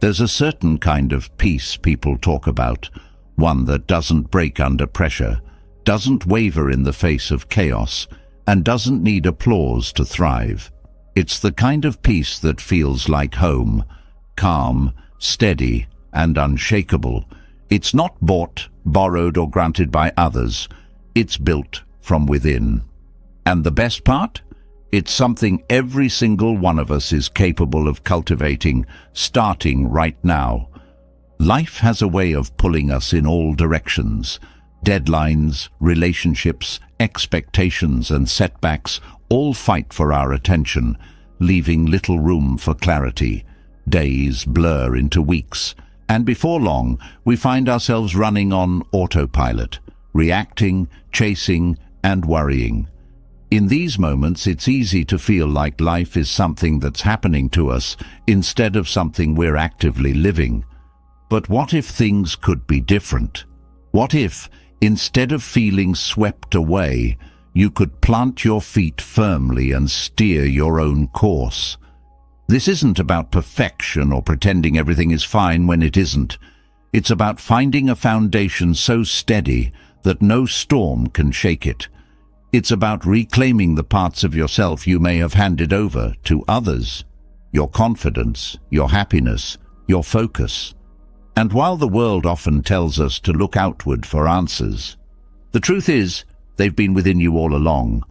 There's a certain kind of peace people talk about, one that doesn't break under pressure, doesn't waver in the face of chaos, and doesn't need applause to thrive. It's the kind of peace that feels like home, calm, steady, and unshakable. It's not bought, borrowed, or granted by others. It's built from within. And the best part? It's something every single one of us is capable of cultivating, starting right now. Life has a way of pulling us in all directions. Deadlines, relationships, expectations, and setbacks all fight for our attention, leaving little room for clarity. Days blur into weeks, and before long, we find ourselves running on autopilot, reacting, chasing, and worrying. In these moments, it's easy to feel like life is something that's happening to us instead of something we're actively living. But what if things could be different? What if, instead of feeling swept away, you could plant your feet firmly and steer your own course? This isn't about perfection or pretending everything is fine when it isn't. It's about finding a foundation so steady that no storm can shake it. It's about reclaiming the parts of yourself you may have handed over to others. Your confidence, your happiness, your focus. And while the world often tells us to look outward for answers, the truth is, they've been within you all along.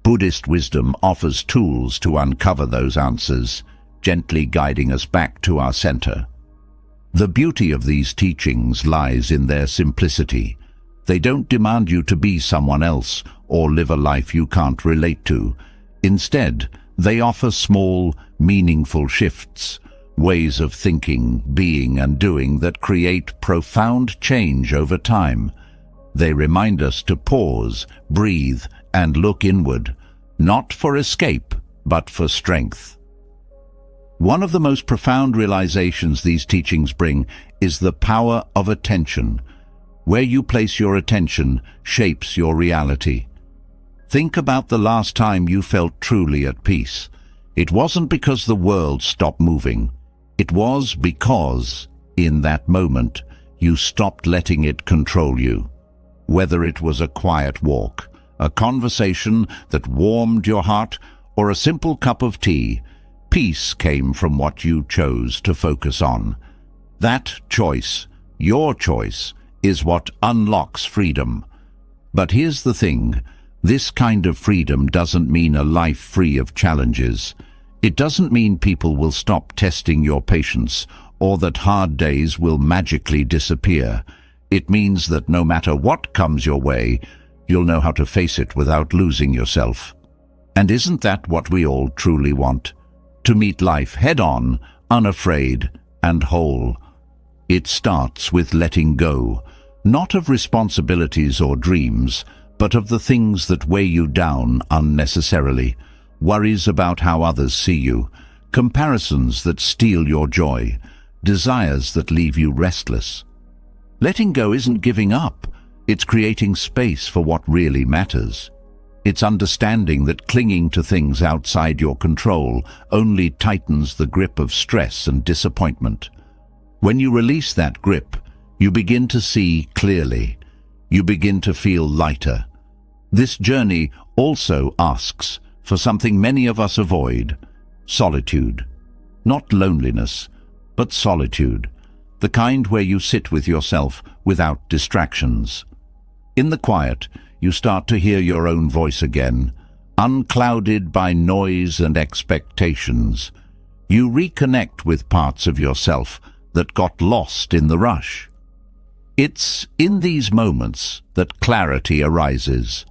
Buddhist wisdom offers tools to uncover those answers, gently guiding us back to our center. The beauty of these teachings lies in their simplicity. They don't demand you to be someone else or live a life you can't relate to. Instead, they offer small, meaningful shifts, ways of thinking, being, and doing that create profound change over time. They remind us to pause, breathe, and look inward, not for escape, but for strength. One of the most profound realizations these teachings bring is the power of attention. Where you place your attention shapes your reality. Think about the last time you felt truly at peace. It wasn't because the world stopped moving. It was because, in that moment, you stopped letting it control you. Whether it was a quiet walk, a conversation that warmed your heart, or a simple cup of tea, peace came from what you chose to focus on. That choice, your choice, is what unlocks freedom. But here's the thing, this kind of freedom doesn't mean a life free of challenges. It doesn't mean people will stop testing your patience or that hard days will magically disappear. It means that no matter what comes your way, you'll know how to face it without losing yourself. And isn't that what we all truly want? To meet life head-on, unafraid, and whole. It starts with letting go, not of responsibilities or dreams, but of the things that weigh you down unnecessarily, worries about how others see you, comparisons that steal your joy, desires that leave you restless. Letting go isn't giving up, it's creating space for what really matters. It's understanding that clinging to things outside your control only tightens the grip of stress and disappointment. When you release that grip, you begin to see clearly. You begin to feel lighter. This journey also asks for something many of us avoid: solitude. Not loneliness, but solitude. The kind where you sit with yourself without distractions. In the quiet, you start to hear your own voice again, unclouded by noise and expectations. You reconnect with parts of yourself that got lost in the rush. It's in these moments that clarity arises,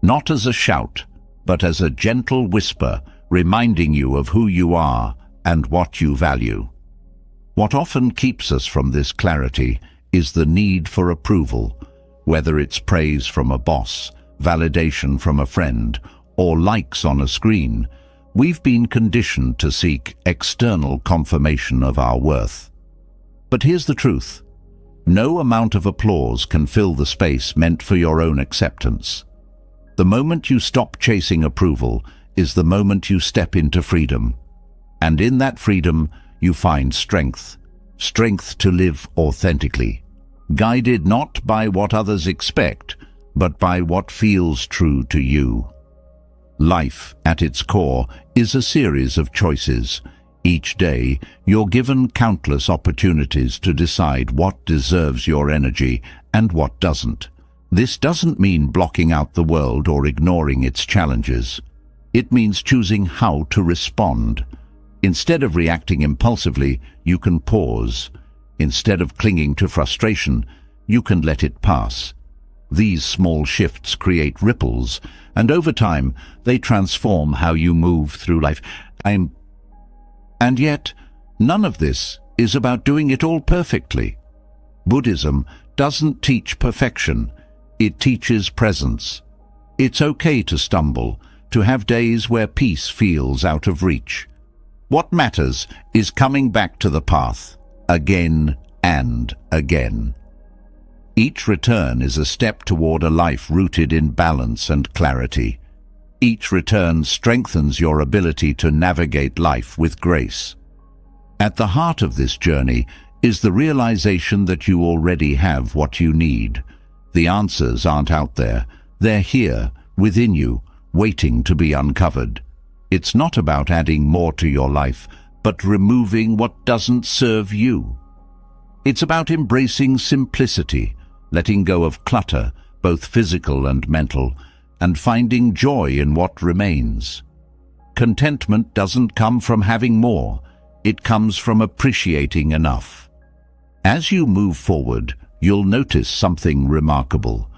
not as a shout, but as a gentle whisper reminding you of who you are and what you value. What often keeps us from this clarity is the need for approval, whether it's praise from a boss, validation from a friend, or likes on a screen. We've been conditioned to seek external confirmation of our worth. But here's the truth. No amount of applause can fill the space meant for your own acceptance. The moment you stop chasing approval is the moment you step into freedom. And in that freedom, you find strength. strength to live authentically, guided not by what others expect, but by what feels true to you. Life, at its core, is a series of choices. Each day, you're given countless opportunities to decide what deserves your energy and what doesn't. This doesn't mean blocking out the world or ignoring its challenges. It means choosing how to respond. Instead of reacting impulsively, you can pause. Instead of clinging to frustration, you can let it pass. These small shifts create ripples, and over time, they transform how you move through life. And yet, none of this is about doing it all perfectly. Buddhism doesn't teach perfection, it teaches presence. It's okay to stumble, to have days where peace feels out of reach. What matters is coming back to the path, again and again. Each return is a step toward a life rooted in balance and clarity. Each return strengthens your ability to navigate life with grace. At the heart of this journey is the realization that you already have what you need. The answers aren't out there. They're here, within you, waiting to be uncovered. It's not about adding more to your life, but removing what doesn't serve you. It's about embracing simplicity, letting go of clutter, both physical and mental, and finding joy in what remains. Contentment doesn't come from having more, it comes from appreciating enough. As you move forward, you'll notice something remarkable.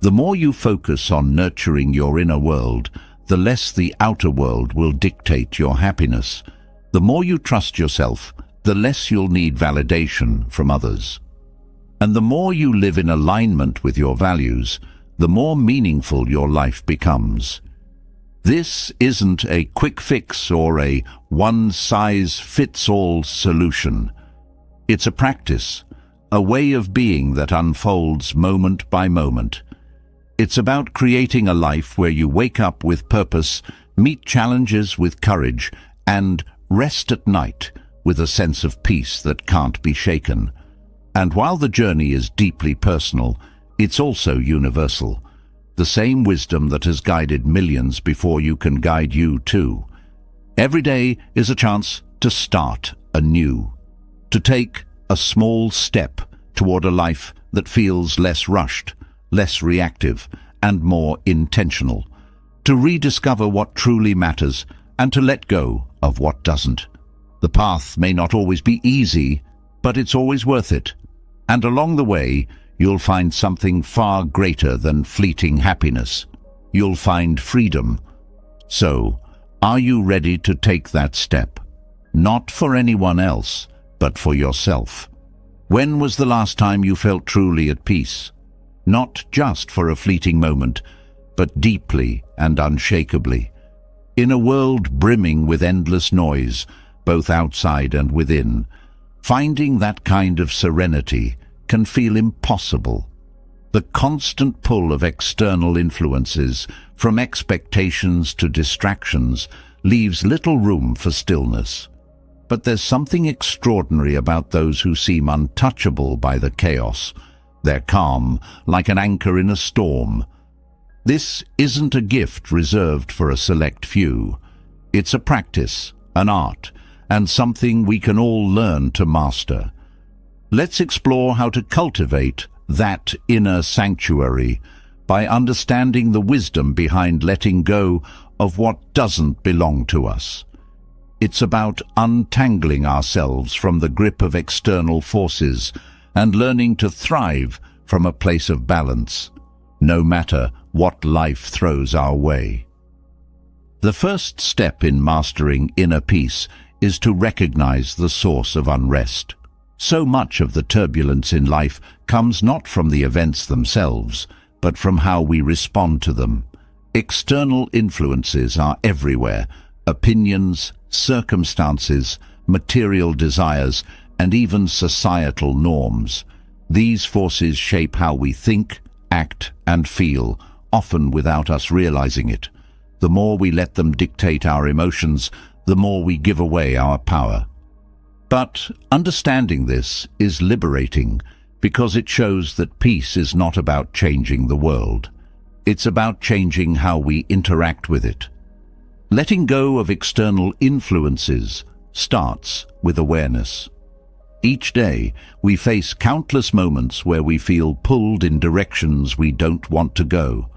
The more you focus on nurturing your inner world, the less the outer world will dictate your happiness. The more you trust yourself, the less you'll need validation from others. And the more you live in alignment with your values, the more meaningful your life becomes. This isn't a quick fix or a one-size-fits-all solution. It's a practice, a way of being that unfolds moment by moment. It's about creating a life where you wake up with purpose, meet challenges with courage, and rest at night with a sense of peace that can't be shaken. And while the journey is deeply personal, it's also universal. The same wisdom that has guided millions before you can guide you too. Every day is a chance to start anew, to take a small step toward a life that feels less rushed, less reactive, and more intentional, to rediscover what truly matters and to let go of what doesn't. The path may not always be easy, but it's always worth it. And along the way, you'll find something far greater than fleeting happiness. You'll find freedom. So, are you ready to take that step? Not for anyone else, but for yourself. When was the last time you felt truly at peace? Not just for a fleeting moment, but deeply and unshakably. In a world brimming with endless noise, both outside and within, finding that kind of serenity can feel impossible. The constant pull of external influences, from expectations to distractions, leaves little room for stillness. But there's something extraordinary about those who seem untouchable by the chaos. They're calm, like an anchor in a storm. This isn't a gift reserved for a select few. It's a practice, an art, and something we can all learn to master. Let's explore how to cultivate that inner sanctuary by understanding the wisdom behind letting go of what doesn't belong to us. It's about untangling ourselves from the grip of external forces and learning to thrive from a place of balance, no matter what life throws our way. The first step in mastering inner peace is to recognize the source of unrest. So much of the turbulence in life comes not from the events themselves, but from how we respond to them. External influences are everywhere: opinions, circumstances, material desires, and even societal norms. These forces shape how we think, act, and feel, often without us realizing it. The more we let them dictate our emotions, the more we give away our power. But understanding this is liberating because it shows that peace is not about changing the world. It's about changing how we interact with it. Letting go of external influences starts with awareness. Each day, we face countless moments where we feel pulled in directions we don't want to go.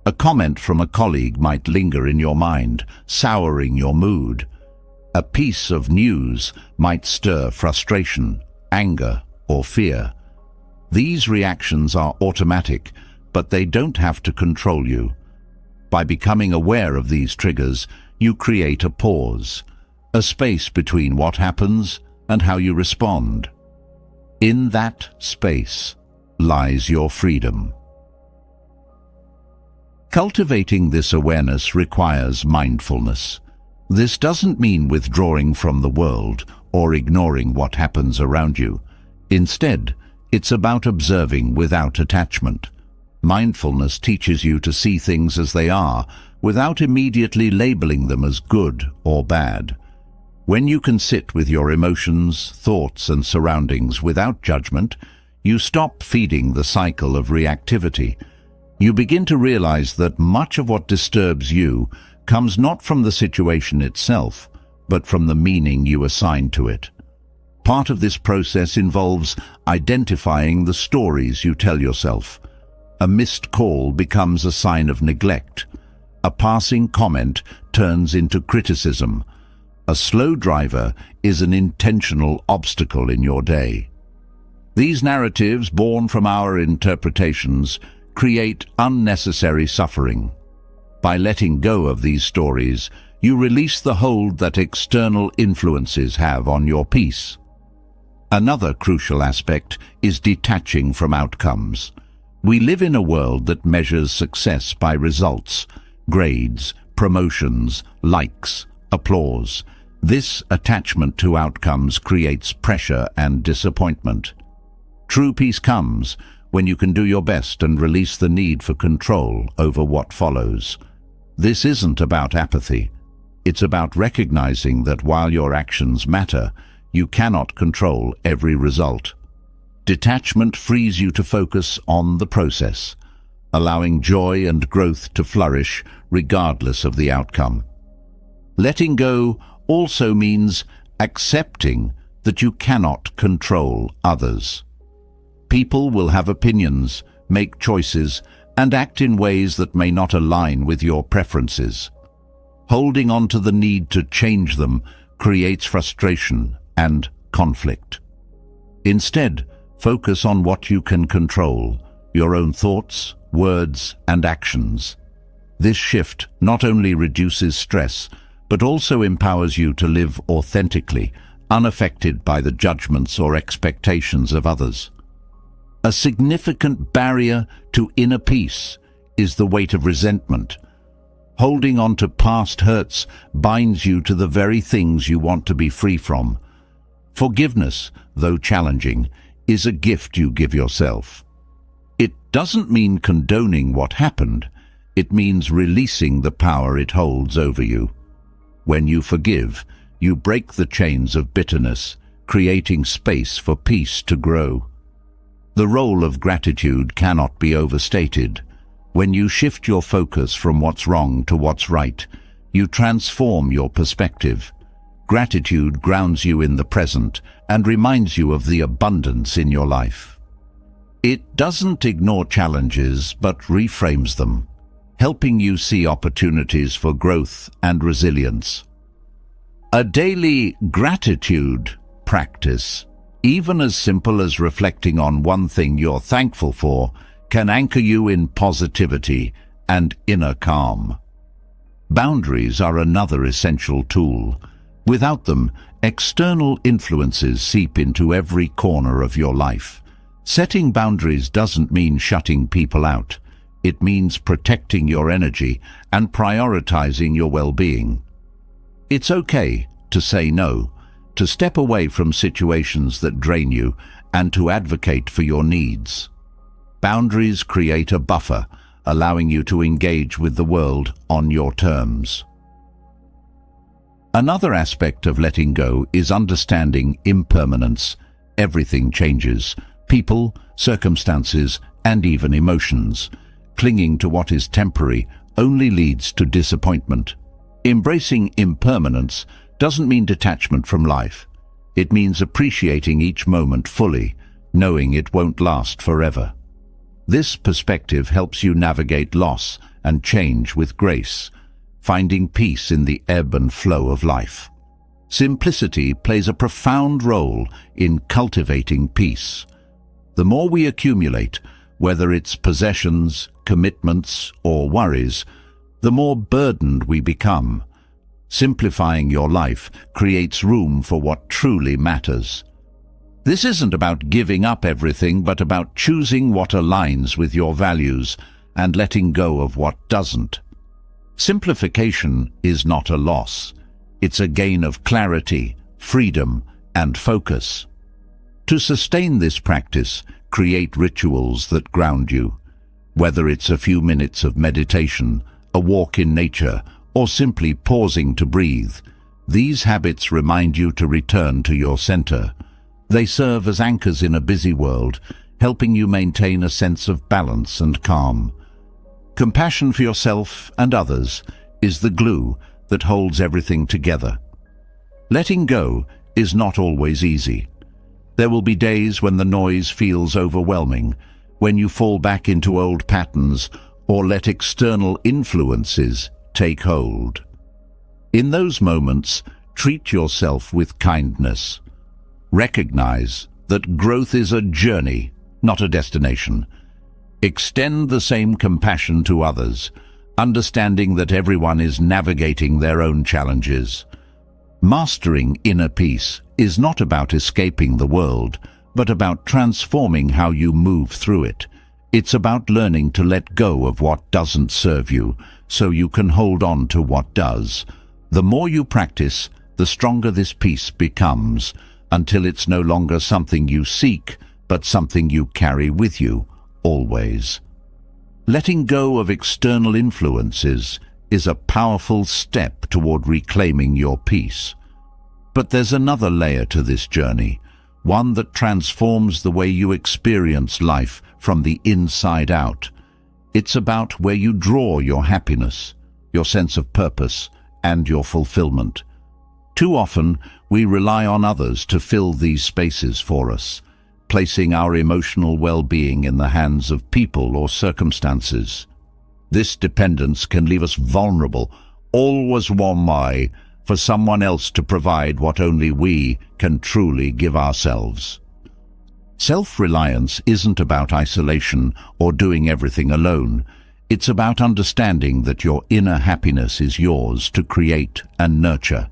A comment from a colleague might linger in your mind, souring your mood. A piece of news might stir frustration, anger, or fear. These reactions are automatic, but they don't have to control you. By becoming aware of these triggers, you create a pause, a space between what happens and how you respond. In that space lies your freedom. Cultivating this awareness requires mindfulness. This doesn't mean withdrawing from the world or ignoring what happens around you. Instead, it's about observing without attachment. Mindfulness teaches you to see things as they are, without immediately labeling them as good or bad. When you can sit with your emotions, thoughts, and surroundings without judgment, you stop feeding the cycle of reactivity. You begin to realize that much of what disturbs you comes not from the situation itself, but from the meaning you assign to it. Part of this process involves identifying the stories you tell yourself. A missed call becomes a sign of neglect. A passing comment turns into criticism. A slow driver is an intentional obstacle in your day. These narratives, born from our interpretations, create unnecessary suffering. By letting go of these stories, you release the hold that external influences have on your peace. Another crucial aspect is detaching from outcomes. We live in a world that measures success by results, grades, promotions, likes, applause. This attachment to outcomes creates pressure and disappointment. True peace comes when you can do your best and release the need for control over what follows. This isn't about apathy. It's about recognizing that while your actions matter, you cannot control every result. Detachment frees you to focus on the process, allowing joy and growth to flourish regardless of the outcome. Letting go also means accepting that you cannot control others. People will have opinions, make choices, and act in ways that may not align with your preferences. Holding on to the need to change them creates frustration and conflict. Instead, focus on what you can control, your own thoughts, words, and actions. This shift not only reduces stress, but also empowers you to live authentically, unaffected by the judgments or expectations of others. A significant barrier to inner peace is the weight of resentment. Holding on to past hurts binds you to the very things you want to be free from. Forgiveness, though challenging, is a gift you give yourself. It doesn't mean condoning what happened. It means releasing the power it holds over you. When you forgive, you break the chains of bitterness, creating space for peace to grow. The role of gratitude cannot be overstated. When you shift your focus from what's wrong to what's right, you transform your perspective. Gratitude grounds you in the present and reminds you of the abundance in your life. It doesn't ignore challenges but reframes them, helping you see opportunities for growth and resilience. A daily gratitude practice, even as simple as reflecting on one thing you're thankful for, can anchor you in positivity and inner calm. Boundaries are another essential tool. Without them, external influences seep into every corner of your life. Setting boundaries doesn't mean shutting people out. It means protecting your energy and prioritizing your well-being. It's okay to say no, to step away from situations that drain you, and to advocate for your needs. Boundaries create a buffer, allowing you to engage with the world on your terms. Another aspect of letting go is understanding impermanence. Everything changes: people, circumstances, and even emotions. Clinging to what is temporary only leads to disappointment. Embracing impermanence doesn't mean detachment from life. It means appreciating each moment fully, knowing it won't last forever. This perspective helps you navigate loss and change with grace, finding peace in the ebb and flow of life. Simplicity plays a profound role in cultivating peace. The more we accumulate, whether it's possessions, commitments, or worries, the more burdened we become. Simplifying your life creates room for what truly matters. This isn't about giving up everything, but about choosing what aligns with your values and letting go of what doesn't. Simplification is not a loss. It's a gain of clarity, freedom, and focus. To sustain this practice, create rituals that ground you. Whether it's a few minutes of meditation, a walk in nature, or simply pausing to breathe, these habits remind you to return to your center. They serve as anchors in a busy world, helping you maintain a sense of balance and calm. Compassion for yourself and others is the glue that holds everything together. Letting go is not always easy. There will be days when the noise feels overwhelming, when you fall back into old patterns or let external influences take hold. In those moments, treat yourself with kindness. Recognize that growth is a journey, not a destination. Extend the same compassion to others, understanding that everyone is navigating their own challenges. Mastering inner peace is not about escaping the world, but about transforming how you move through it. It's about learning to let go of what doesn't serve you, so you can hold on to what does. The more you practice, the stronger this peace becomes, until it's no longer something you seek, but something you carry with you, always. Letting go of external influences is a powerful step toward reclaiming your peace. But there's another layer to this journey, one that transforms the way you experience life from the inside out. It's about where you draw your happiness, your sense of purpose, and your fulfillment. Too often, we rely on others to fill these spaces for us, placing our emotional well-being in the hands of people or circumstances. This dependence can leave us vulnerable, always wanting for someone else to provide what only we can truly give ourselves. Self-reliance isn't about isolation or doing everything alone. It's about understanding that your inner happiness is yours to create and nurture.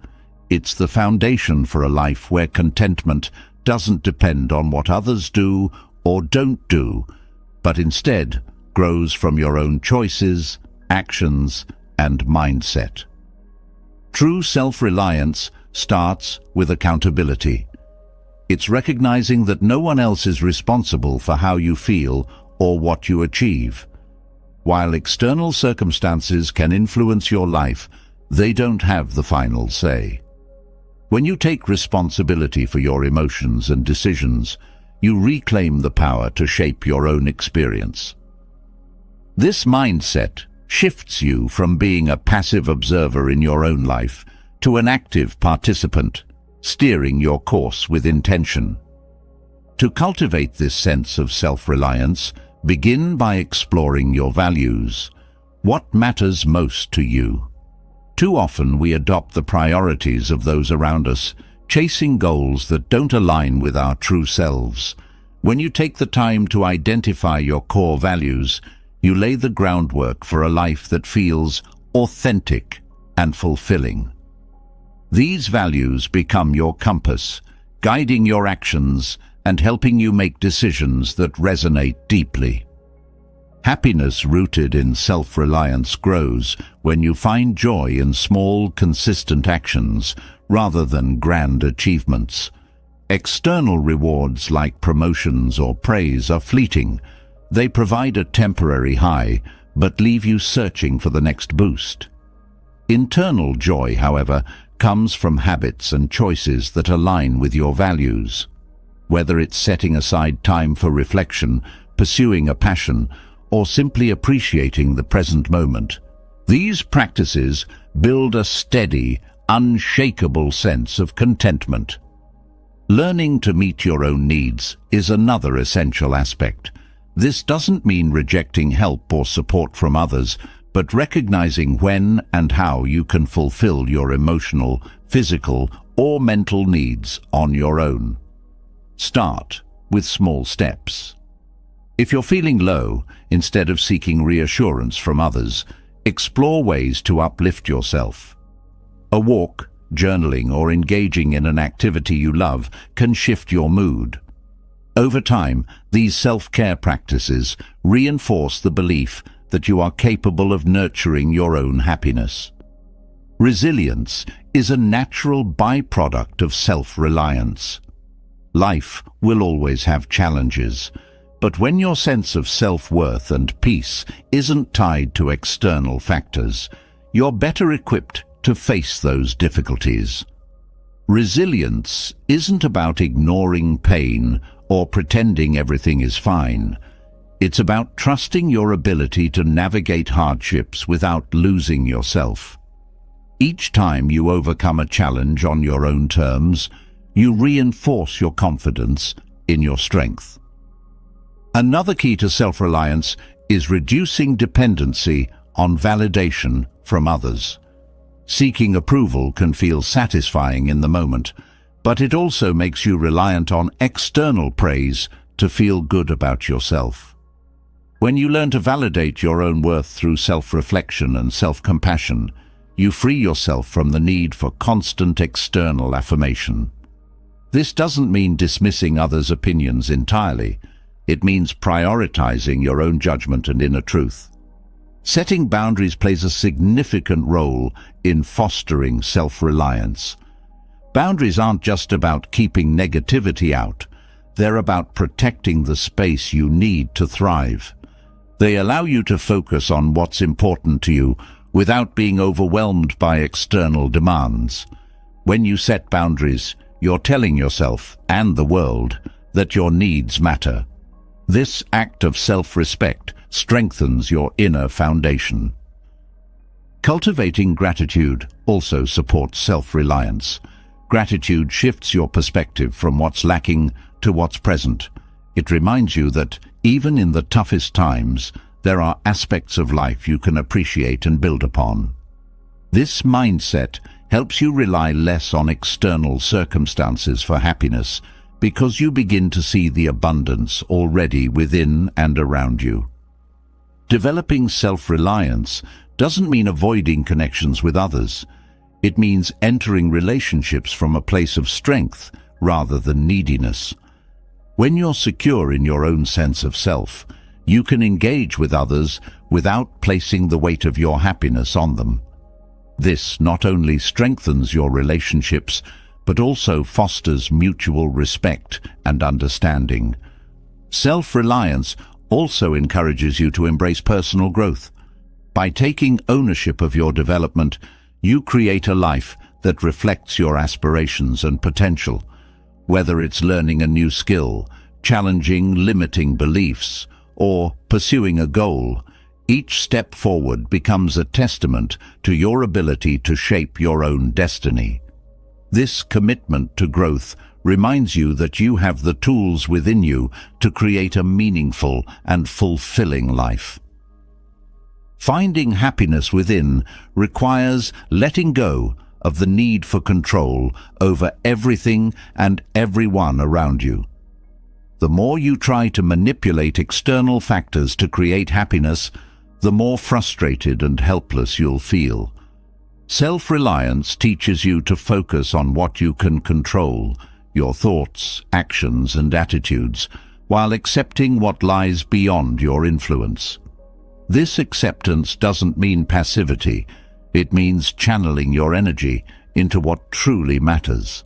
It's the foundation for a life where contentment doesn't depend on what others do or don't do, but instead grows from your own choices, actions, and mindset. True self-reliance starts with accountability. It's recognizing that no one else is responsible for how you feel or what you achieve. While external circumstances can influence your life, they don't have the final say. When you take responsibility for your emotions and decisions, you reclaim the power to shape your own experience. This mindset shifts you from being a passive observer in your own life to an active participant, steering your course with intention. To cultivate this sense of self-reliance, begin by exploring your values. What matters most to you? Too often we adopt the priorities of those around us, chasing goals that don't align with our true selves. When you take the time to identify your core values, you lay the groundwork for a life that feels authentic and fulfilling. These values become your compass, guiding your actions and helping you make decisions that resonate deeply. Happiness rooted in self-reliance grows when you find joy in small, consistent actions rather than grand achievements. External rewards like promotions or praise are fleeting. They provide a temporary high, but leave you searching for the next boost. Internal joy, however, comes from habits and choices that align with your values. Whether it's setting aside time for reflection, pursuing a passion, or simply appreciating the present moment, these practices build a steady, unshakable sense of contentment. Learning to meet your own needs is another essential aspect. This doesn't mean rejecting help or support from others, but recognizing when and how you can fulfill your emotional, physical, or mental needs on your own. Start with small steps. If you're feeling low, instead of seeking reassurance from others, explore ways to uplift yourself. A walk, journaling, or engaging in an activity you love can shift your mood. Over time, these self-care practices reinforce the belief that you are capable of nurturing your own happiness. Resilience is a natural byproduct of self-reliance. Life will always have challenges, but when your sense of self-worth and peace isn't tied to external factors, you're better equipped to face those difficulties. Resilience isn't about ignoring pain or pretending everything is fine. It's about trusting your ability to navigate hardships without losing yourself. Each time you overcome a challenge on your own terms, you reinforce your confidence in your strength. Another key to self-reliance is reducing dependency on validation from others. Seeking approval can feel satisfying in the moment, but it also makes you reliant on external praise to feel good about yourself. When you learn to validate your own worth through self-reflection and self-compassion, you free yourself from the need for constant external affirmation. This doesn't mean dismissing others' opinions entirely. It means prioritizing your own judgment and inner truth. Setting boundaries plays a significant role in fostering self-reliance. Boundaries aren't just about keeping negativity out. They're about protecting the space you need to thrive. They allow you to focus on what's important to you without being overwhelmed by external demands. When you set boundaries, you're telling yourself and the world that your needs matter. This act of self-respect strengthens your inner foundation. Cultivating gratitude also supports self-reliance. Gratitude shifts your perspective from what's lacking to what's present. It reminds you that even in the toughest times, there are aspects of life you can appreciate and build upon. This mindset helps you rely less on external circumstances for happiness because you begin to see the abundance already within and around you. Developing self-reliance doesn't mean avoiding connections with others. It means entering relationships from a place of strength rather than neediness. When you're secure in your own sense of self, you can engage with others without placing the weight of your happiness on them. This not only strengthens your relationships, but also fosters mutual respect and understanding. Self-reliance also encourages you to embrace personal growth. By taking ownership of your development, you create a life that reflects your aspirations and potential. Whether it's learning a new skill, challenging limiting beliefs, or pursuing a goal, each step forward becomes a testament to your ability to shape your own destiny. This commitment to growth reminds you that you have the tools within you to create a meaningful and fulfilling life. Finding happiness within requires letting go of the need for control over everything and everyone around you. The more you try to manipulate external factors to create happiness, the more frustrated and helpless you'll feel. Self-reliance teaches you to focus on what you can control, your thoughts, actions, and attitudes, while accepting what lies beyond your influence. This acceptance doesn't mean passivity. It means channeling your energy into what truly matters.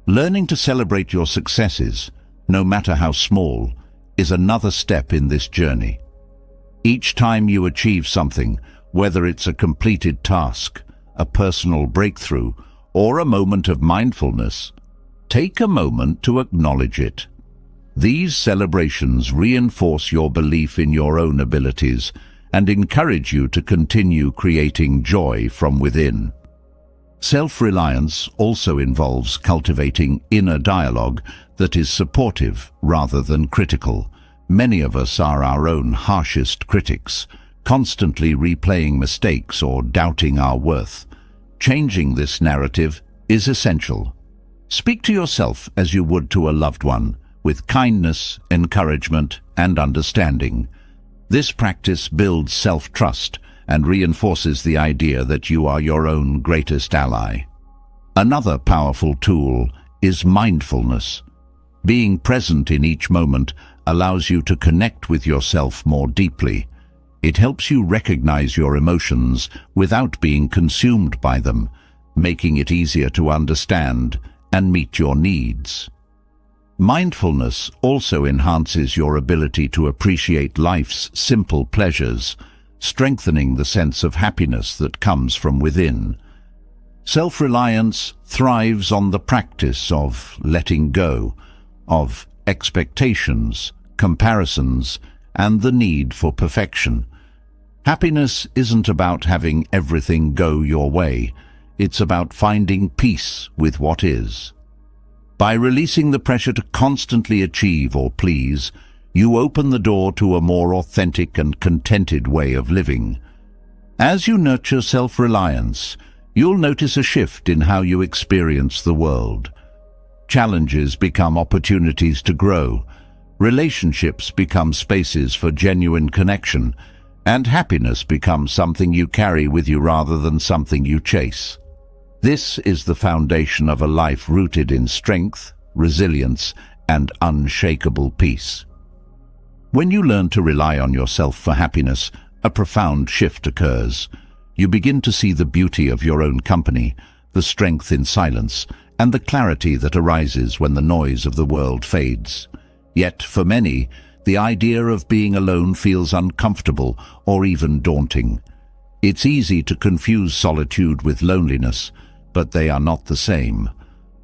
Learning to celebrate your successes, no matter how small, is another step in this journey. Each time you achieve something, whether it's a completed task, a personal breakthrough, or a moment of mindfulness, take a moment to acknowledge it. These celebrations reinforce your belief in your own abilities and encourage you to continue creating joy from within. Self-reliance also involves cultivating inner dialogue that is supportive rather than critical. Many of us are our own harshest critics, constantly replaying mistakes or doubting our worth. Changing this narrative is essential. Speak to yourself as you would to a loved one, with kindness, encouragement, and understanding. This practice builds self-trust and reinforces the idea that you are your own greatest ally. Another powerful tool is mindfulness. Being present in each moment allows you to connect with yourself more deeply. It helps you recognize your emotions without being consumed by them, making it easier to understand and meet your needs. Mindfulness also enhances your ability to appreciate life's simple pleasures, strengthening the sense of happiness that comes from within. Self-reliance thrives on the practice of letting go, of expectations, comparisons, and the need for perfection. Happiness isn't about having everything go your way. It's about finding peace with what is. By releasing the pressure to constantly achieve or please, you open the door to a more authentic and contented way of living. As you nurture self-reliance, you'll notice a shift in how you experience the world. Challenges become opportunities to grow, relationships become spaces for genuine connection, and happiness becomes something you carry with you rather than something you chase. This is the foundation of a life rooted in strength, resilience, and unshakable peace. When you learn to rely on yourself for happiness, a profound shift occurs. You begin to see the beauty of your own company, the strength in silence, and the clarity that arises when the noise of the world fades. Yet, for many, the idea of being alone feels uncomfortable or even daunting. It's easy to confuse solitude with loneliness, but they are not the same.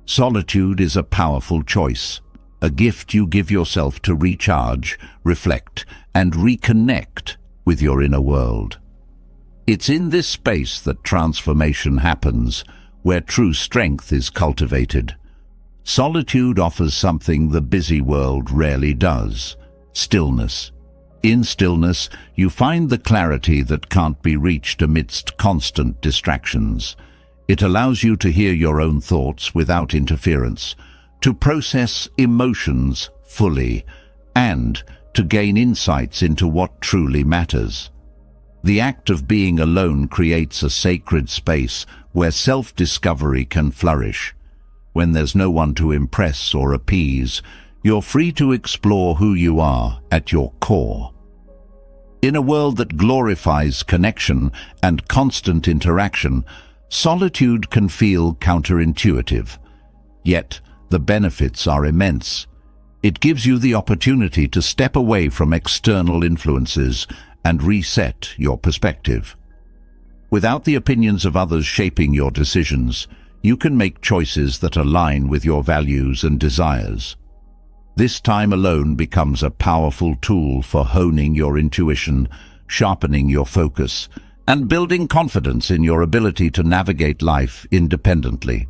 Solitude is a powerful choice, a gift you give yourself to recharge, reflect, and reconnect with your inner world. It's in this space that transformation happens, where true strength is cultivated. Solitude offers something the busy world rarely does: stillness. In stillness, you find the clarity that can't be reached amidst constant distractions. It allows you to hear your own thoughts without interference, to process emotions fully, and to gain insights into what truly matters. The act of being alone creates a sacred space where self-discovery can flourish. When there's no one to impress or appease, you're free to explore who you are at your core. In a world that glorifies connection and constant interaction, solitude can feel counterintuitive. Yet, the benefits are immense. It gives you the opportunity to step away from external influences and reset your perspective. Without the opinions of others shaping your decisions, you can make choices that align with your values and desires. This time alone becomes a powerful tool for honing your intuition, sharpening your focus, and building confidence in your ability to navigate life independently.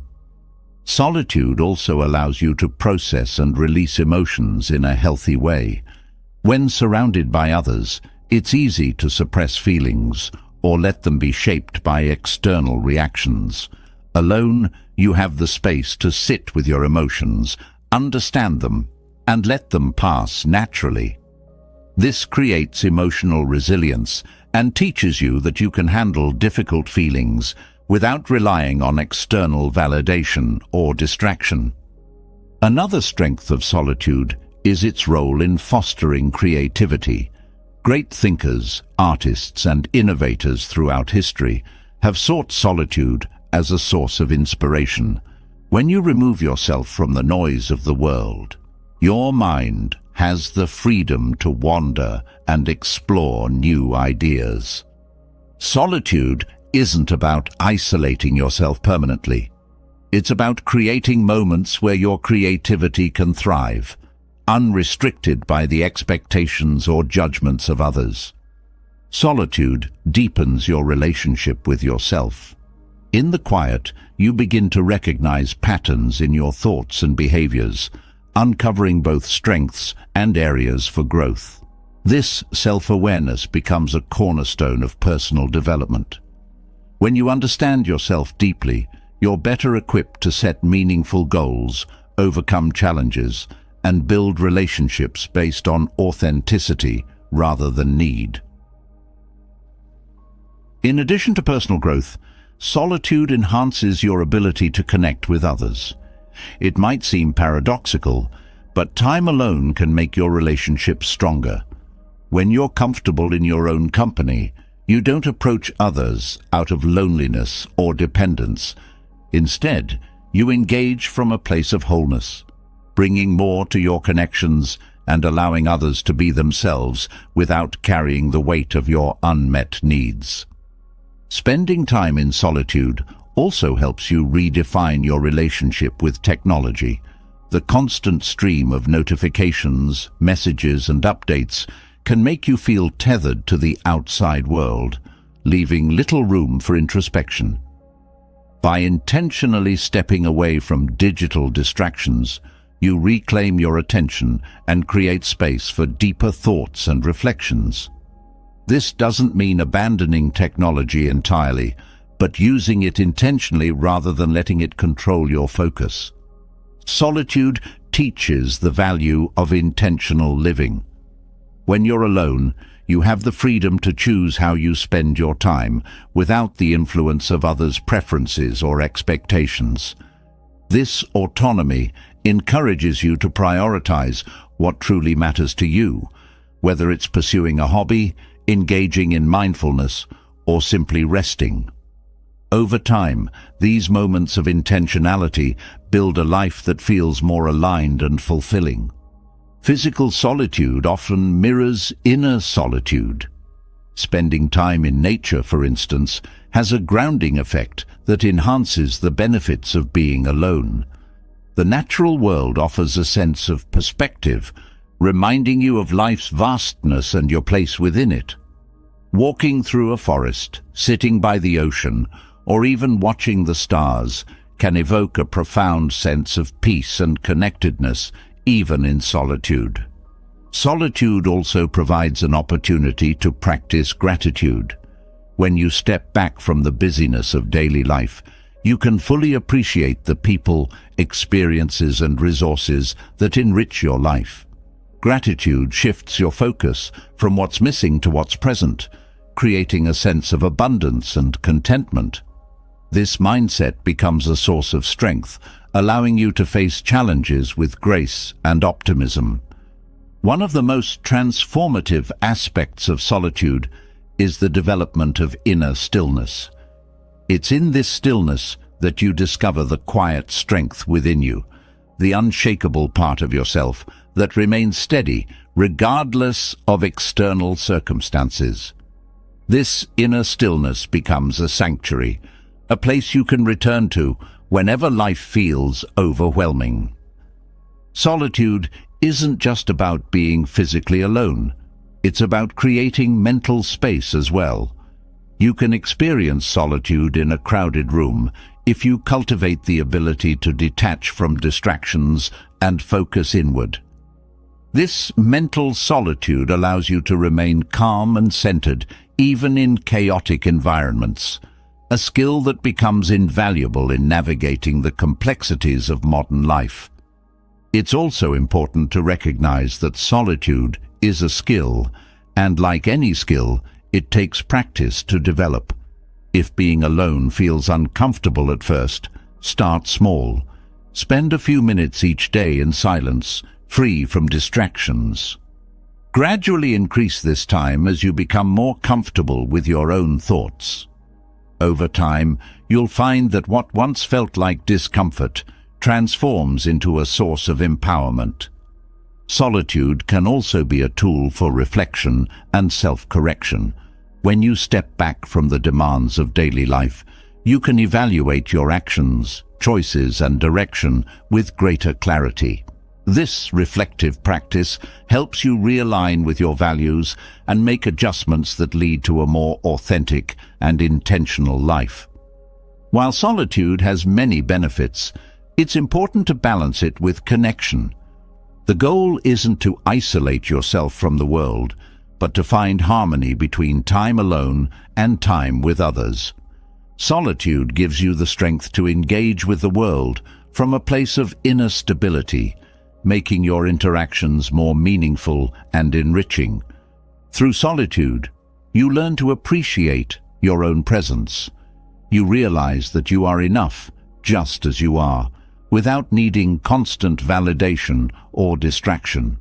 Solitude also allows you to process and release emotions in a healthy way. When surrounded by others, it's easy to suppress feelings or let them be shaped by external reactions. Alone, you have the space to sit with your emotions, understand them, and let them pass naturally. This creates emotional resilience and teaches you that you can handle difficult feelings without relying on external validation or distraction. Another strength of solitude is its role in fostering creativity. Great thinkers, artists, and innovators throughout history have sought solitude as a source of inspiration. When you remove yourself from the noise of the world, your mind has the freedom to wander and explore new ideas. Solitude isn't about isolating yourself permanently. It's about creating moments where your creativity can thrive, unrestricted by the expectations or judgments of others. Solitude deepens your relationship with yourself. In the quiet, you begin to recognize patterns in your thoughts and behaviors, uncovering both strengths and areas for growth. This self-awareness becomes a cornerstone of personal development. When you understand yourself deeply, you're better equipped to set meaningful goals, overcome challenges, and build relationships based on authenticity rather than need. In addition to personal growth, solitude enhances your ability to connect with others. It might seem paradoxical, but time alone can make your relationships stronger. When you're comfortable in your own company, you don't approach others out of loneliness or dependence. Instead, you engage from a place of wholeness, bringing more to your connections and allowing others to be themselves without carrying the weight of your unmet needs. Spending time in solitude also helps you redefine your relationship with technology. The constant stream of notifications, messages, and updates can make you feel tethered to the outside world, leaving little room for introspection. By intentionally stepping away from digital distractions, you reclaim your attention and create space for deeper thoughts and reflections. This doesn't mean abandoning technology entirely, but using it intentionally rather than letting it control your focus. Solitude teaches the value of intentional living. When you're alone, you have the freedom to choose how you spend your time without the influence of others' preferences or expectations. This autonomy encourages you to prioritize what truly matters to you, whether it's pursuing a hobby, engaging in mindfulness, or simply resting. Over time, these moments of intentionality build a life that feels more aligned and fulfilling. Physical solitude often mirrors inner solitude. Spending time in nature, for instance, has a grounding effect that enhances the benefits of being alone. The natural world offers a sense of perspective, reminding you of life's vastness and your place within it. Walking through a forest, sitting by the ocean, or even watching the stars can evoke a profound sense of peace and connectedness, even in solitude. Solitude also provides an opportunity to practice gratitude. When you step back from the busyness of daily life, you can fully appreciate the people, experiences, and resources that enrich your life. Gratitude shifts your focus from what's missing to what's present, creating a sense of abundance and contentment. This mindset becomes a source of strength, allowing you to face challenges with grace and optimism. One of the most transformative aspects of solitude is the development of inner stillness. It's in this stillness that you discover the quiet strength within you, the unshakable part of yourself that remains steady regardless of external circumstances. This inner stillness becomes a sanctuary, a place you can return to whenever life feels overwhelming. Solitude isn't just about being physically alone. It's about creating mental space as well. You can experience solitude in a crowded room if you cultivate the ability to detach from distractions and focus inward. This mental solitude allows you to remain calm and centered even in chaotic environments, a skill that becomes invaluable in navigating the complexities of modern life. It's also important to recognize that solitude is a skill, and like any skill, it takes practice to develop. If being alone feels uncomfortable at first, start small. Spend a few minutes each day in silence, free from distractions. Gradually increase this time as you become more comfortable with your own thoughts. Over time, you'll find that what once felt like discomfort transforms into a source of empowerment. Solitude can also be a tool for reflection and self-correction. When you step back from the demands of daily life, you can evaluate your actions, choices and direction with greater clarity. This reflective practice helps you realign with your values and make adjustments that lead to a more authentic and intentional life. While solitude has many benefits, it's important to balance it with connection. The goal isn't to isolate yourself from the world, but to find harmony between time alone and time with others. Solitude gives you the strength to engage with the world from a place of inner stability, making your interactions more meaningful and enriching. Through solitude, you learn to appreciate your own presence. You realize that you are enough just as you are, without needing constant validation or distraction.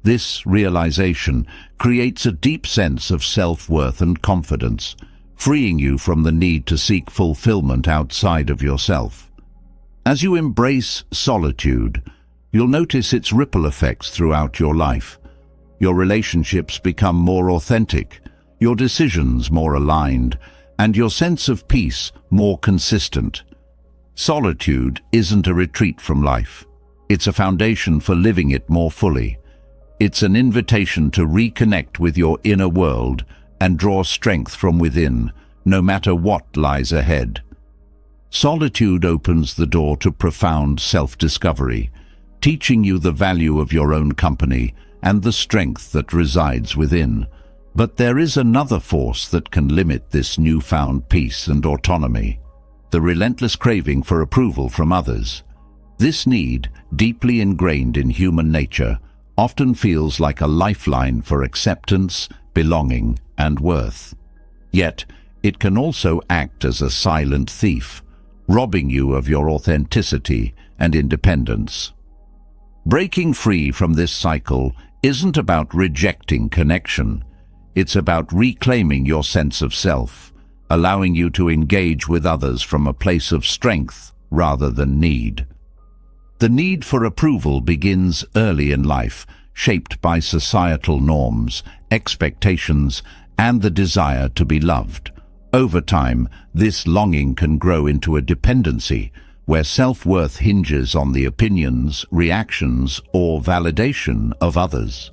This realization creates a deep sense of self-worth and confidence, freeing you from the need to seek fulfillment outside of yourself. As you embrace solitude, you'll notice its ripple effects throughout your life. Your relationships become more authentic, your decisions more aligned, and your sense of peace more consistent. Solitude isn't a retreat from life. It's a foundation for living it more fully. It's an invitation to reconnect with your inner world and draw strength from within, no matter what lies ahead. Solitude opens the door to profound self-discovery, teaching you the value of your own company and the strength that resides within. But there is another force that can limit this newfound peace and autonomy: the relentless craving for approval from others. This need, deeply ingrained in human nature, often feels like a lifeline for acceptance, belonging, and worth. Yet, it can also act as a silent thief, robbing you of your authenticity and independence. Breaking free from this cycle isn't about rejecting connection. It's about reclaiming your sense of self, allowing you to engage with others from a place of strength rather than need. The need for approval begins early in life, shaped by societal norms, expectations, and the desire to be loved. Over time, this longing can grow into a dependency, where self-worth hinges on the opinions, reactions, or validation of others.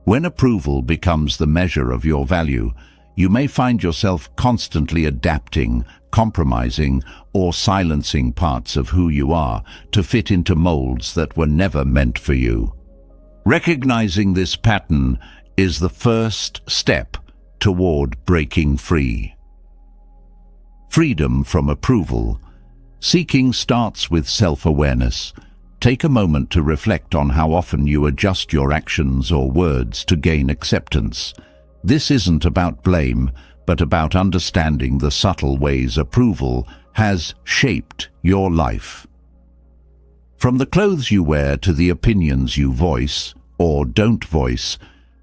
When approval becomes the measure of your value, you may find yourself constantly adapting, compromising, or silencing parts of who you are to fit into molds that were never meant for you. Recognizing this pattern is the first step toward breaking free. Freedom from approval. Seeking starts with self-awareness. Take a moment to reflect on how often you adjust your actions or words to gain acceptance. This isn't about blame, but about understanding the subtle ways approval has shaped your life. From the clothes you wear to the opinions you voice or don't voice,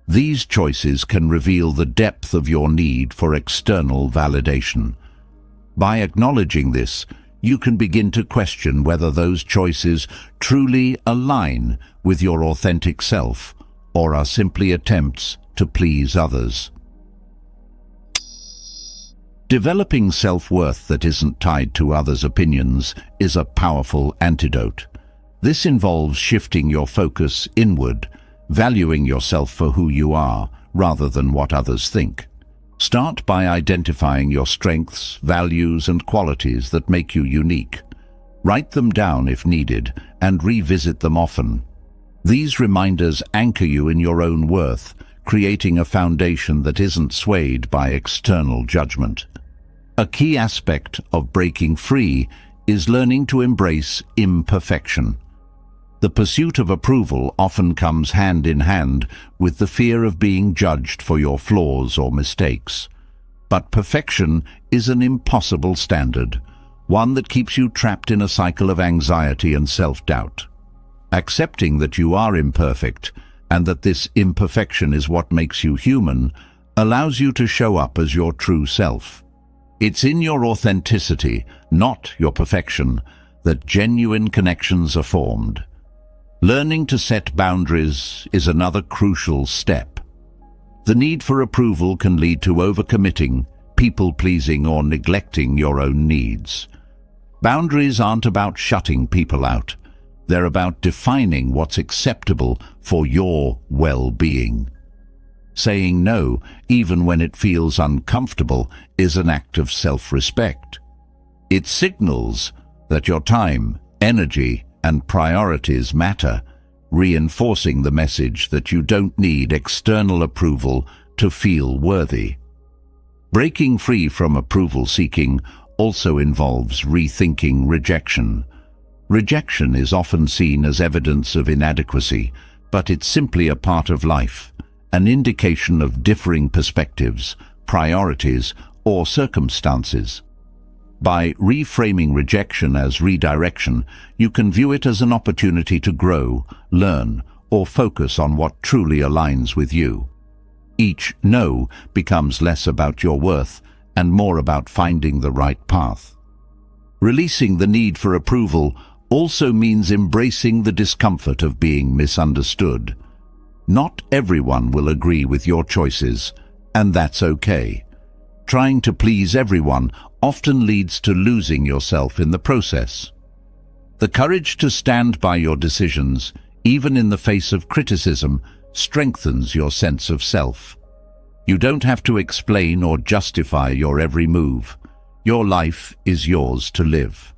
these choices can reveal the depth of your need for external validation. By acknowledging this, you can begin to question whether those choices truly align with your authentic self or are simply attempts to please others. Developing self-worth that isn't tied to others' opinions is a powerful antidote. This involves shifting your focus inward, valuing yourself for who you are rather than what others think. Start by identifying your strengths, values, and qualities that make you unique. Write them down if needed, and revisit them often. These reminders anchor you in your own worth, creating a foundation that isn't swayed by external judgment. A key aspect of breaking free is learning to embrace imperfection. The pursuit of approval often comes hand in hand with the fear of being judged for your flaws or mistakes. But perfection is an impossible standard, one that keeps you trapped in a cycle of anxiety and self-doubt. Accepting that you are imperfect and that this imperfection is what makes you human allows you to show up as your true self. It's in your authenticity, not your perfection, that genuine connections are formed. Learning to set boundaries is another crucial step. The need for approval can lead to overcommitting, people-pleasing, or neglecting your own needs. Boundaries aren't about shutting people out. They're about defining what's acceptable for your well-being. Saying no, even when it feels uncomfortable, is an act of self-respect. It signals that your time, energy, and priorities matter, reinforcing the message that you don't need external approval to feel worthy. Breaking free from approval seeking also involves rethinking rejection. Rejection is often seen as evidence of inadequacy, but it's simply a part of life, an indication of differing perspectives, priorities, or circumstances. By reframing rejection as redirection, you can view it as an opportunity to grow, learn, or focus on what truly aligns with you. Each no becomes less about your worth and more about finding the right path. Releasing the need for approval also means embracing the discomfort of being misunderstood. Not everyone will agree with your choices, and that's okay. Trying to please everyone often leads to losing yourself in the process. The courage to stand by your decisions, even in the face of criticism, strengthens your sense of self. You don't have to explain or justify your every move. Your life is yours to live.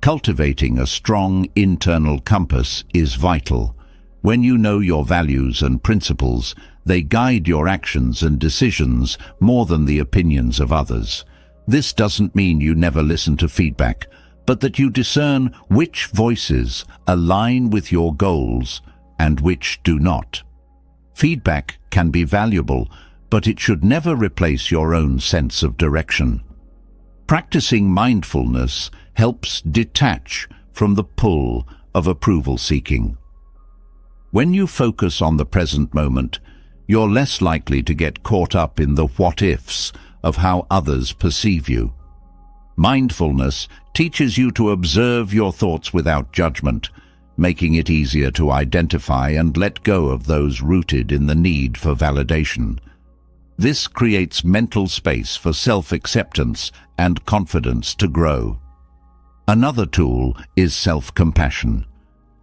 Cultivating a strong internal compass is vital. When you know your values and principles, they guide your actions and decisions more than the opinions of others. This doesn't mean you never listen to feedback, but that you discern which voices align with your goals and which do not. Feedback can be valuable, but it should never replace your own sense of direction. Practicing mindfulness helps detach from the pull of approval seeking. When you focus on the present moment, you're less likely to get caught up in the what-ifs of how others perceive you. Mindfulness teaches you to observe your thoughts without judgment, making it easier to identify and let go of those rooted in the need for validation. This creates mental space for self-acceptance and confidence to grow. Another tool is self-compassion.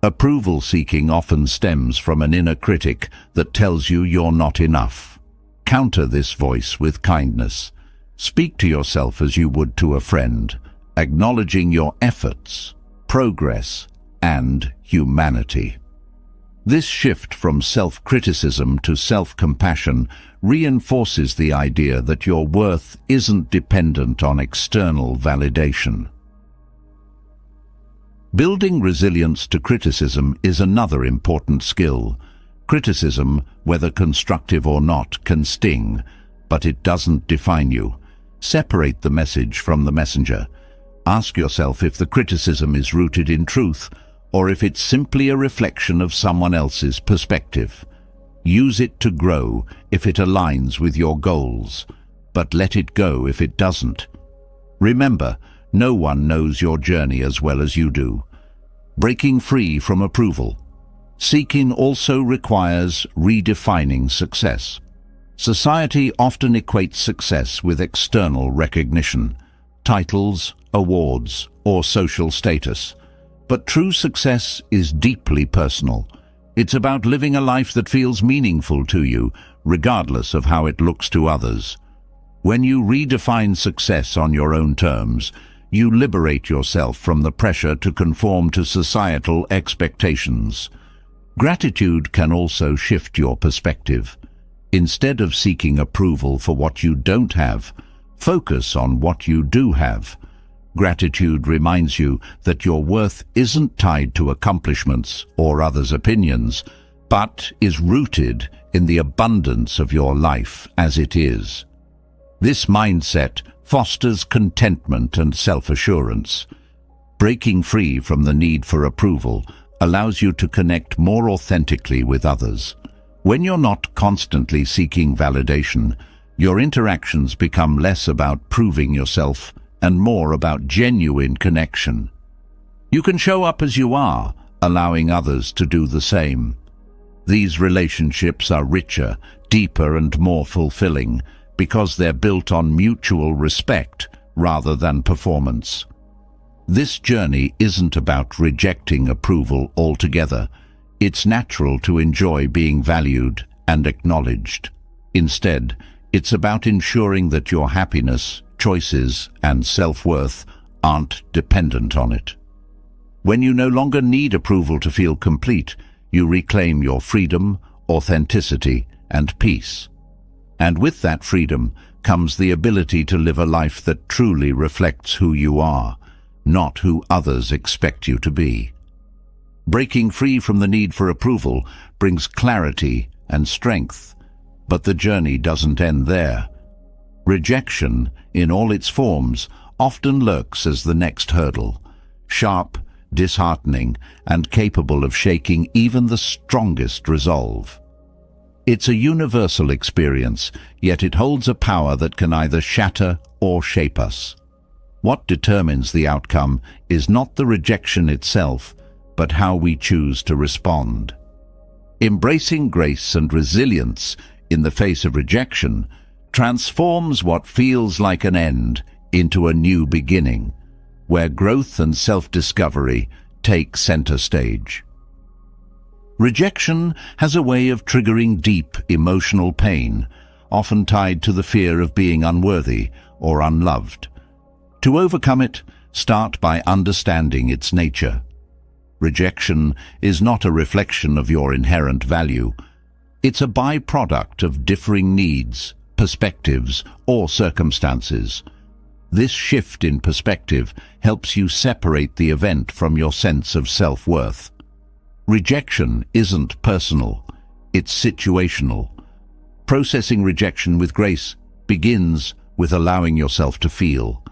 Approval seeking often stems from an inner critic that tells you you're not enough. Counter this voice with kindness. Speak to yourself as you would to a friend, acknowledging your efforts, progress, and humanity. This shift from self-criticism to self-compassion reinforces the idea that your worth isn't dependent on external validation. Building resilience to criticism is another important skill. Criticism, whether constructive or not, can sting, but it doesn't define you. Separate the message from the messenger. Ask yourself if the criticism is rooted in truth or if it's simply a reflection of someone else's perspective. Use it to grow if it aligns with your goals, but let it go if it doesn't. Remember, no one knows your journey as well as you do. Breaking free from approval. Seeking also requires redefining success. Society often equates success with external recognition, titles, awards, or social status. But true success is deeply personal. It's about living a life that feels meaningful to you, regardless of how it looks to others. When you redefine success on your own terms, you liberate yourself from the pressure to conform to societal expectations. Gratitude can also shift your perspective. Instead of seeking approval for what you don't have, focus on what you do have. Gratitude reminds you that your worth isn't tied to accomplishments or others' opinions, but is rooted in the abundance of your life as it is. This mindset fosters contentment and self-assurance. Breaking free from the need for approval allows you to connect more authentically with others. When you're not constantly seeking validation, your interactions become less about proving yourself and more about genuine connection. You can show up as you are, allowing others to do the same. These relationships are richer, deeper, and more fulfilling because they're built on mutual respect rather than performance. This journey isn't about rejecting approval altogether. It's natural to enjoy being valued and acknowledged. Instead, it's about ensuring that your happiness, choices, and self-worth aren't dependent on it. When you no longer need approval to feel complete, you reclaim your freedom, authenticity, and peace. And with that freedom comes the ability to live a life that truly reflects who you are, not who others expect you to be. Breaking free from the need for approval brings clarity and strength, but the journey doesn't end there. Rejection, in all its forms, often lurks as the next hurdle, sharp, disheartening, and capable of shaking even the strongest resolve. It's a universal experience, yet it holds a power that can either shatter or shape us. What determines the outcome is not the rejection itself, but how we choose to respond. Embracing grace and resilience in the face of rejection transforms what feels like an end into a new beginning, where growth and self-discovery take center stage. Rejection has a way of triggering deep emotional pain, often tied to the fear of being unworthy or unloved. To overcome it, start by understanding its nature. Rejection is not a reflection of your inherent value. It's a byproduct of differing needs, perspectives, or circumstances. This shift in perspective helps you separate the event from your sense of self-worth. Rejection isn't personal, it's situational. Processing rejection with grace begins with allowing yourself to feel.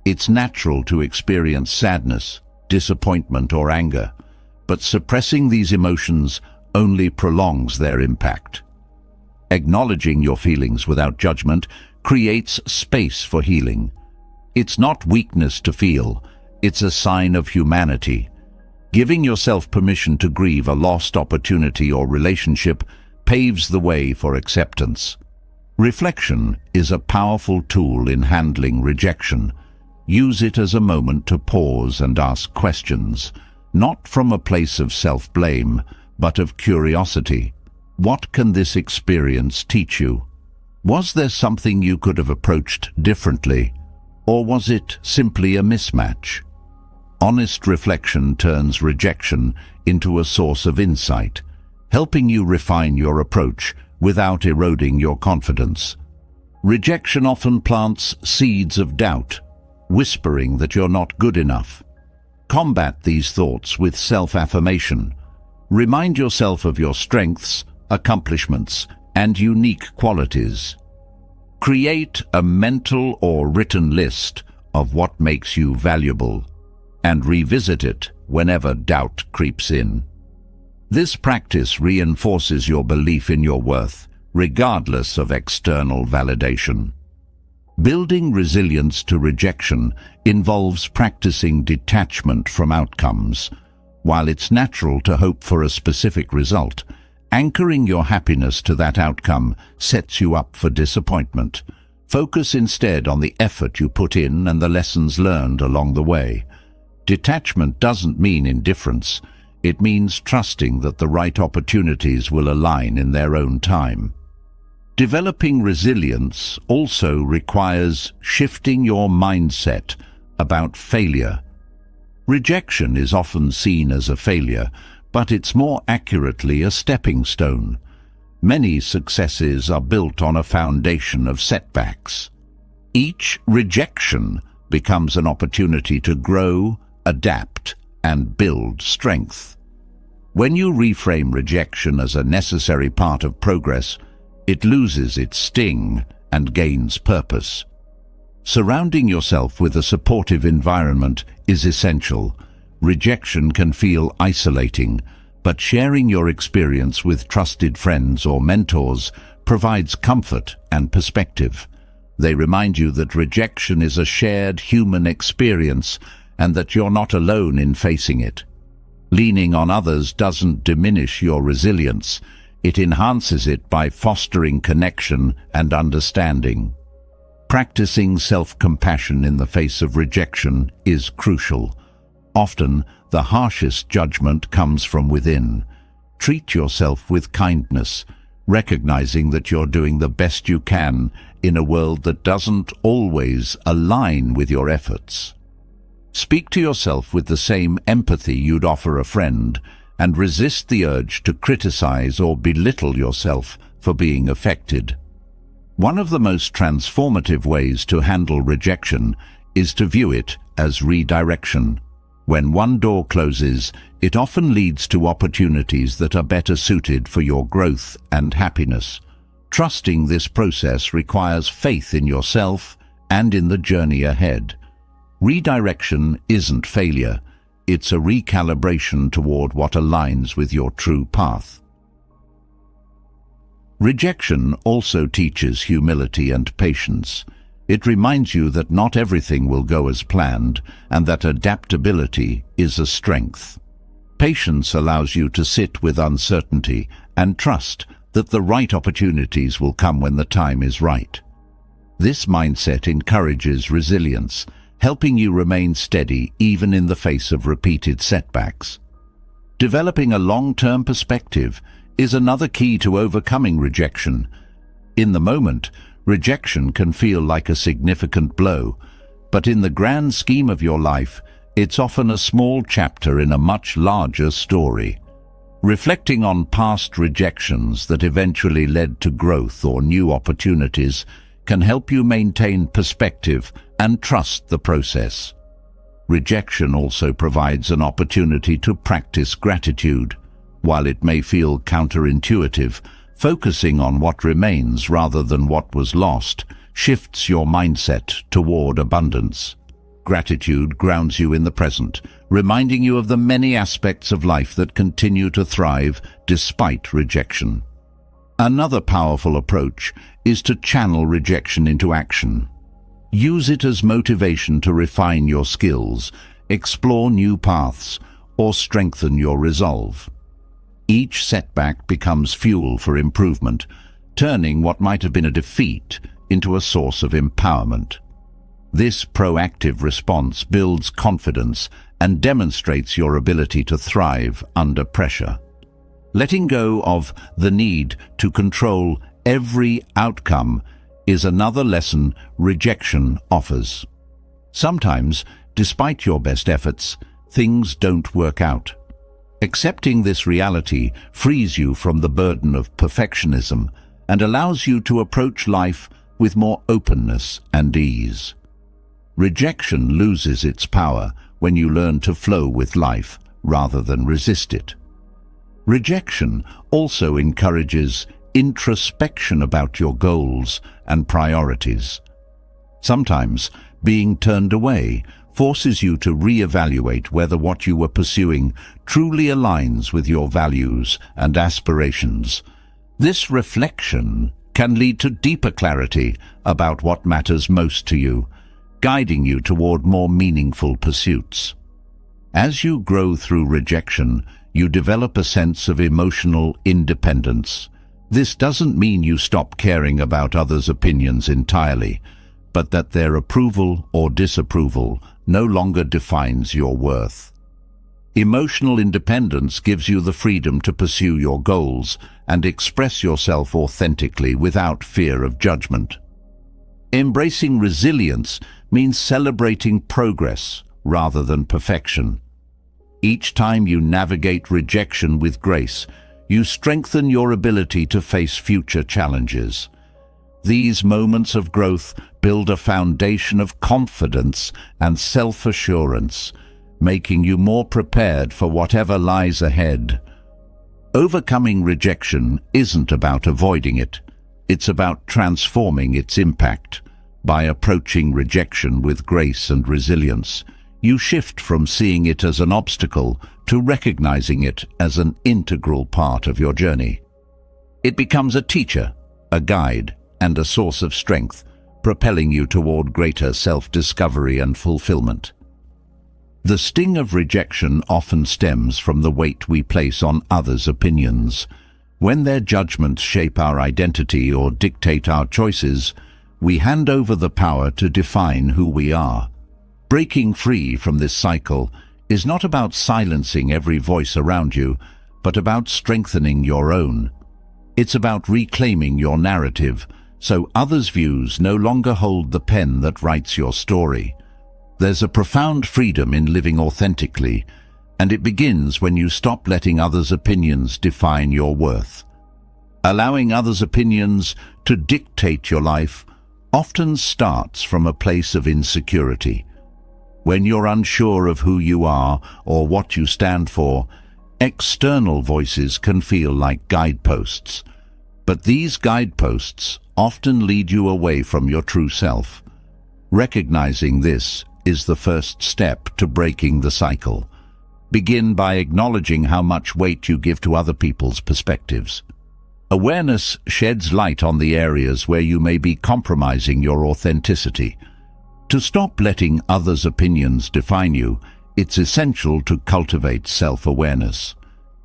It's natural to experience sadness, disappointment, or anger, but suppressing these emotions only prolongs their impact. Acknowledging your feelings without judgment creates space for healing. It's not weakness to feel, it's a sign of humanity. Giving yourself permission to grieve a lost opportunity or relationship paves the way for acceptance. Reflection is a powerful tool in handling rejection. Use it as a moment to pause and ask questions, not from a place of self-blame, but of curiosity. What can this experience teach you? Was there something you could have approached differently, or was it simply a mismatch? Honest reflection turns rejection into a source of insight, helping you refine your approach without eroding your confidence. Rejection often plants seeds of doubt, whispering that you're not good enough. Combat these thoughts with self-affirmation. Remind yourself of your strengths, accomplishments, and unique qualities. Create a mental or written list of what makes you valuable, and revisit it whenever doubt creeps in. This practice reinforces your belief in your worth, regardless of external validation. Building resilience to rejection involves practicing detachment from outcomes. While it's natural to hope for a specific result, anchoring your happiness to that outcome sets you up for disappointment. Focus instead on the effort you put in and the lessons learned along the way. Detachment doesn't mean indifference. It means trusting that the right opportunities will align in their own time. Developing resilience also requires shifting your mindset about failure. Rejection is often seen as a failure, but it's more accurately a stepping stone. Many successes are built on a foundation of setbacks. Each rejection becomes an opportunity to grow, adapt, and build strength. When you reframe rejection as a necessary part of progress, it loses its sting and gains purpose. Surrounding yourself with a supportive environment is essential. Rejection can feel isolating, but sharing your experience with trusted friends or mentors provides comfort and perspective. They remind you that rejection is a shared human experience and that you're not alone in facing it. Leaning on others doesn't diminish your resilience. It enhances it by fostering connection and understanding. Practicing self-compassion in the face of rejection is crucial. Often, the harshest judgment comes from within. Treat yourself with kindness, recognizing that you're doing the best you can in a world that doesn't always align with your efforts. Speak to yourself with the same empathy you'd offer a friend, and resist the urge to criticize or belittle yourself for being affected. One of the most transformative ways to handle rejection is to view it as redirection. When one door closes, it often leads to opportunities that are better suited for your growth and happiness. Trusting this process requires faith in yourself and in the journey ahead. Redirection isn't failure. It's a recalibration toward what aligns with your true path. Rejection also teaches humility and patience. It reminds you that not everything will go as planned, and that adaptability is a strength. Patience allows you to sit with uncertainty and trust that the right opportunities will come when the time is right. This mindset encourages resilience, helping you remain steady even in the face of repeated setbacks. Developing a long-term perspective is another key to overcoming rejection. In the moment, rejection can feel like a significant blow, but in the grand scheme of your life, it's often a small chapter in a much larger story. Reflecting on past rejections that eventually led to growth or new opportunities can help you maintain perspective and trust the process. Rejection also provides an opportunity to practice gratitude. While it may feel counterintuitive, focusing on what remains rather than what was lost shifts your mindset toward abundance. Gratitude grounds you in the present, reminding you of the many aspects of life that continue to thrive despite rejection. Another powerful approach is to channel rejection into action. Use it as motivation to refine your skills, explore new paths, or strengthen your resolve. Each setback becomes fuel for improvement, turning what might have been a defeat into a source of empowerment. This proactive response builds confidence and demonstrates your ability to thrive under pressure. Letting go of the need to control every outcome is another lesson rejection offers. Sometimes, despite your best efforts, things don't work out. Accepting this reality frees you from the burden of perfectionism and allows you to approach life with more openness and ease. Rejection loses its power when you learn to flow with life rather than resist it. Rejection also encourages introspection about your goals and priorities. Sometimes, being turned away forces you to reevaluate whether what you were pursuing truly aligns with your values and aspirations. This reflection can lead to deeper clarity about what matters most to you, guiding you toward more meaningful pursuits. As you grow through rejection, you develop a sense of emotional independence. This doesn't mean you stop caring about others' opinions entirely, but that their approval or disapproval no longer defines your worth. Emotional independence gives you the freedom to pursue your goals and express yourself authentically without fear of judgment. Embracing resilience means celebrating progress rather than perfection. Each time you navigate rejection with grace, you strengthen your ability to face future challenges. These moments of growth build a foundation of confidence and self-assurance, making you more prepared for whatever lies ahead. Overcoming rejection isn't about avoiding it. It's about transforming its impact. By approaching rejection with grace and resilience, you shift from seeing it as an obstacle to recognizing it as an integral part of your journey. It becomes a teacher, a guide, and a source of strength, propelling you toward greater self-discovery and fulfillment. The sting of rejection often stems from the weight we place on others' opinions. When their judgments shape our identity or dictate our choices, we hand over the power to define who we are. Breaking free from this cycle is not about silencing every voice around you, but about strengthening your own. It's about reclaiming your narrative, so others' views no longer hold the pen that writes your story. There's a profound freedom in living authentically, and it begins when you stop letting others' opinions define your worth. Allowing others' opinions to dictate your life often starts from a place of insecurity. When you're unsure of who you are or what you stand for, external voices can feel like guideposts. But these guideposts often lead you away from your true self. Recognizing this is the first step to breaking the cycle. Begin by acknowledging how much weight you give to other people's perspectives. Awareness sheds light on the areas where you may be compromising your authenticity. To stop letting others' opinions define you, it's essential to cultivate self-awareness.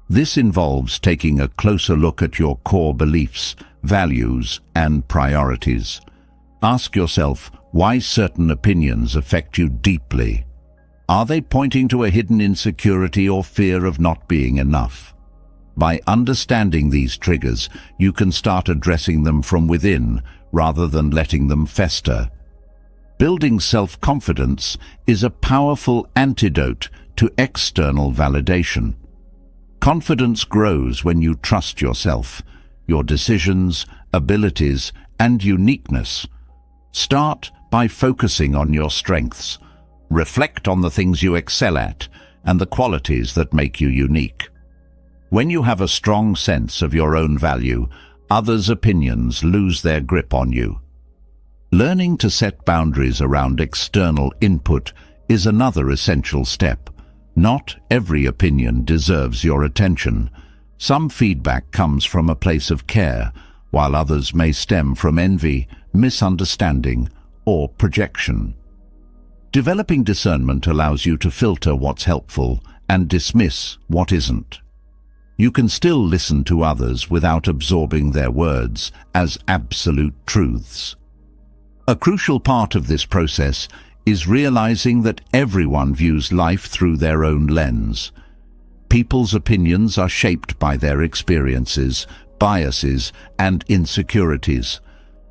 This involves taking a closer look at your core beliefs, values, and priorities. Ask yourself why certain opinions affect you deeply. Are they pointing to a hidden insecurity or fear of not being enough? By understanding these triggers, you can start addressing them from within rather than letting them fester. Building self-confidence is a powerful antidote to external validation. Confidence grows when you trust yourself, your decisions, abilities, and uniqueness. Start by focusing on your strengths. Reflect on the things you excel at and the qualities that make you unique. When you have a strong sense of your own value, others' opinions lose their grip on you. Learning to set boundaries around external input is another essential step. Not every opinion deserves your attention. Some feedback comes from a place of care, while others may stem from envy, misunderstanding, or projection. Developing discernment allows you to filter what's helpful and dismiss what isn't. You can still listen to others without absorbing their words as absolute truths. A crucial part of this process is realizing that everyone views life through their own lens. People's opinions are shaped by their experiences, biases, and insecurities.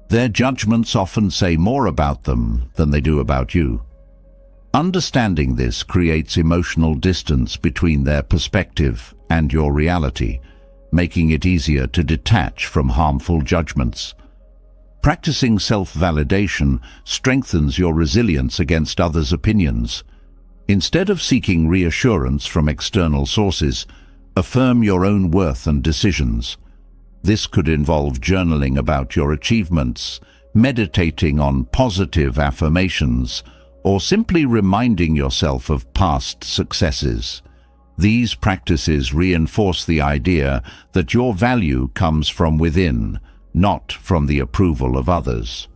Their judgments often say more about them than they do about you. Understanding this creates emotional distance between their perspective and your reality, making it easier to detach from harmful judgments. Practicing self-validation strengthens your resilience against others' opinions. Instead of seeking reassurance from external sources, affirm your own worth and decisions. This could involve journaling about your achievements, meditating on positive affirmations, or simply reminding yourself of past successes. These practices reinforce the idea that your value comes from within, not from the approval of others.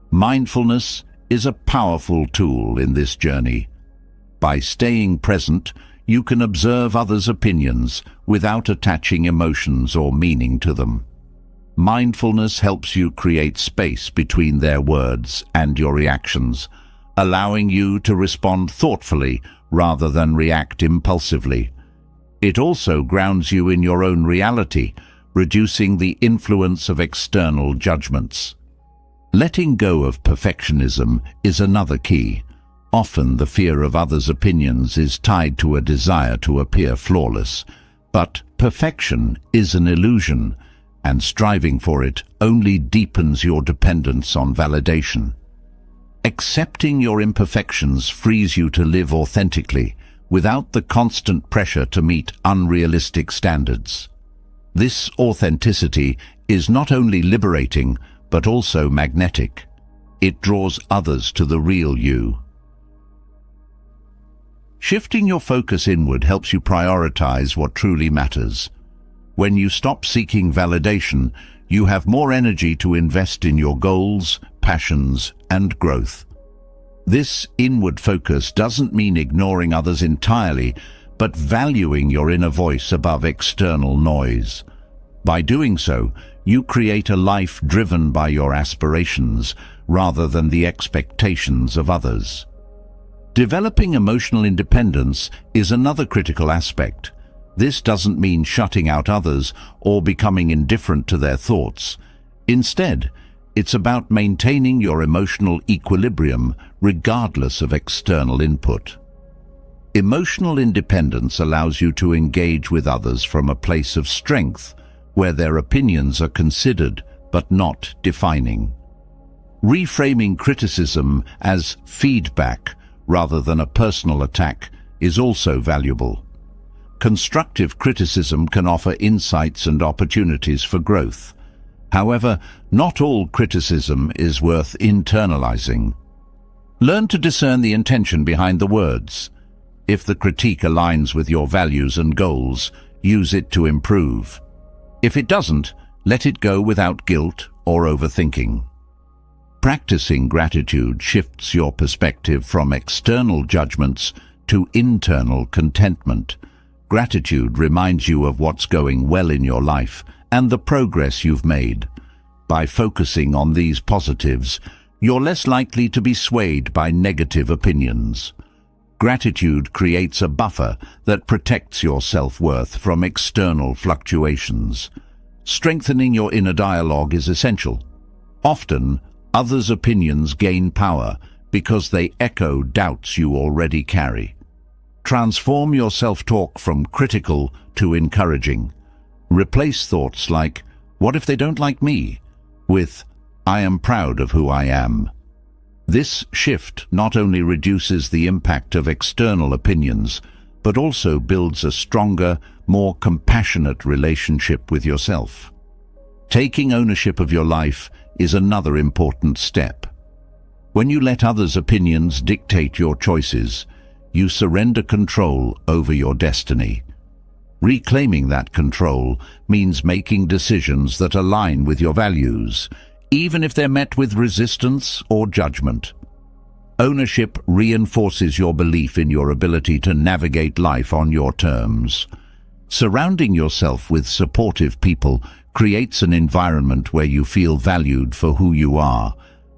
Mindfulness is a powerful tool in this journey. By staying present, you can observe others' opinions without attaching emotions or meaning to them. Mindfulness helps you create space between their words and your reactions, allowing you to respond thoughtfully rather than react impulsively. It also grounds you in your own reality, reducing the influence of external judgments. Letting go of perfectionism is another key. Often the fear of others' opinions is tied to a desire to appear flawless, but perfection is an illusion, and striving for it only deepens your dependence on validation. Accepting your imperfections frees you to live authentically, without the constant pressure to meet unrealistic standards. This authenticity is not only liberating, but also magnetic. It draws others to the real you. Shifting your focus inward helps you prioritize what truly matters. When you stop seeking validation, you have more energy to invest in your goals, passions, and growth. This inward focus doesn't mean ignoring others entirely, but valuing your inner voice above external noise. By doing so, you create a life driven by your aspirations, rather than the expectations of others. Developing emotional independence is another critical aspect. This doesn't mean shutting out others or becoming indifferent to their thoughts. Instead, it's about maintaining your emotional equilibrium regardless of external input. Emotional independence allows you to engage with others from a place of strength, where their opinions are considered but not defining. Reframing criticism as feedback rather than a personal attack is also valuable. Constructive criticism can offer insights and opportunities for growth. However, not all criticism is worth internalizing. Learn to discern the intention behind the words. If the critique aligns with your values and goals, use it to improve. If it doesn't, let it go without guilt or overthinking. Practicing gratitude shifts your perspective from external judgments to internal contentment. Gratitude reminds you of what's going well in your life and the progress you've made. By focusing on these positives, you're less likely to be swayed by negative opinions. Gratitude creates a buffer that protects your self-worth from external fluctuations. Strengthening your inner dialogue is essential. Often, others' opinions gain power because they echo doubts you already carry. Transform your self-talk from critical to encouraging. Replace thoughts like, "What if they don't like me?" with, "I am proud of who I am." This shift not only reduces the impact of external opinions, but also builds a stronger, more compassionate relationship with yourself. Taking ownership of your life is another important step. When you let others' opinions dictate your choices, you surrender control over your destiny. Reclaiming that control means making decisions that align with your values, even if they're met with resistance or judgment. Ownership reinforces your belief in your ability to navigate life on your terms. Surrounding yourself with supportive people creates an environment where you feel valued for who you are,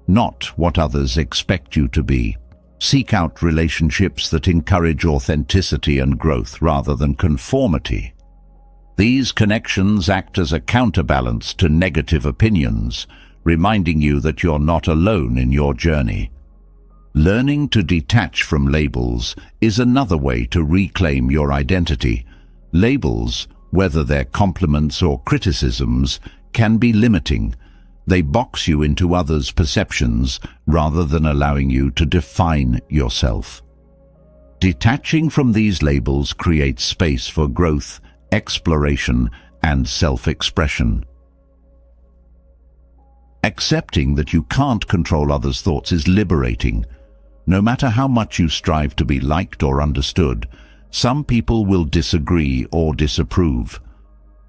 not what others expect you to be. Seek out relationships that encourage authenticity and growth rather than conformity. These connections act as a counterbalance to negative opinions, reminding you that you're not alone in your journey. Learning to detach from labels is another way to reclaim your identity. Labels, whether they're compliments or criticisms, can be limiting. They box you into others' perceptions rather than allowing you to define yourself. Detaching from these labels creates space for growth, exploration, and self-expression. Accepting that you can't control others' thoughts is liberating. No matter how much you strive to be liked or understood, some people will disagree or disapprove.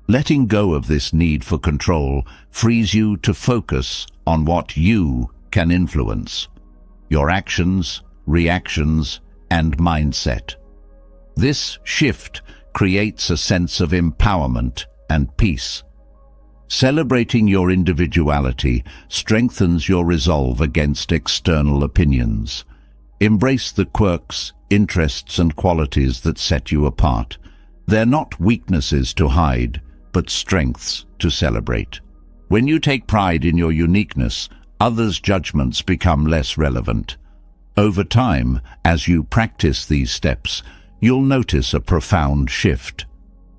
Letting go of this need for control frees you to focus on what you can influence: your actions, reactions, and mindset. This shift creates a sense of empowerment and peace. Celebrating your individuality strengthens your resolve against external opinions. Embrace the quirks, interests, and qualities that set you apart. They're not weaknesses to hide, but strengths to celebrate. When you take pride in your uniqueness, others' judgments become less relevant. Over time, as you practice these steps, you'll notice a profound shift.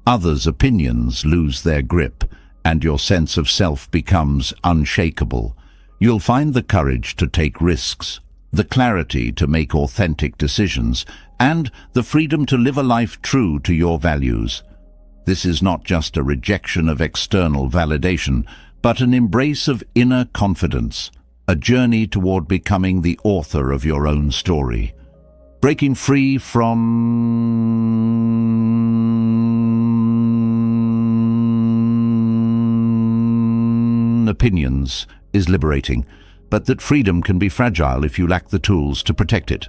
Others' opinions lose their grip, and your sense of self becomes unshakable. You'll find the courage to take risks, the clarity to make authentic decisions, and the freedom to live a life true to your values. This is not just a rejection of external validation, but an embrace of inner confidence, a journey toward becoming the author of your own story. Breaking free from opinions is liberating, but that freedom can be fragile if you lack the tools to protect it.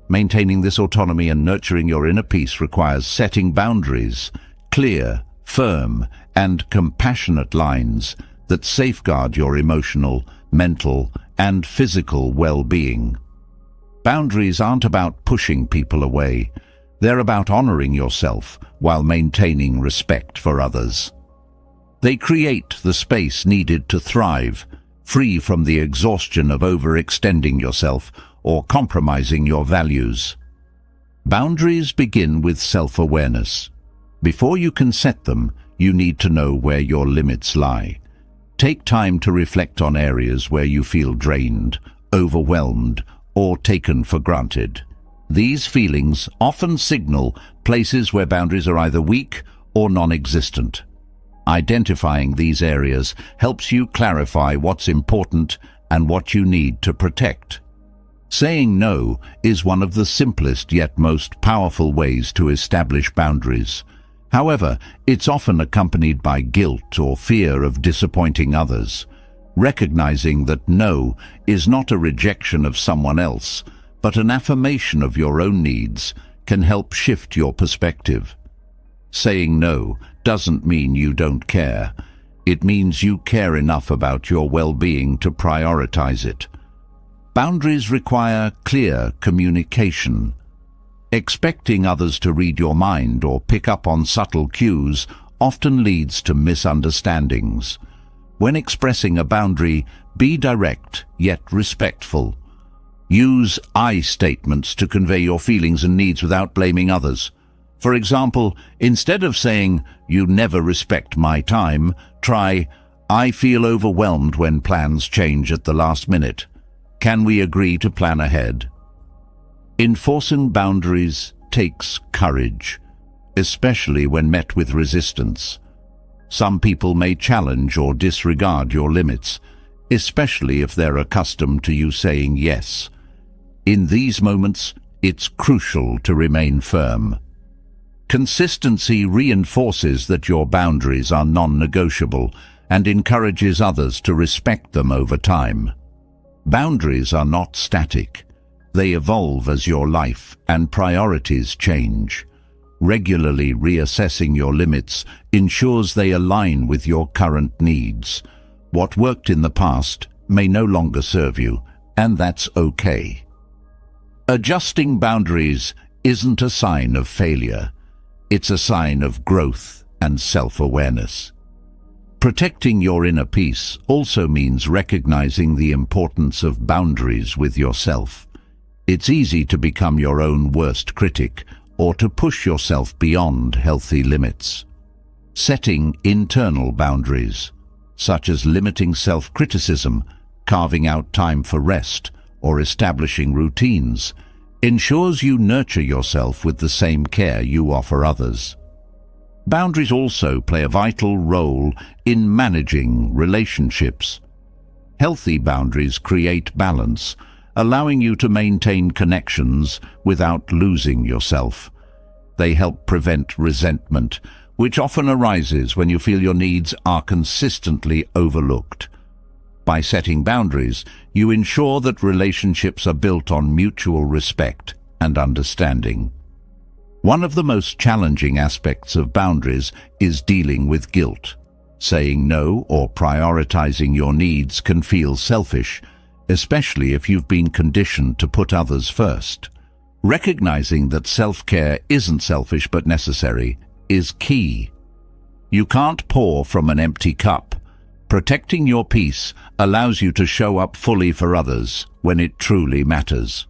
Maintaining this autonomy and nurturing your inner peace requires setting boundaries, clear, firm, and compassionate lines that safeguard your emotional, mental, and physical well-being. Boundaries aren't about pushing people away. They're about honoring yourself while maintaining respect for others. They create the space needed to thrive, free from the exhaustion of overextending yourself or compromising your values. Boundaries begin with self-awareness. Before you can set them, you need to know where your limits lie. Take time to reflect on areas where you feel drained, overwhelmed, or taken for granted. These feelings often signal places where boundaries are either weak or non-existent. Identifying these areas helps you clarify what's important and what you need to protect. Saying no is one of the simplest yet most powerful ways to establish boundaries. However, it's often accompanied by guilt or fear of disappointing others. Recognizing that no is not a rejection of someone else, but an affirmation of your own needs, can help shift your perspective. Saying no doesn't mean you don't care. It means you care enough about your well-being to prioritize it. Boundaries require clear communication. Expecting others to read your mind or pick up on subtle cues often leads to misunderstandings. When expressing a boundary, be direct yet respectful. Use I statements to convey your feelings and needs without blaming others. For example, instead of saying, "You never respect my time," try, "I feel overwhelmed when plans change at the last minute. Can we agree to plan ahead?" Enforcing boundaries takes courage, especially when met with resistance. Some people may challenge or disregard your limits, especially if they're accustomed to you saying yes. In these moments, it's crucial to remain firm. Consistency reinforces that your boundaries are non-negotiable and encourages others to respect them over time. Boundaries are not static. They evolve as your life and priorities change. Regularly reassessing your limits ensures they align with your current needs. What worked in the past may no longer serve you, and that's okay. Adjusting boundaries isn't a sign of failure. It's a sign of growth and self-awareness. Protecting your inner peace also means recognizing the importance of boundaries with yourself. It's easy to become your own worst critic or to push yourself beyond healthy limits. Setting internal boundaries, such as limiting self-criticism, carving out time for rest, or establishing routines, ensures you nurture yourself with the same care you offer others. Boundaries also play a vital role in managing relationships. Healthy boundaries create balance, allowing you to maintain connections without losing yourself. They help prevent resentment, which often arises when you feel your needs are consistently overlooked. By setting boundaries, you ensure that relationships are built on mutual respect and understanding. One of the most challenging aspects of boundaries is dealing with guilt. Saying no or prioritizing your needs can feel selfish, especially if you've been conditioned to put others first. Recognizing that self-care isn't selfish but necessary is key. You can't pour from an empty cup. Protecting your peace allows you to show up fully for others when it truly matters.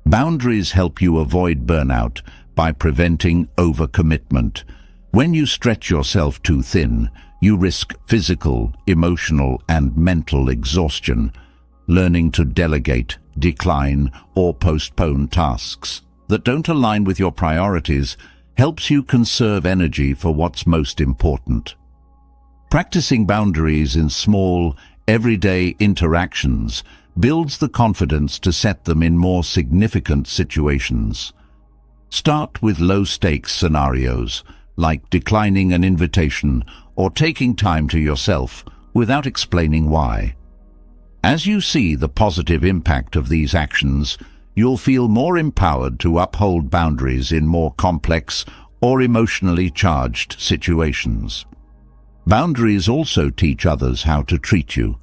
Boundaries help you avoid burnout by preventing overcommitment. When you stretch yourself too thin, you risk physical, emotional, and mental exhaustion. Learning to delegate, decline, or postpone tasks that don't align with your priorities helps you conserve energy for what's most important. Practicing boundaries in small, everyday interactions builds the confidence to set them in more significant situations. Start with low-stakes scenarios, like declining an invitation or taking time to yourself without explaining why. As you see the positive impact of these actions, you'll feel more empowered to uphold boundaries in more complex or emotionally charged situations. Boundaries also teach others how to treat you.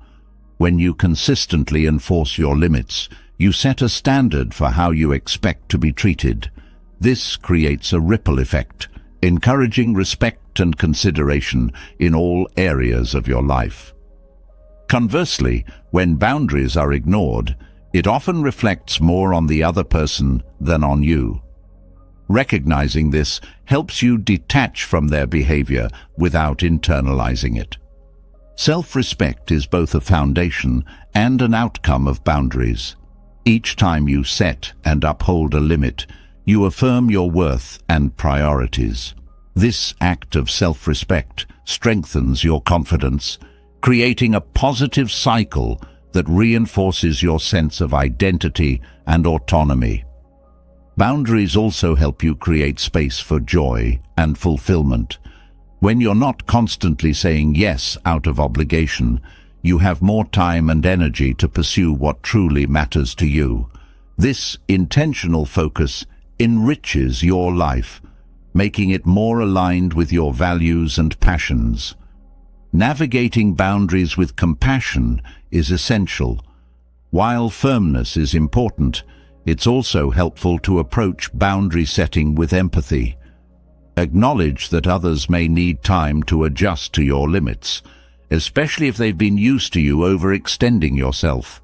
When you consistently enforce your limits, you set a standard for how you expect to be treated. This creates a ripple effect, encouraging respect and consideration in all areas of your life. Conversely, when boundaries are ignored, it often reflects more on the other person than on you. Recognizing this helps you detach from their behavior without internalizing it. Self-respect is both a foundation and an outcome of boundaries. Each time you set and uphold a limit, you affirm your worth and priorities. This act of self-respect strengthens your confidence, creating a positive cycle that reinforces your sense of identity and autonomy. Boundaries also help you create space for joy and fulfillment. When you're not constantly saying yes out of obligation, you have more time and energy to pursue what truly matters to you. This intentional focus enriches your life, making it more aligned with your values and passions. Navigating boundaries with compassion is essential. While firmness is important, it's also helpful to approach boundary setting with empathy. Acknowledge that others may need time to adjust to your limits, especially if they've been used to you overextending yourself.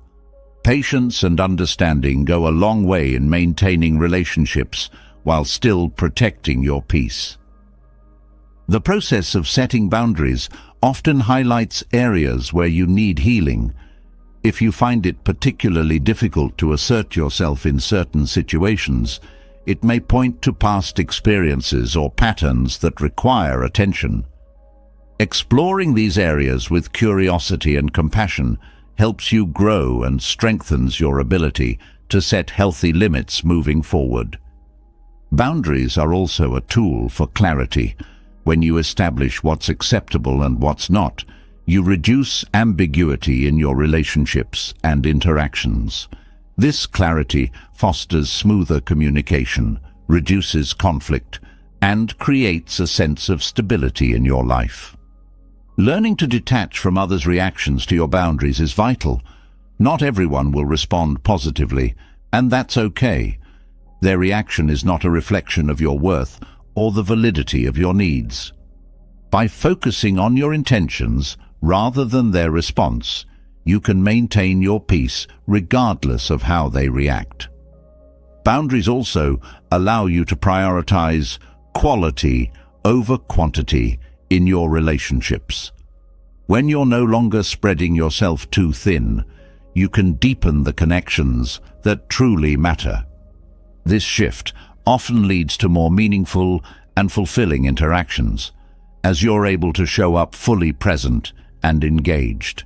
Patience and understanding go a long way in maintaining relationships while still protecting your peace. The process of setting boundaries often highlights areas where you need healing. If you find it particularly difficult to assert yourself in certain situations, it may point to past experiences or patterns that require attention. Exploring these areas with curiosity and compassion helps you grow and strengthens your ability to set healthy limits moving forward. Boundaries are also a tool for clarity. When you establish what's acceptable and what's not, you reduce ambiguity in your relationships and interactions. This clarity fosters smoother communication, reduces conflict, and creates a sense of stability in your life. Learning to detach from others' reactions to your boundaries is vital. Not everyone will respond positively, and that's okay. Their reaction is not a reflection of your worth or the validity of your needs. By focusing on your intentions rather than their response, you can maintain your peace regardless of how they react. Boundaries also allow you to prioritize quality over quantity in your relationships. When you're no longer spreading yourself too thin, you can deepen the connections that truly matter. This shift often leads to more meaningful and fulfilling interactions, as you're able to show up fully present and engaged.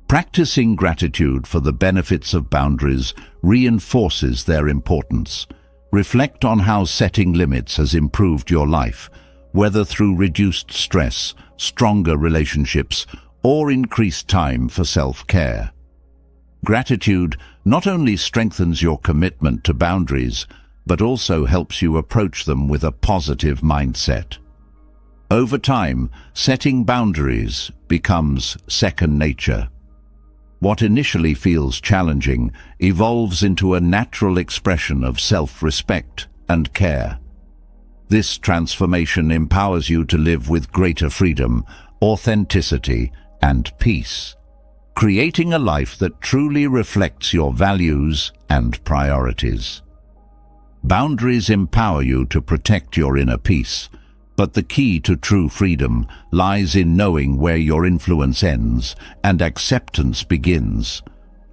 Practicing gratitude for the benefits of boundaries reinforces their importance. Reflect on how setting limits has improved your life, whether through reduced stress, stronger relationships, or increased time for self-care. Gratitude not only strengthens your commitment to boundaries, but also helps you approach them with a positive mindset. Over time, setting boundaries becomes second nature. What initially feels challenging evolves into a natural expression of self-respect and care. This transformation empowers you to live with greater freedom, authenticity, and peace, creating a life that truly reflects your values and priorities. Boundaries empower you to protect your inner peace, but the key to true freedom lies in knowing where your influence ends and acceptance begins.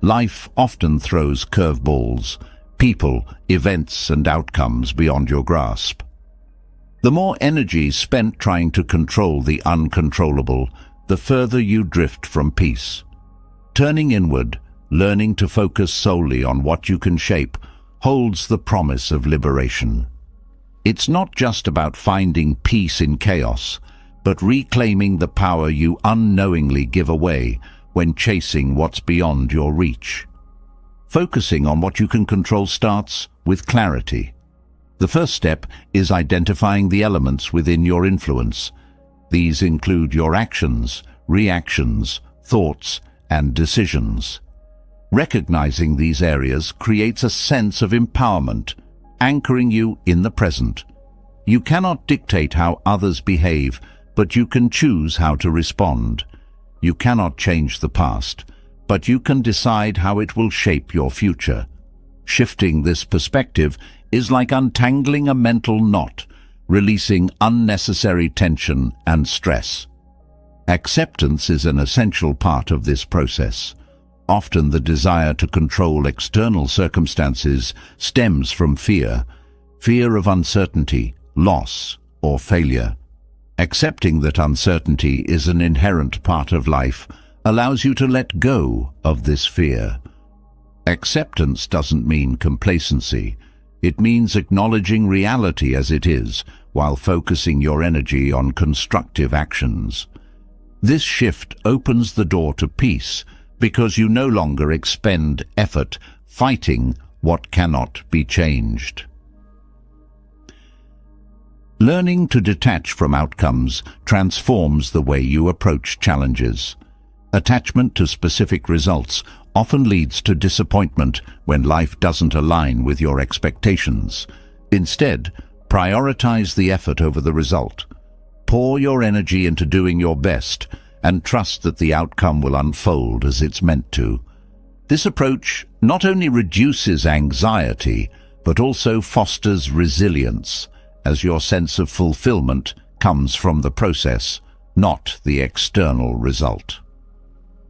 Life often throws curveballs, people, events, and outcomes beyond your grasp. The more energy spent trying to control the uncontrollable, the further you drift from peace. Turning inward, learning to focus solely on what you can shape, holds the promise of liberation. It's not just about finding peace in chaos, but reclaiming the power you unknowingly give away when chasing what's beyond your reach. Focusing on what you can control starts with clarity. The first step is identifying the elements within your influence. These include your actions, reactions, thoughts, and decisions. Recognizing these areas creates a sense of empowerment, anchoring you in the present. You cannot dictate how others behave, but you can choose how to respond. You cannot change the past, but you can decide how it will shape your future. Shifting this perspective is like untangling a mental knot, releasing unnecessary tension and stress. Acceptance is an essential part of this process. Often the desire to control external circumstances stems from fear of uncertainty, loss, or failure. Accepting that uncertainty is an inherent part of life allows you to let go of this fear. Acceptance doesn't mean complacency. It means acknowledging reality as it is, while focusing your energy on constructive actions. This shift opens the door to peace, because you no longer expend effort fighting what cannot be changed. Learning to detach from outcomes transforms the way you approach challenges. Attachment to specific results often leads to disappointment when life doesn't align with your expectations. Instead, prioritize the effort over the result. Pour your energy into doing your best and trust that the outcome will unfold as it's meant to. This approach not only reduces anxiety, but also fosters resilience, as your sense of fulfillment comes from the process, not the external result.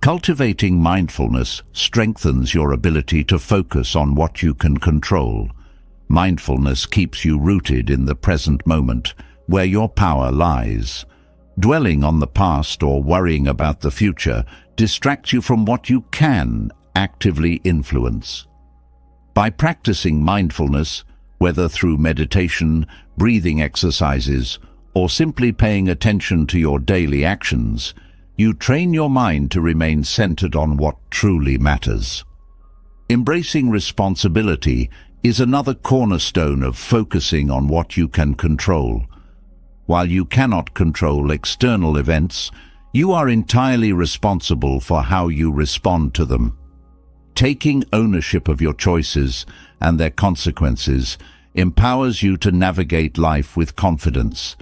Cultivating mindfulness strengthens your ability to focus on what you can control. Mindfulness keeps you rooted in the present moment, where your power lies. Dwelling on the past or worrying about the future distracts you from what you can actively influence. By practicing mindfulness, whether through meditation, breathing exercises, or simply paying attention to your daily actions, you train your mind to remain centered on what truly matters. Embracing responsibility is another cornerstone of focusing on what you can control. While you cannot control external events, you are entirely responsible for how you respond to them. Taking ownership of your choices and their consequences empowers you to navigate life with confidence.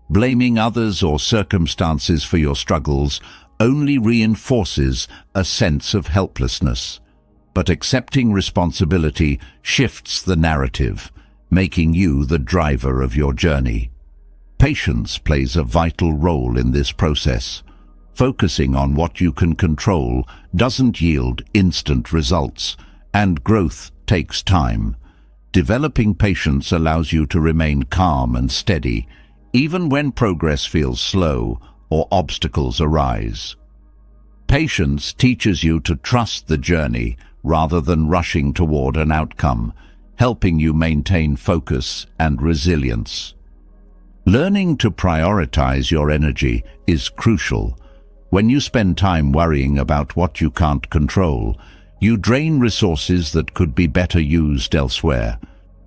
Blaming others or circumstances for your struggles only reinforces a sense of helplessness. But accepting responsibility shifts the narrative, making you the driver of your journey. Patience plays a vital role in this process. Focusing on what you can control doesn't yield instant results, and growth takes time. Developing patience allows you to remain calm and steady, even when progress feels slow or obstacles arise. Patience teaches you to trust the journey rather than rushing toward an outcome, helping you maintain focus and resilience. Learning to prioritize your energy is crucial. When you spend time worrying about what you can't control, you drain resources that could be better used elsewhere.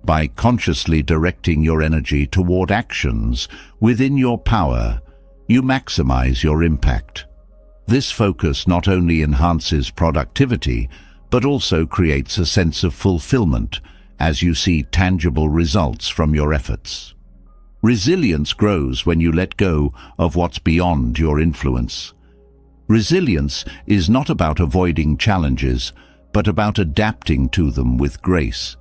By consciously directing your energy toward actions within your power, you maximize your impact. This focus not only enhances productivity, but also creates a sense of fulfillment as you see tangible results from your efforts. Resilience grows when you let go of what's beyond your influence. Resilience is not about avoiding challenges, but about adapting to them with grace.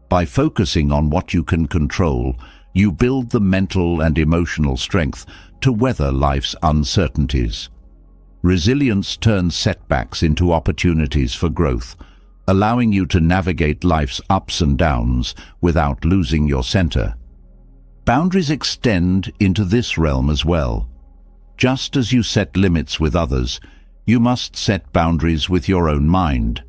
By focusing on what you can control, you build the mental and emotional strength to weather life's uncertainties. Resilience turns setbacks into opportunities for growth, allowing you to navigate life's ups and downs without losing your center. Boundaries extend into this realm as well. Just as you set limits with others, you must set boundaries with your own mind.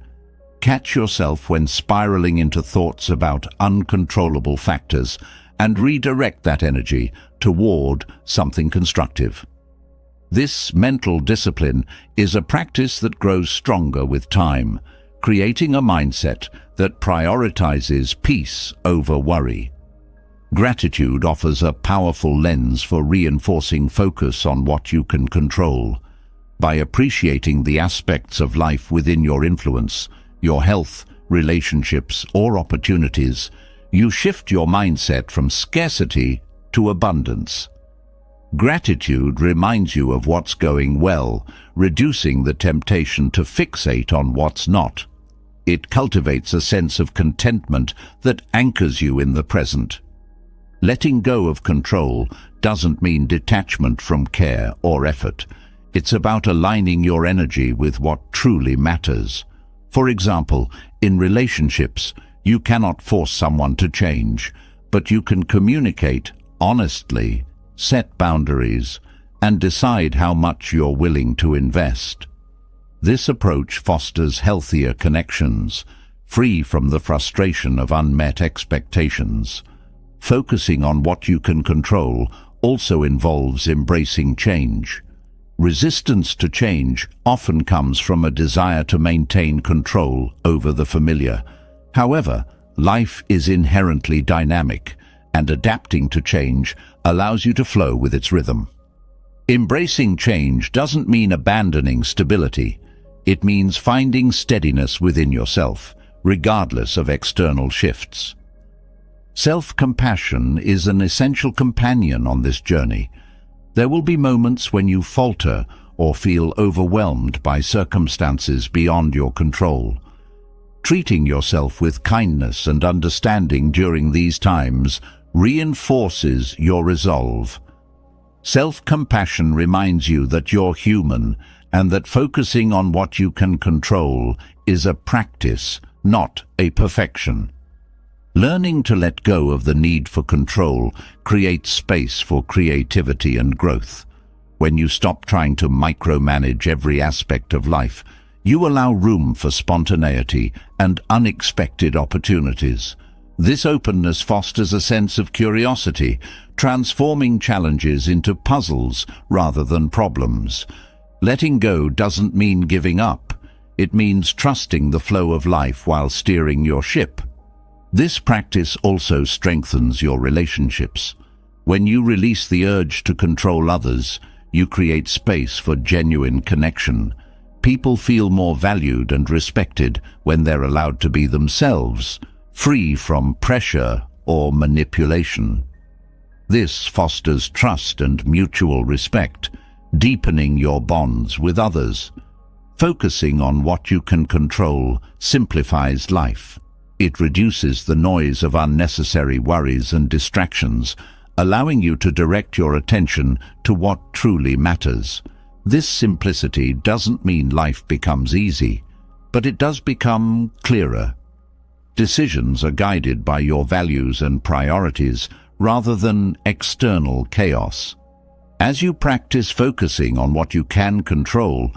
Catch yourself when spiraling into thoughts about uncontrollable factors and redirect that energy toward something constructive. This mental discipline is a practice that grows stronger with time, creating a mindset that prioritizes peace over worry. Gratitude offers a powerful lens for reinforcing focus on what you can control. By appreciating the aspects of life within your influence, your health, relationships, or opportunities, you shift your mindset from scarcity to abundance. Gratitude reminds you of what's going well, reducing the temptation to fixate on what's not. It cultivates a sense of contentment that anchors you in the present. Letting go of control doesn't mean detachment from care or effort. It's about aligning your energy with what truly matters. For example, in relationships, you cannot force someone to change, but you can communicate honestly, set boundaries, and decide how much you're willing to invest. This approach fosters healthier connections, free from the frustration of unmet expectations. Focusing on what you can control also involves embracing change. Resistance to change often comes from a desire to maintain control over the familiar. However, life is inherently dynamic, and adapting to change allows you to flow with its rhythm. Embracing change doesn't mean abandoning stability. It means finding steadiness within yourself, regardless of external shifts. Self-compassion is an essential companion on this journey. There will be moments when you falter or feel overwhelmed by circumstances beyond your control. Treating yourself with kindness and understanding during these times reinforces your resolve. Self-compassion reminds you that you're human and that focusing on what you can control is a practice, not a perfection. Learning to let go of the need for control creates space for creativity and growth. When you stop trying to micromanage every aspect of life, you allow room for spontaneity and unexpected opportunities. This openness fosters a sense of curiosity, transforming challenges into puzzles rather than problems. Letting go doesn't mean giving up. It means trusting the flow of life while steering your ship. This practice also strengthens your relationships. When you release the urge to control others, you create space for genuine connection. People feel more valued and respected when they're allowed to be themselves, free from pressure or manipulation. This fosters trust and mutual respect, deepening your bonds with others. Focusing on what you can control simplifies life. It reduces the noise of unnecessary worries and distractions, allowing you to direct your attention to what truly matters. This simplicity doesn't mean life becomes easy, but it does become clearer. Decisions are guided by your values and priorities rather than external chaos. As you practice focusing on what you can control,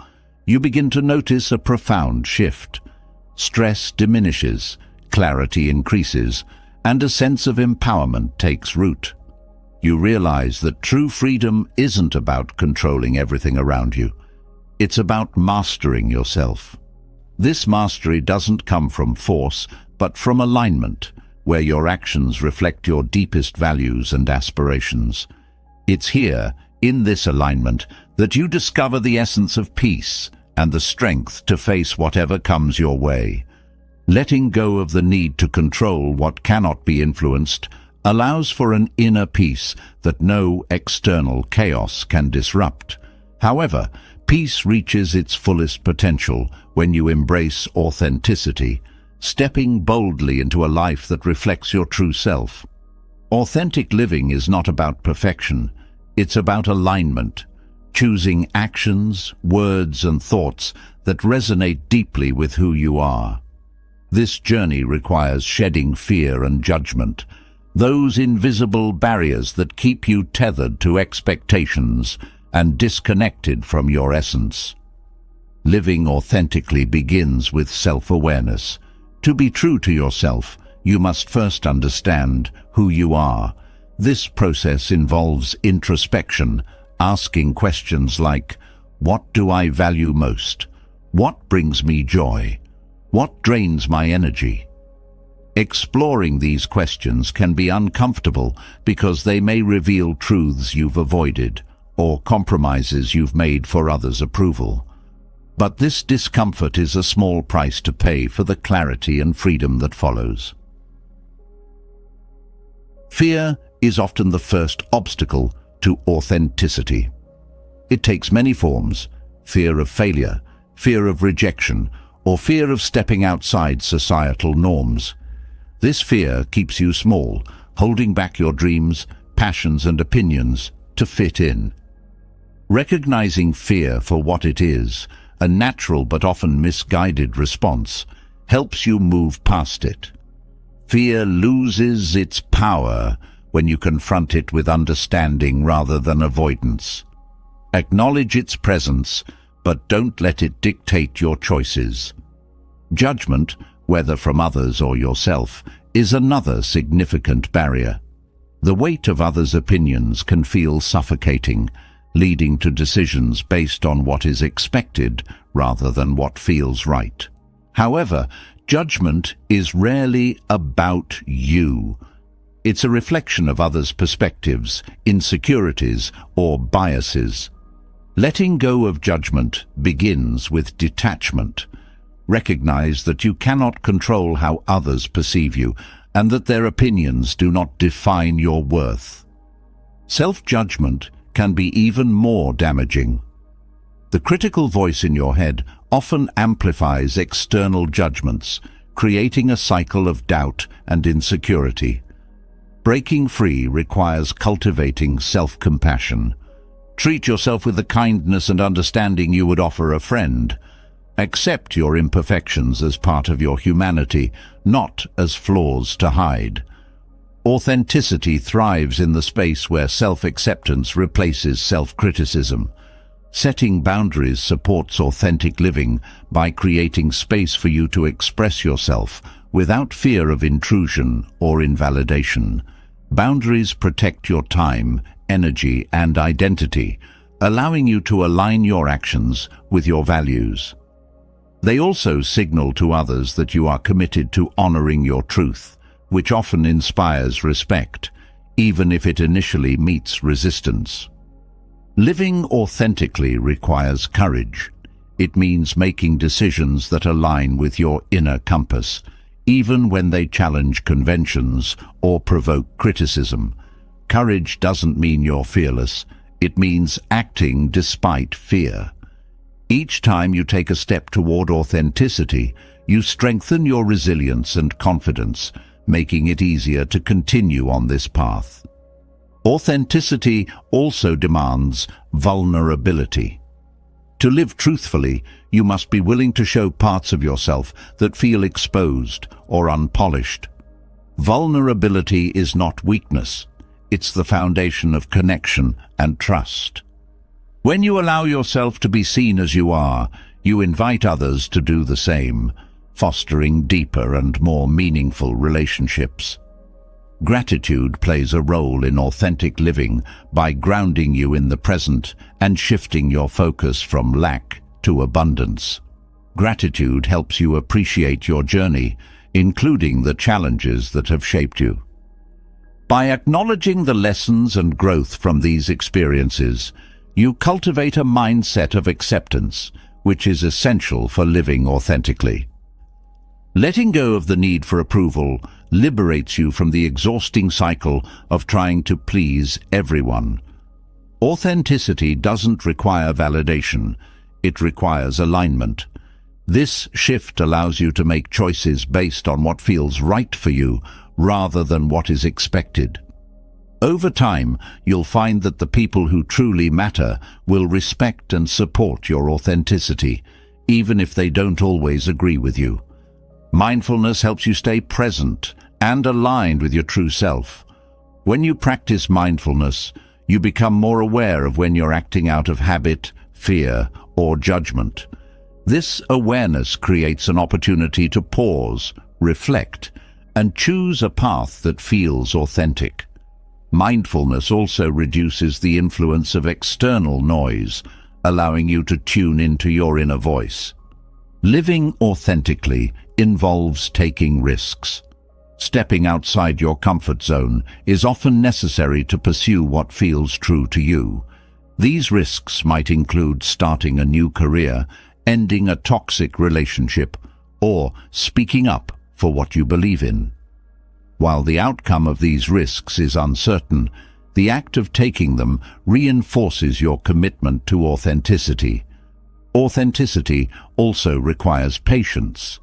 you begin to notice a profound shift. Stress diminishes, clarity increases, and a sense of empowerment takes root. You realize that true freedom isn't about controlling everything around you. It's about mastering yourself. This mastery doesn't come from force, but from alignment, where your actions reflect your deepest values and aspirations. It's here, in this alignment, that you discover the essence of peace and the strength to face whatever comes your way. Letting go of the need to control what cannot be influenced allows for an inner peace that no external chaos can disrupt. However, peace reaches its fullest potential when you embrace authenticity, stepping boldly into a life that reflects your true self. Authentic living is not about perfection, it's about alignment, choosing actions, words, and thoughts that resonate deeply with who you are. This journey requires shedding fear and judgment, those invisible barriers that keep you tethered to expectations and disconnected from your essence. Living authentically begins with self-awareness. To be true to yourself, you must first understand who you are. This process involves introspection, asking questions like, what do I value most? What brings me joy? What drains my energy? Exploring these questions can be uncomfortable because they may reveal truths you've avoided or compromises you've made for others' approval. But this discomfort is a small price to pay for the clarity and freedom that follows. Fear is often the first obstacle to authenticity. It takes many forms: fear of failure, fear of rejection, or fear of stepping outside societal norms. This fear keeps you small, holding back your dreams, passions, and opinions to fit in. Recognizing fear for what it is, a natural but often misguided response, helps you move past it. Fear loses its power when you confront it with understanding rather than avoidance. Acknowledge its presence, but don't let it dictate your choices. Judgment, whether from others or yourself, is another significant barrier. The weight of others' opinions can feel suffocating, leading to decisions based on what is expected rather than what feels right. However, judgment is rarely about you. It's a reflection of others' perspectives, insecurities, or biases. Letting go of judgment begins with detachment. Recognize that you cannot control how others perceive you, and that their opinions do not define your worth. Self-judgment can be even more damaging. The critical voice in your head often amplifies external judgments, creating a cycle of doubt and insecurity. Breaking free requires cultivating self-compassion. Treat yourself with the kindness and understanding you would offer a friend. Accept your imperfections as part of your humanity, not as flaws to hide. Authenticity thrives in the space where self-acceptance replaces self-criticism. Setting boundaries supports authentic living by creating space for you to express yourself without fear of intrusion or invalidation. Boundaries protect your time, energy, and identity, allowing you to align your actions with your values. They also signal to others that you are committed to honoring your truth, which often inspires respect, even if it initially meets resistance. Living authentically requires courage. It means making decisions that align with your inner compass, even when they challenge conventions or provoke criticism. Courage doesn't mean you're fearless. It means acting despite fear. Each time you take a step toward authenticity, you strengthen your resilience and confidence, making it easier to continue on this path. Authenticity also demands vulnerability. To live truthfully, you must be willing to show parts of yourself that feel exposed or unpolished. Vulnerability is not weakness. It's the foundation of connection and trust. When you allow yourself to be seen as you are, you invite others to do the same, fostering deeper and more meaningful relationships. Gratitude plays a role in authentic living by grounding you in the present and shifting your focus from lack to abundance. Gratitude helps you appreciate your journey, including the challenges that have shaped you. By acknowledging the lessons and growth from these experiences, you cultivate a mindset of acceptance, which is essential for living authentically. Letting go of the need for approval liberates you from the exhausting cycle of trying to please everyone. Authenticity doesn't require validation, it requires alignment. This shift allows you to make choices based on what feels right for you rather than what is expected. Over time, you'll find that the people who truly matter will respect and support your authenticity, even if they don't always agree with you. Mindfulness helps you stay present and aligned with your true self. When you practice mindfulness, you become more aware of when you're acting out of habit, fear, or judgment. This awareness creates an opportunity to pause, reflect, and choose a path that feels authentic. Mindfulness also reduces the influence of external noise, allowing you to tune into your inner voice. Living authentically involves taking risks. Stepping outside your comfort zone is often necessary to pursue what feels true to you. These risks might include starting a new career, ending a toxic relationship, or speaking up for what you believe in. While the outcome of these risks is uncertain, the act of taking them reinforces your commitment to authenticity. Authenticity also requires patience.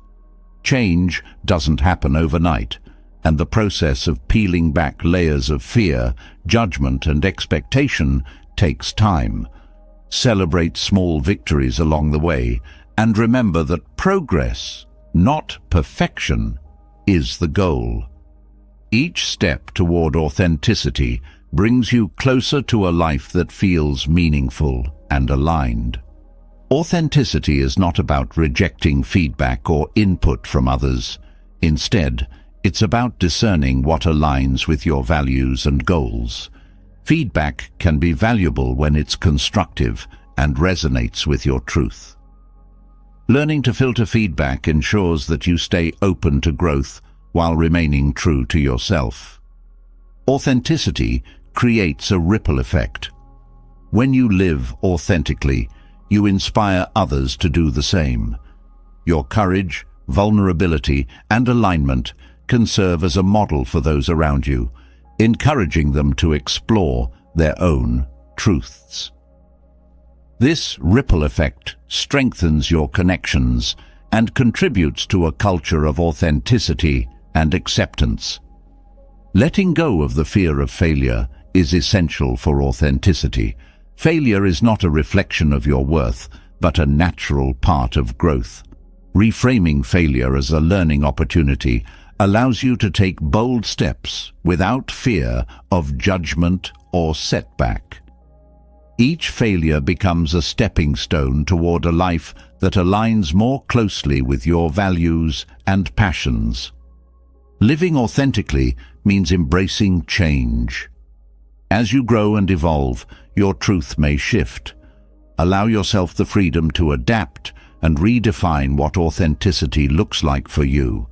Change doesn't happen overnight, and the process of peeling back layers of fear, judgment, and expectation takes time. Celebrate small victories along the way, and remember that progress, not perfection, is the goal. Each step toward authenticity brings you closer to a life that feels meaningful and aligned. Authenticity is not about rejecting feedback or input from others. Instead, it's about discerning what aligns with your values and goals. Feedback can be valuable when it's constructive and resonates with your truth. Learning to filter feedback ensures that you stay open to growth while remaining true to yourself. Authenticity creates a ripple effect. When you live authentically, you inspire others to do the same. Your courage, vulnerability, and alignment can serve as a model for those around you, encouraging them to explore their own truths. This ripple effect strengthens your connections and contributes to a culture of authenticity and acceptance. Letting go of the fear of failure is essential for authenticity. Failure is not a reflection of your worth, but a natural part of growth. Reframing failure as a learning opportunity allows you to take bold steps without fear of judgment or setback. Each failure becomes a stepping stone toward a life that aligns more closely with your values and passions. Living authentically means embracing change. As you grow and evolve, your truth may shift. Allow yourself the freedom to adapt and redefine what authenticity looks like for you.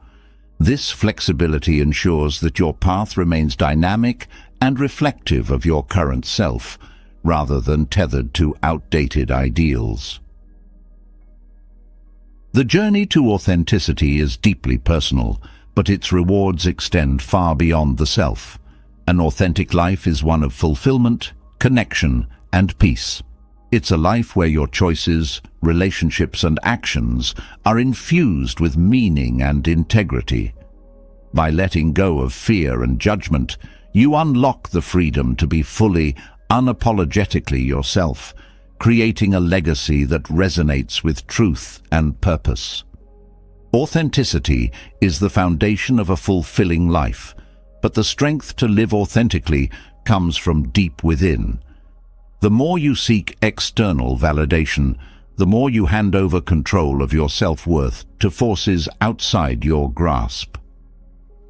This flexibility ensures that your path remains dynamic and reflective of your current self, rather than tethered to outdated ideals. The journey to authenticity is deeply personal, but its rewards extend far beyond the self. An authentic life is one of fulfillment, connection, and peace. It's a life where your choices, relationships, and actions are infused with meaning and integrity. By letting go of fear and judgment, you unlock the freedom to be fully, unapologetically yourself, creating a legacy that resonates with truth and purpose. Authenticity is the foundation of a fulfilling life, but the strength to live authentically comes from deep within. The more you seek external validation, the more you hand over control of your self-worth to forces outside your grasp.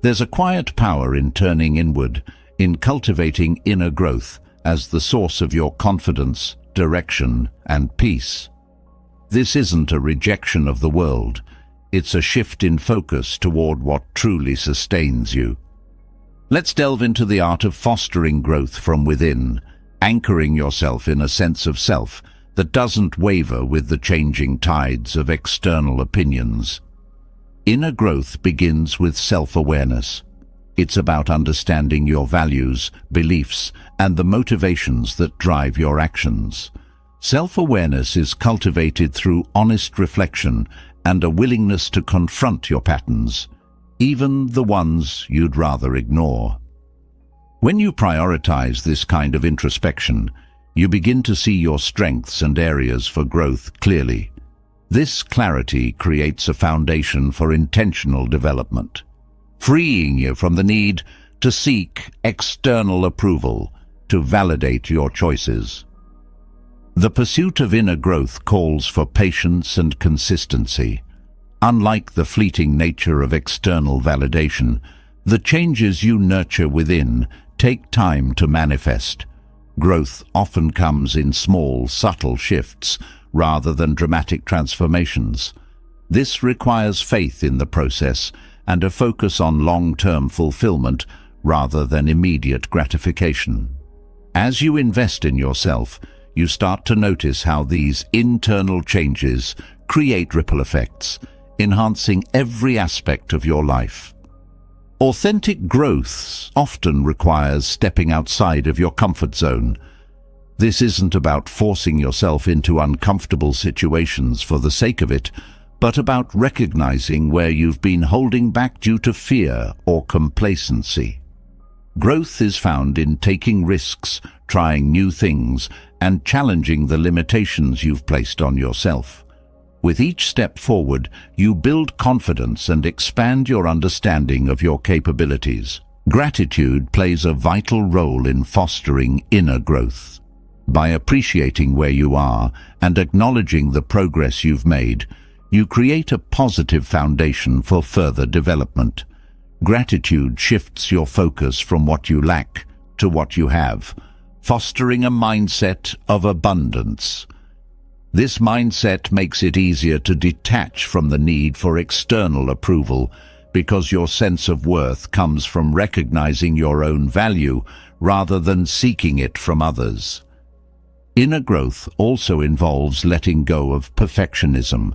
There's a quiet power in turning inward, in cultivating inner growth as the source of your confidence, direction, and peace. This isn't a rejection of the world. It's a shift in focus toward what truly sustains you. Let's delve into the art of fostering growth from within, anchoring yourself in a sense of self that doesn't waver with the changing tides of external opinions. Inner growth begins with self-awareness. It's about understanding your values, beliefs, and the motivations that drive your actions. Self-awareness is cultivated through honest reflection and a willingness to confront your patterns, even the ones you'd rather ignore. When you prioritize this kind of introspection, you begin to see your strengths and areas for growth clearly. This clarity creates a foundation for intentional development, freeing you from the need to seek external approval to validate your choices. The pursuit of inner growth calls for patience and consistency. Unlike the fleeting nature of external validation, the changes you nurture within take time to manifest. Growth often comes in small, subtle shifts rather than dramatic transformations. This requires faith in the process and a focus on long-term fulfillment rather than immediate gratification. As you invest in yourself, you start to notice how these internal changes create ripple effects, enhancing every aspect of your life. Authentic growth often requires stepping outside of your comfort zone. This isn't about forcing yourself into uncomfortable situations for the sake of it, but about recognizing where you've been holding back due to fear or complacency. Growth is found in taking risks, trying new things, and challenging the limitations you've placed on yourself. With each step forward, you build confidence and expand your understanding of your capabilities. Gratitude plays a vital role in fostering inner growth. By appreciating where you are and acknowledging the progress you've made, you create a positive foundation for further development. Gratitude shifts your focus from what you lack to what you have, fostering a mindset of abundance. This mindset makes it easier to detach from the need for external approval because your sense of worth comes from recognizing your own value rather than seeking it from others. Inner growth also involves letting go of perfectionism.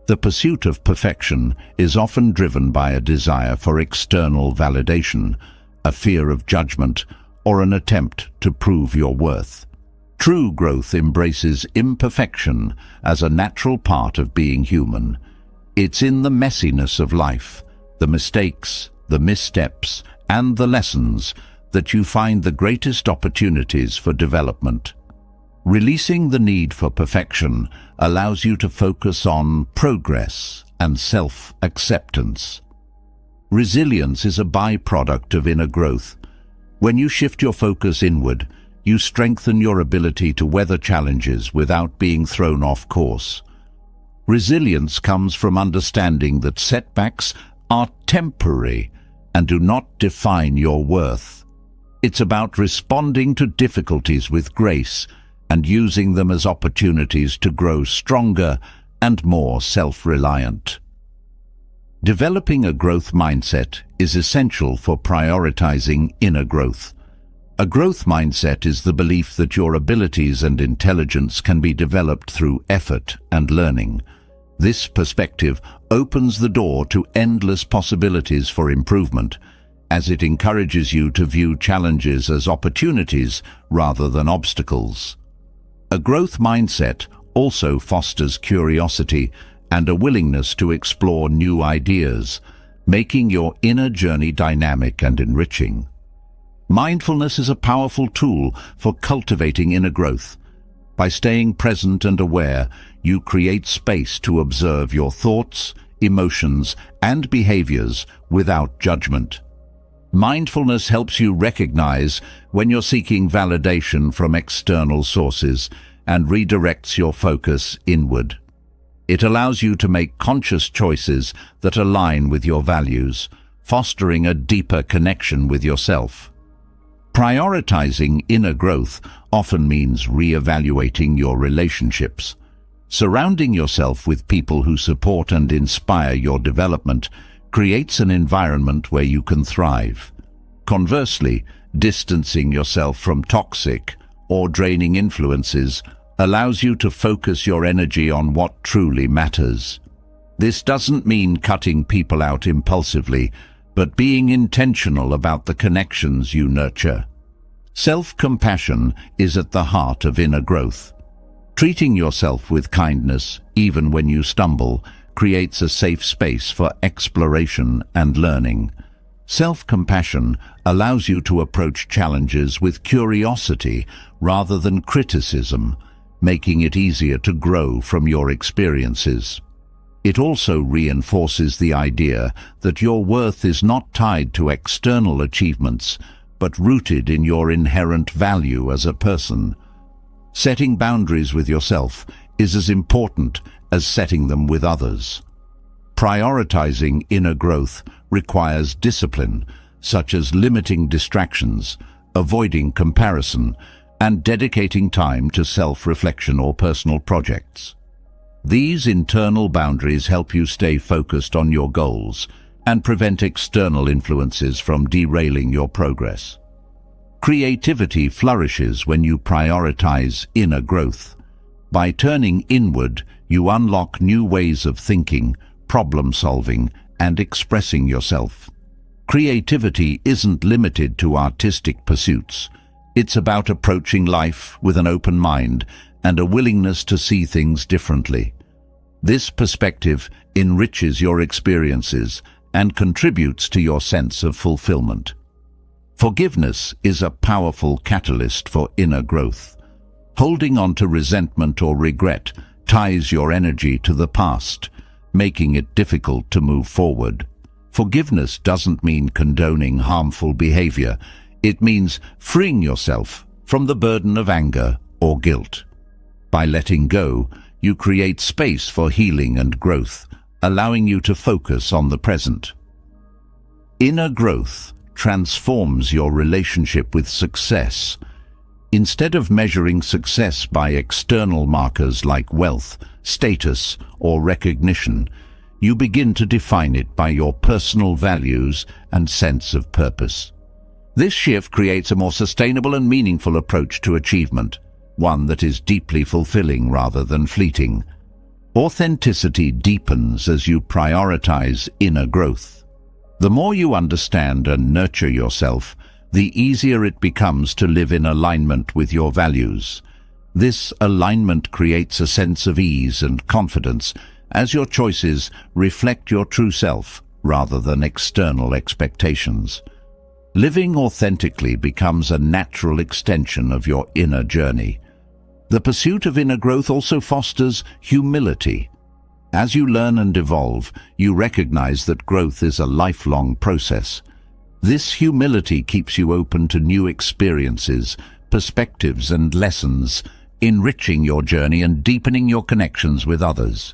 The pursuit of perfection is often driven by a desire for external validation, a fear of judgment, or an attempt to prove your worth. True growth embraces imperfection as a natural part of being human. It's in the messiness of life, the mistakes, the missteps, and the lessons that you find the greatest opportunities for development. Releasing the need for perfection allows you to focus on progress and self-acceptance. Resilience is a byproduct of inner growth. When you shift your focus inward, you strengthen your ability to weather challenges without being thrown off course. Resilience comes from understanding that setbacks are temporary and do not define your worth. It's about responding to difficulties with grace and using them as opportunities to grow stronger and more self-reliant. Developing a growth mindset is essential for prioritizing inner growth. A growth mindset is the belief that your abilities and intelligence can be developed through effort and learning. This perspective opens the door to endless possibilities for improvement, as it encourages you to view challenges as opportunities rather than obstacles. A growth mindset also fosters curiosity and a willingness to explore new ideas, making your inner journey dynamic and enriching. Mindfulness is a powerful tool for cultivating inner growth. By staying present and aware, you create space to observe your thoughts, emotions, and behaviors without judgment. Mindfulness helps you recognize when you're seeking validation from external sources and redirects your focus inward. It allows you to make conscious choices that align with your values, fostering a deeper connection with yourself. Prioritizing inner growth often means re-evaluating your relationships. Surrounding yourself with people who support and inspire your development creates an environment where you can thrive. Conversely, distancing yourself from toxic or draining influences allows you to focus your energy on what truly matters. This doesn't mean cutting people out impulsively, but being intentional about the connections you nurture. Self-compassion is at the heart of inner growth. Treating yourself with kindness, even when you stumble, creates a safe space for exploration and learning. Self-compassion allows you to approach challenges with curiosity rather than criticism, making it easier to grow from your experiences. It also reinforces the idea that your worth is not tied to external achievements, but rooted in your inherent value as a person. Setting boundaries with yourself is as important as setting them with others. Prioritizing inner growth requires discipline, such as limiting distractions, avoiding comparison, and dedicating time to self-reflection or personal projects. These internal boundaries help you stay focused on your goals and prevent external influences from derailing your progress. Creativity flourishes when you prioritize inner growth. By turning inward, you unlock new ways of thinking, problem-solving, and expressing yourself. Creativity isn't limited to artistic pursuits. It's about approaching life with an open mind and a willingness to see things differently. This perspective enriches your experiences and contributes to your sense of fulfillment. Forgiveness is a powerful catalyst for inner growth. Holding on to resentment or regret ties your energy to the past, making it difficult to move forward. Forgiveness doesn't mean condoning harmful behavior. It means freeing yourself from the burden of anger or guilt. By letting go, you create space for healing and growth, allowing you to focus on the present. Inner growth transforms your relationship with success. Instead of measuring success by external markers like wealth, status, or recognition, you begin to define it by your personal values and sense of purpose. This shift creates a more sustainable and meaningful approach to achievement, one that is deeply fulfilling rather than fleeting. Authenticity deepens as you prioritize inner growth. The more you understand and nurture yourself, the easier it becomes to live in alignment with your values. This alignment creates a sense of ease and confidence as your choices reflect your true self rather than external expectations. Living authentically becomes a natural extension of your inner journey. The pursuit of inner growth also fosters humility. As you learn and evolve, you recognize that growth is a lifelong process. This humility keeps you open to new experiences, perspectives, and lessons, enriching your journey and deepening your connections with others.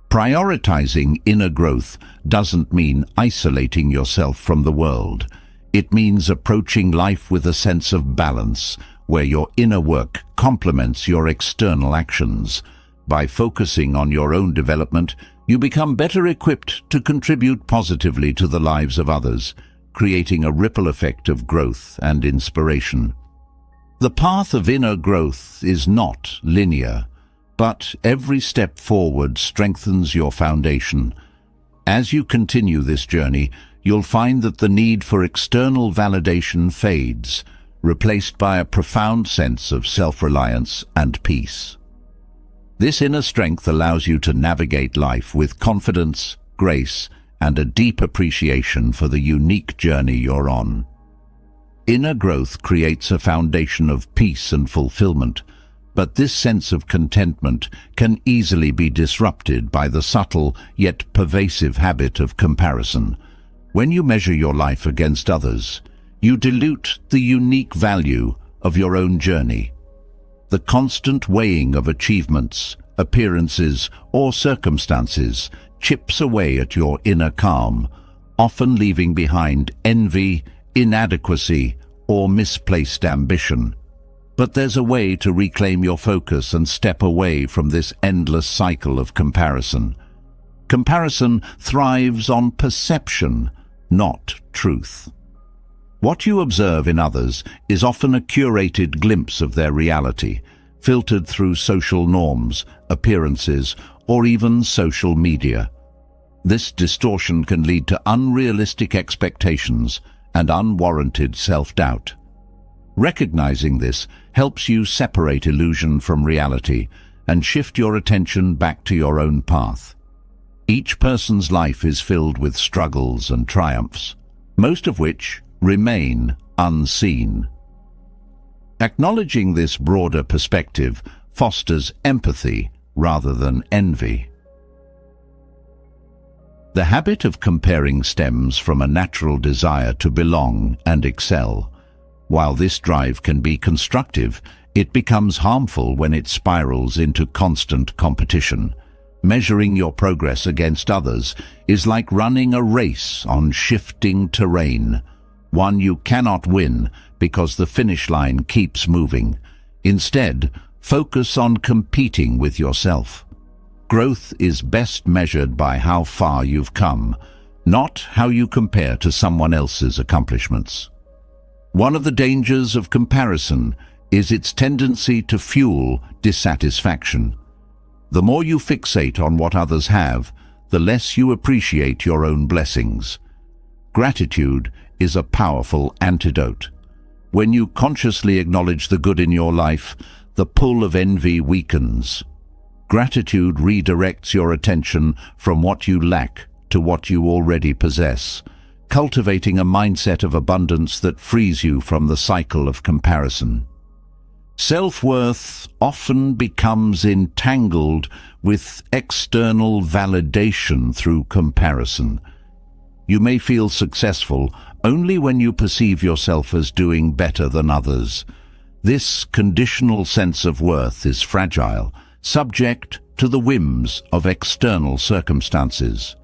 Prioritizing inner growth doesn't mean isolating yourself from the world. It means approaching life with a sense of balance, where your inner work complements your external actions. By focusing on your own development, you become better equipped to contribute positively to the lives of others, creating a ripple effect of growth and inspiration. The path of inner growth is not linear, but every step forward strengthens your foundation. As you continue this journey, you'll find that the need for external validation fades, replaced by a profound sense of self-reliance and peace. This inner strength allows you to navigate life with confidence, grace, and a deep appreciation for the unique journey you're on. Inner growth creates a foundation of peace and fulfillment, but this sense of contentment can easily be disrupted by the subtle yet pervasive habit of comparison. When you measure your life against others, you dilute the unique value of your own journey. The constant weighing of achievements, appearances, or circumstances chips away at your inner calm, often leaving behind envy, inadequacy, or misplaced ambition. But there's a way to reclaim your focus and step away from this endless cycle of comparison. Comparison thrives on perception, not truth. What you observe in others is often a curated glimpse of their reality, filtered through social norms, appearances, or even social media. This distortion can lead to unrealistic expectations and unwarranted self-doubt. Recognizing this helps you separate illusion from reality and shift your attention back to your own path. Each person's life is filled with struggles and triumphs, most of which remain unseen. Acknowledging this broader perspective fosters empathy rather than envy. The habit of comparing stems from a natural desire to belong and excel. While this drive can be constructive, it becomes harmful when it spirals into constant competition. Measuring your progress against others is like running a race on shifting terrain, one you cannot win because the finish line keeps moving. Instead, focus on competing with yourself. Growth is best measured by how far you've come, not how you compare to someone else's accomplishments. One of the dangers of comparison is its tendency to fuel dissatisfaction. The more you fixate on what others have, the less you appreciate your own blessings. Gratitude is a powerful antidote. When you consciously acknowledge the good in your life, the pull of envy weakens. Gratitude redirects your attention from what you lack to what you already possess, cultivating a mindset of abundance that frees you from the cycle of comparison. Self-worth often becomes entangled with external validation through comparison. You may feel successful only when you perceive yourself as doing better than others. This conditional sense of worth is fragile, subject to the whims of external circumstances.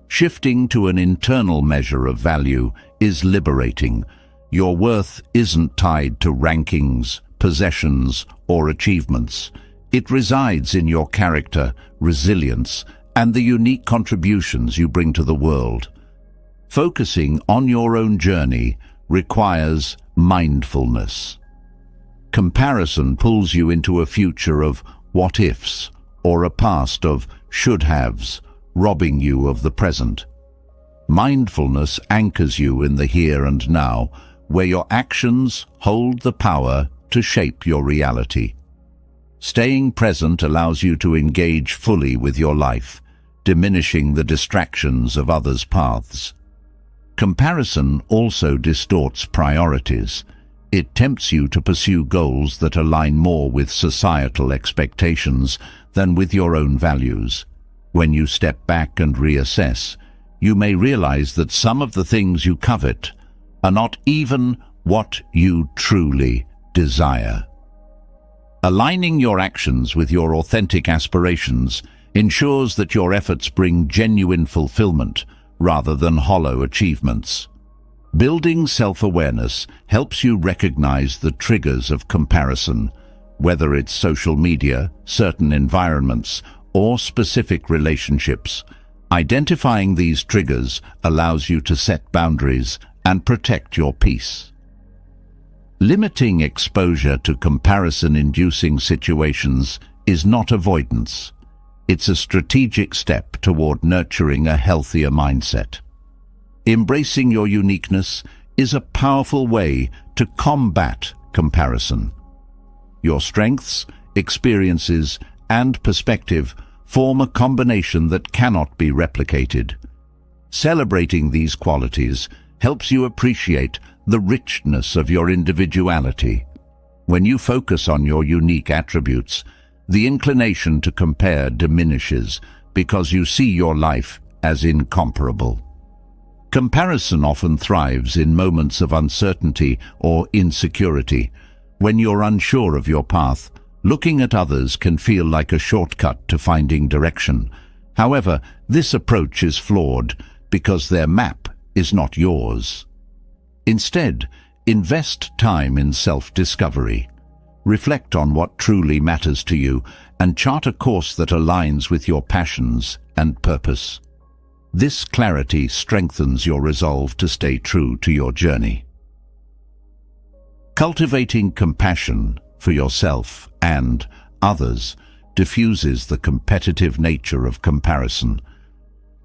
Shifting to an internal measure of value is liberating. Your worth isn't tied to rankings, possessions, or achievements. It resides in your character, resilience, and the unique contributions you bring to the world. Focusing on your own journey requires mindfulness. Comparison pulls you into a future of what-ifs or a past of should-haves, robbing you of the present. Mindfulness anchors you in the here and now, where your actions hold the power to shape your reality. Staying present allows you to engage fully with your life, diminishing the distractions of others' paths. Comparison also distorts priorities. It tempts you to pursue goals that align more with societal expectations than with your own values. When you step back and reassess, you may realize that some of the things you covet are not even what you truly desire. Aligning your actions with your authentic aspirations ensures that your efforts bring genuine fulfillment rather than hollow achievements. Building self-awareness helps you recognize the triggers of comparison, whether it's social media, certain environments, or specific relationships. Identifying these triggers allows you to set boundaries and protect your peace. Limiting exposure to comparison-inducing situations is not avoidance. It's a strategic step toward nurturing a healthier mindset. Embracing your uniqueness is a powerful way to combat comparison. Your strengths, experiences, and perspective form a combination that cannot be replicated. Celebrating these qualities helps you appreciate the richness of your individuality. When you focus on your unique attributes, the inclination to compare diminishes because you see your life as incomparable. Comparison often thrives in moments of uncertainty or insecurity. When you're unsure of your path, looking at others can feel like a shortcut to finding direction. However, this approach is flawed because their map is not yours. Instead, invest time in self-discovery. Reflect on what truly matters to you and chart a course that aligns with your passions and purpose. This clarity strengthens your resolve to stay true to your journey. Cultivating compassion for yourself and others diffuses the competitive nature of comparison.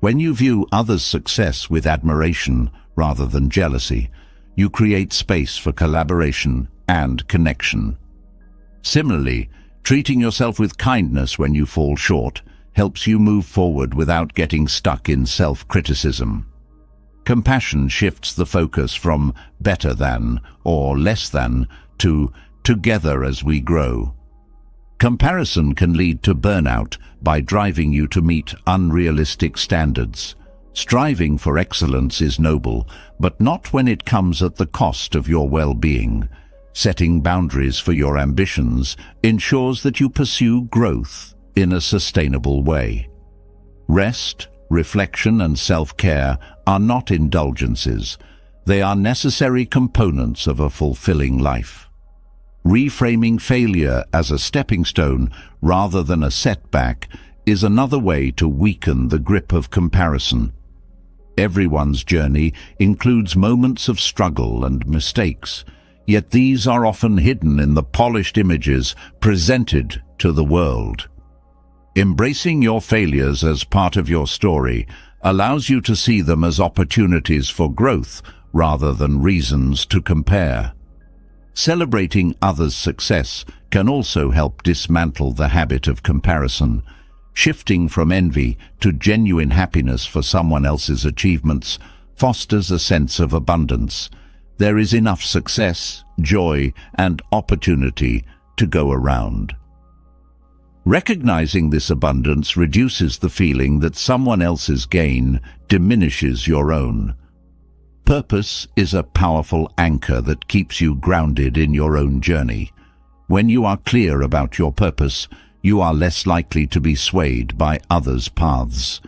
When you view others' success with admiration rather than jealousy, you create space for collaboration and connection. Similarly, treating yourself with kindness when you fall short helps you move forward without getting stuck in self-criticism. Compassion shifts the focus from better than or less than to together as we grow. Comparison can lead to burnout by driving you to meet unrealistic standards. Striving for excellence is noble, but not when it comes at the cost of your well-being. Setting boundaries for your ambitions ensures that you pursue growth in a sustainable way. Rest, reflection, and self-care are not indulgences. They are necessary components of a fulfilling life. Reframing failure as a stepping stone rather than a setback is another way to weaken the grip of comparison. Everyone's journey includes moments of struggle and mistakes, yet these are often hidden in the polished images presented to the world. Embracing your failures as part of your story allows you to see them as opportunities for growth rather than reasons to compare. Celebrating others' success can also help dismantle the habit of comparison. Shifting from envy to genuine happiness for someone else's achievements fosters a sense of abundance. There is enough success, joy, and opportunity to go around. Recognizing this abundance reduces the feeling that someone else's gain diminishes your own. Purpose is a powerful anchor that keeps you grounded in your own journey. When you are clear about your purpose, you are less likely to be swayed by others' paths.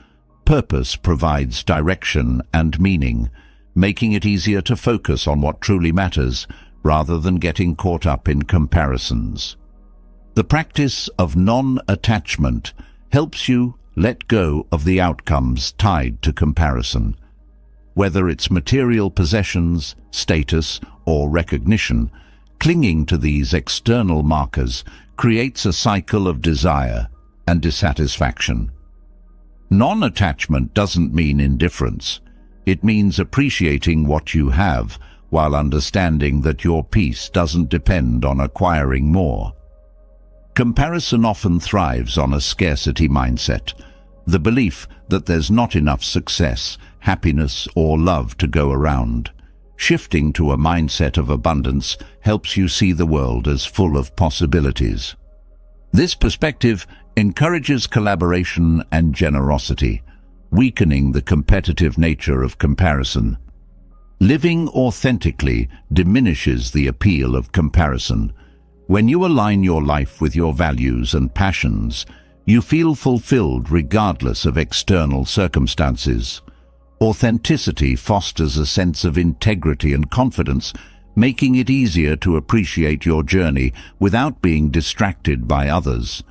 Purpose provides direction and meaning, making it easier to focus on what truly matters rather than getting caught up in comparisons. The practice of non-attachment helps you let go of the outcomes tied to comparison. Whether it's material possessions, status, or recognition, clinging to these external markers creates a cycle of desire and dissatisfaction. Non-attachment doesn't mean indifference. It means appreciating what you have while understanding that your peace doesn't depend on acquiring more. Comparison often thrives on a scarcity mindset, the belief that there's not enough success, happiness, or love to go around. Shifting to a mindset of abundance helps you see the world as full of possibilities. This perspective encourages collaboration and generosity, weakening the competitive nature of comparison. Living authentically diminishes the appeal of comparison. When you align your life with your values and passions, you feel fulfilled regardless of external circumstances. Authenticity fosters a sense of integrity and confidence, making it easier to appreciate your journey without being distracted by others.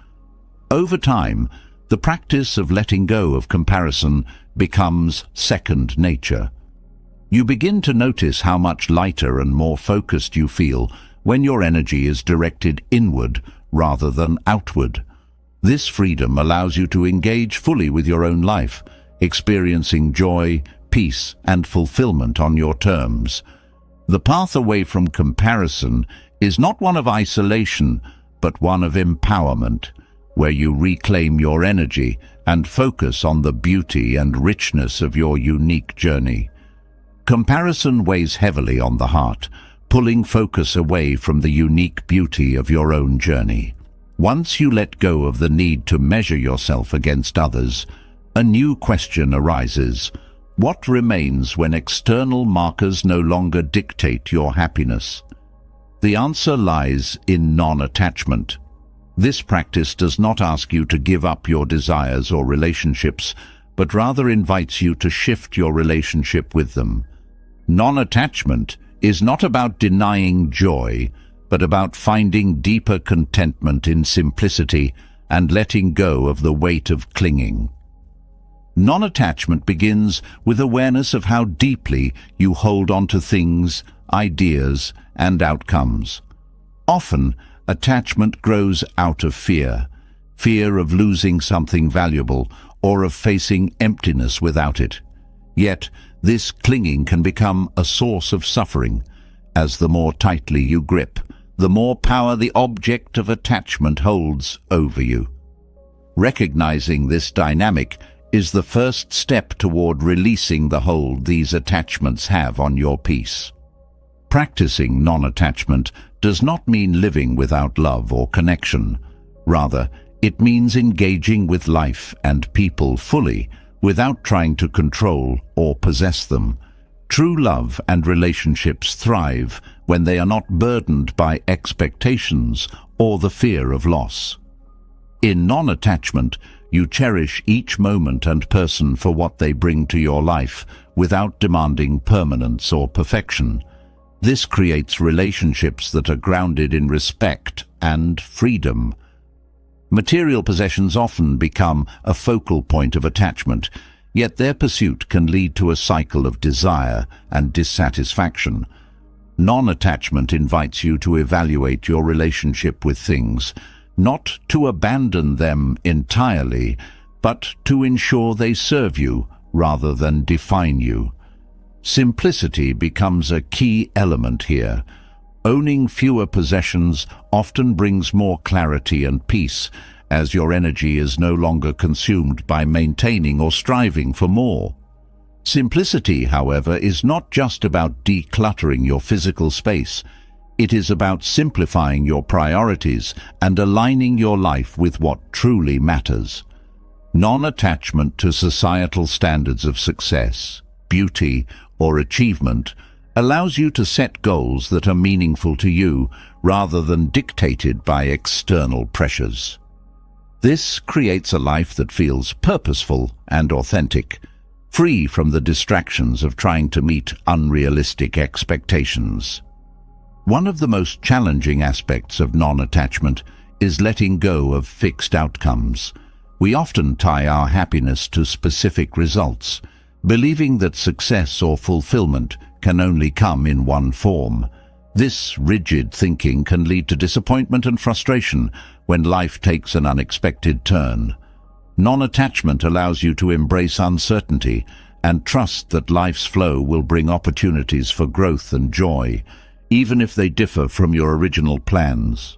Over time, the practice of letting go of comparison becomes second nature. You begin to notice how much lighter and more focused you feel when your energy is directed inward rather than outward. This freedom allows you to engage fully with your own life, experiencing joy, peace, and fulfillment on your terms. The path away from comparison is not one of isolation, but one of empowerment, where you reclaim your energy and focus on the beauty and richness of your unique journey. Comparison weighs heavily on the heart, pulling focus away from the unique beauty of your own journey. Once you let go of the need to measure yourself against others, a new question arises. What remains when external markers no longer dictate your happiness? The answer lies in non-attachment. This practice does not ask you to give up your desires or relationships, but rather invites you to shift your relationship with them. Non-attachment is not about denying joy, but about finding deeper contentment in simplicity and letting go of the weight of clinging. Non-attachment begins with awareness of how deeply you hold on to things, ideas, and outcomes. Often, attachment grows out of fear of losing something valuable or of facing emptiness without it. Yet, this clinging can become a source of suffering, as the more tightly you grip, the more power the object of attachment holds over you. Recognizing this dynamic is the first step toward releasing the hold these attachments have on your peace. Practicing non-attachment does not mean living without love or connection. Rather, it means engaging with life and people fully, without trying to control or possess them. True love and relationships thrive when they are not burdened by expectations or the fear of loss. In non-attachment, you cherish each moment and person for what they bring to your life without demanding permanence or perfection. This creates relationships that are grounded in respect and freedom. Material possessions often become a focal point of attachment, Yet their pursuit can lead to a cycle of desire and dissatisfaction. Non-attachment invites you to evaluate your relationship with things, not to abandon them entirely, but to ensure they serve you rather than define you. Simplicity becomes a key element here. Owning fewer possessions often brings more clarity and peace, as your energy is no longer consumed by maintaining or striving for more. Simplicity, however, is not just about decluttering your physical space. It is about simplifying your priorities and aligning your life with what truly matters. Non-attachment to societal standards of success, beauty, or achievement allows you to set goals that are meaningful to you rather than dictated by external pressures. This creates a life that feels purposeful and authentic, free from the distractions of trying to meet unrealistic expectations. One of the most challenging aspects of non-attachment is letting go of fixed outcomes. We often tie our happiness to specific results, believing that success or fulfillment can only come in one form. This rigid thinking can lead to disappointment and frustration when life takes an unexpected turn. Non-attachment allows you to embrace uncertainty and trust that life's flow will bring opportunities for growth and joy, even if they differ from your original plans.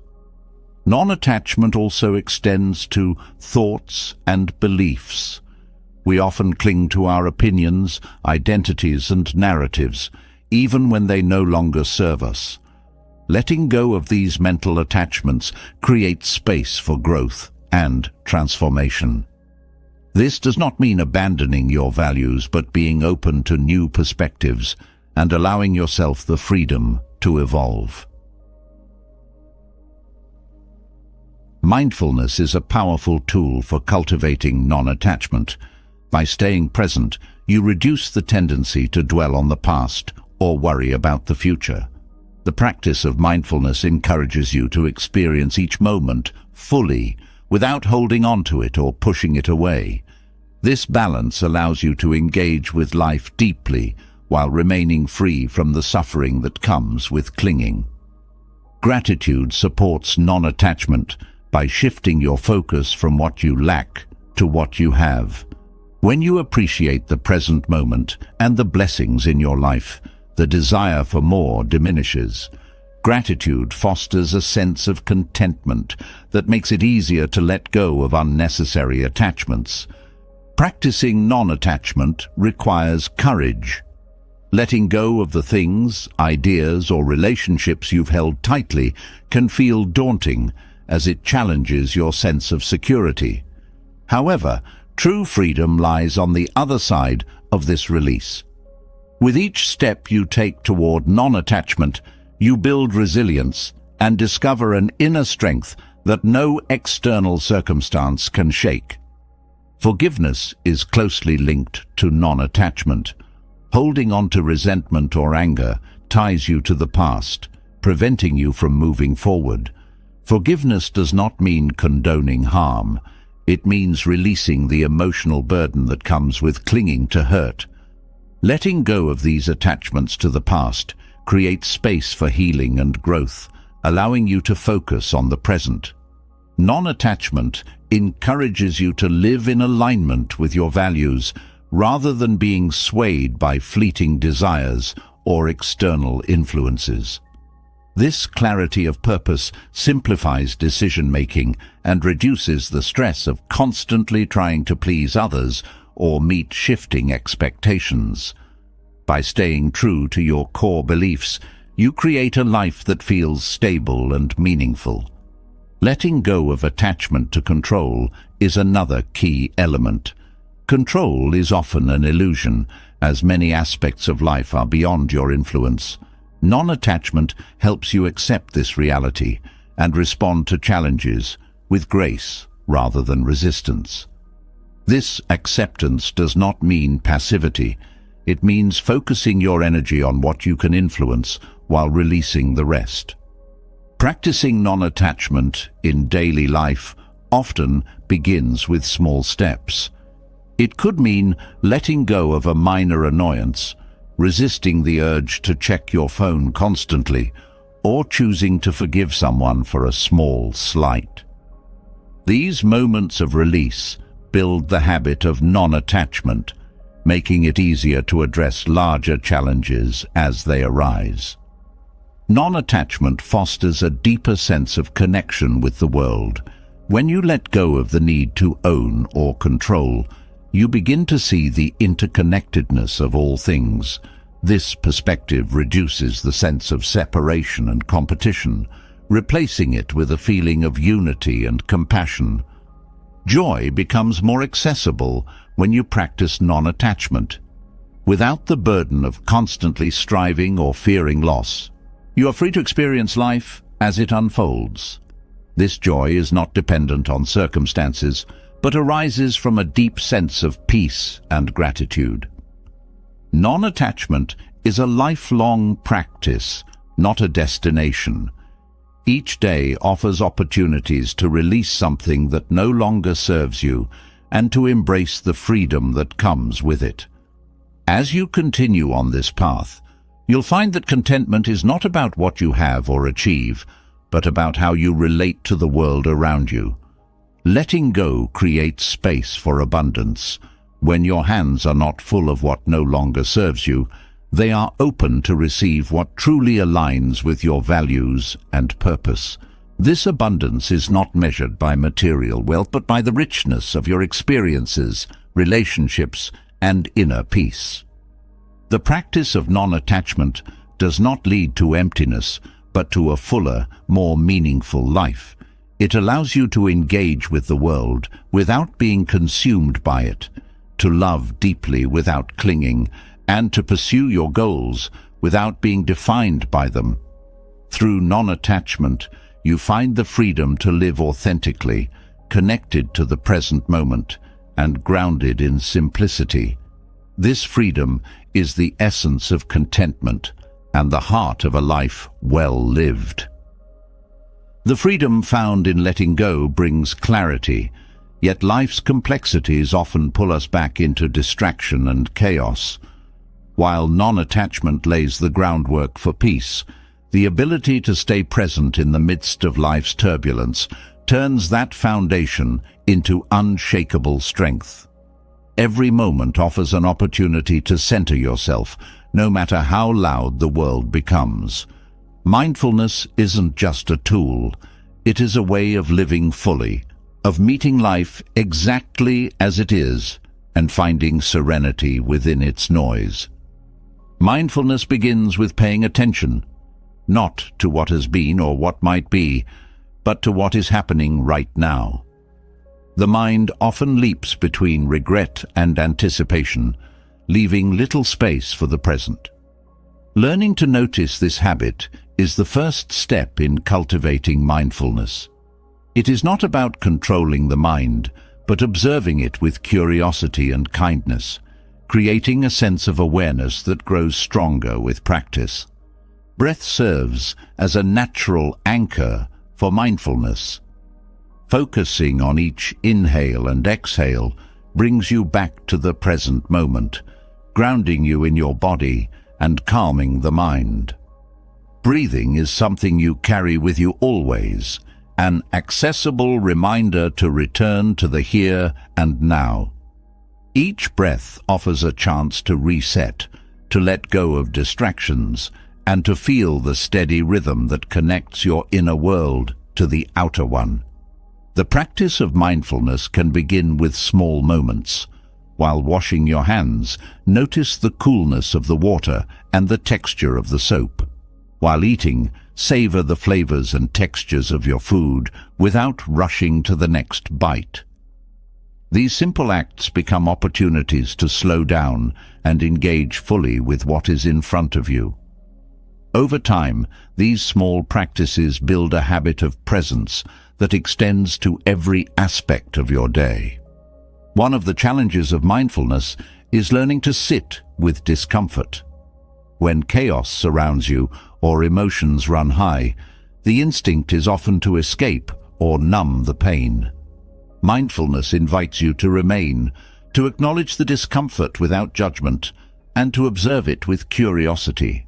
Non-attachment also extends to thoughts and beliefs. We often cling to our opinions, identities, and narratives, even when they no longer serve us. Letting go of these mental attachments creates space for growth and transformation. This does not mean abandoning your values, but being open to new perspectives and allowing yourself the freedom to evolve. Mindfulness is a powerful tool for cultivating non-attachment. By staying present, you reduce the tendency to dwell on the past or worry about the future. The practice of mindfulness encourages you to experience each moment fully, without holding on to it or pushing it away. This balance allows you to engage with life deeply while remaining free from the suffering that comes with clinging. Gratitude supports non-attachment by shifting your focus from what you lack to what you have. When you appreciate the present moment and the blessings in your life, the desire for more diminishes. Gratitude fosters a sense of contentment that makes it easier to let go of unnecessary attachments. Practicing non-attachment requires courage. Letting go of the things, ideas, or relationships you've held tightly can feel daunting, as it challenges your sense of security. However, true freedom lies on the other side of this release. With each step you take toward non-attachment, you build resilience and discover an inner strength that no external circumstance can shake. Forgiveness is closely linked to non-attachment. Holding on to resentment or anger ties you to the past, preventing you from moving forward. Forgiveness does not mean condoning harm. It means releasing the emotional burden that comes with clinging to hurt. Letting go of these attachments to the past creates space for healing and growth, allowing you to focus on the present. Non-attachment encourages you to live in alignment with your values rather than being swayed by fleeting desires or external influences. This clarity of purpose simplifies decision-making and reduces the stress of constantly trying to please others or meet shifting expectations. By staying true to your core beliefs, you create a life that feels stable and meaningful. Letting go of attachment to control is another key element. Control is often an illusion, as many aspects of life are beyond your influence. Non-attachment helps you accept this reality and respond to challenges with grace rather than resistance. This acceptance does not mean passivity. It means focusing your energy on what you can influence while releasing the rest. Practicing non-attachment in daily life often begins with small steps. It could mean letting go of a minor annoyance, resisting the urge to check your phone constantly, or choosing to forgive someone for a small slight. These moments of release build the habit of non-attachment, making it easier to address larger challenges as they arise. Non-attachment fosters a deeper sense of connection with the world. When you let go of the need to own or control, you begin to see the interconnectedness of all things. This perspective reduces the sense of separation and competition, replacing it with a feeling of unity and compassion. Joy becomes more accessible when you practice non-attachment. Without the burden of constantly striving or fearing loss, you are free to experience life as it unfolds. This joy is not dependent on circumstances, but arises from a deep sense of peace and gratitude. Non-attachment is a lifelong practice, not a destination. Each day offers opportunities to release something that no longer serves you and to embrace the freedom that comes with it. As you continue on this path, you'll find that contentment is not about what you have or achieve, but about how you relate to the world around you. Letting go creates space for abundance. When your hands are not full of what no longer serves you, they are open to receive what truly aligns with your values and purpose. This abundance is not measured by material wealth, but by the richness of your experiences, relationships, and inner peace. The practice of non-attachment does not lead to emptiness, but to a fuller, more meaningful life. It allows you to engage with the world without being consumed by it, to love deeply without clinging, and to pursue your goals without being defined by them. Through non-attachment, you find the freedom to live authentically, connected to the present moment, and grounded in simplicity. This freedom is the essence of contentment and the heart of a life well lived. The freedom found in letting go brings clarity, yet life's complexities often pull us back into distraction and chaos. While non-attachment lays the groundwork for peace, the ability to stay present in the midst of life's turbulence turns that foundation into unshakable strength. Every moment offers an opportunity to center yourself, no matter how loud the world becomes. Mindfulness isn't just a tool, it is a way of living fully, of meeting life exactly as it is and finding serenity within its noise. Mindfulness begins with paying attention, not to what has been or what might be, but to what is happening right now. The mind often leaps between regret and anticipation, leaving little space for the present. Learning to notice this habit is the first step in cultivating mindfulness. It is not about controlling the mind, but observing it with curiosity and kindness, creating a sense of awareness that grows stronger with practice. Breath serves as a natural anchor for mindfulness. Focusing on each inhale and exhale brings you back to the present moment, grounding you in your body and calming the mind. Breathing is something you carry with you always, an accessible reminder to return to the here and now. Each breath offers a chance to reset, to let go of distractions, and to feel the steady rhythm that connects your inner world to the outer one. The practice of mindfulness can begin with small moments. While washing your hands, notice the coolness of the water and the texture of the soap. While eating, savor the flavors and textures of your food without rushing to the next bite. These simple acts become opportunities to slow down and engage fully with what is in front of you. Over time, these small practices build a habit of presence that extends to every aspect of your day. One of the challenges of mindfulness is learning to sit with discomfort. When chaos surrounds you or emotions run high, the instinct is often to escape or numb the pain. Mindfulness invites you to remain, to acknowledge the discomfort without judgment, and to observe it with curiosity.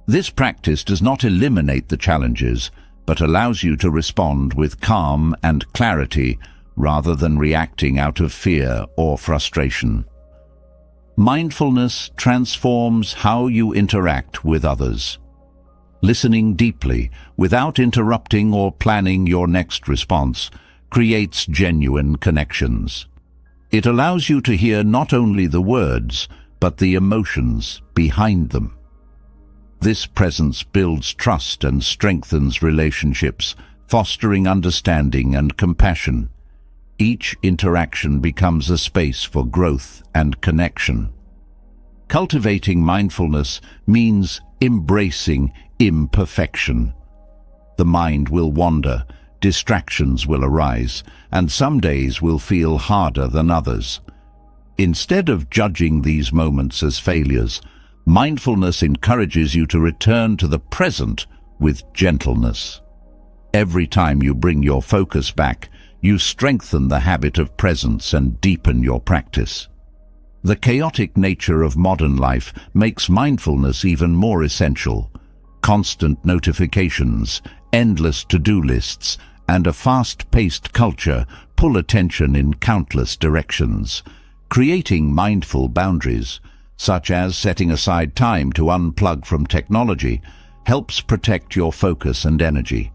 This practice does not eliminate the challenges, but allows you to respond with calm and clarity rather than reacting out of fear or frustration. Mindfulness transforms how you interact with others. Listening deeply, without interrupting or planning your next response, creates genuine connections. It allows you to hear not only the words, but the emotions behind them. This presence builds trust and strengthens relationships, fostering understanding and compassion. Each interaction becomes a space for growth and connection. Cultivating mindfulness means embracing imperfection. The mind will wander, distractions will arise, and some days will feel harder than others. Instead of judging these moments as failures, mindfulness encourages you to return to the present with gentleness. Every time you bring your focus back, you strengthen the habit of presence and deepen your practice. The chaotic nature of modern life makes mindfulness even more essential. Constant notifications, endless to-do lists, and a fast-paced culture pull attention in countless directions. Creating mindful boundaries, such as setting aside time to unplug from technology, helps protect your focus and energy.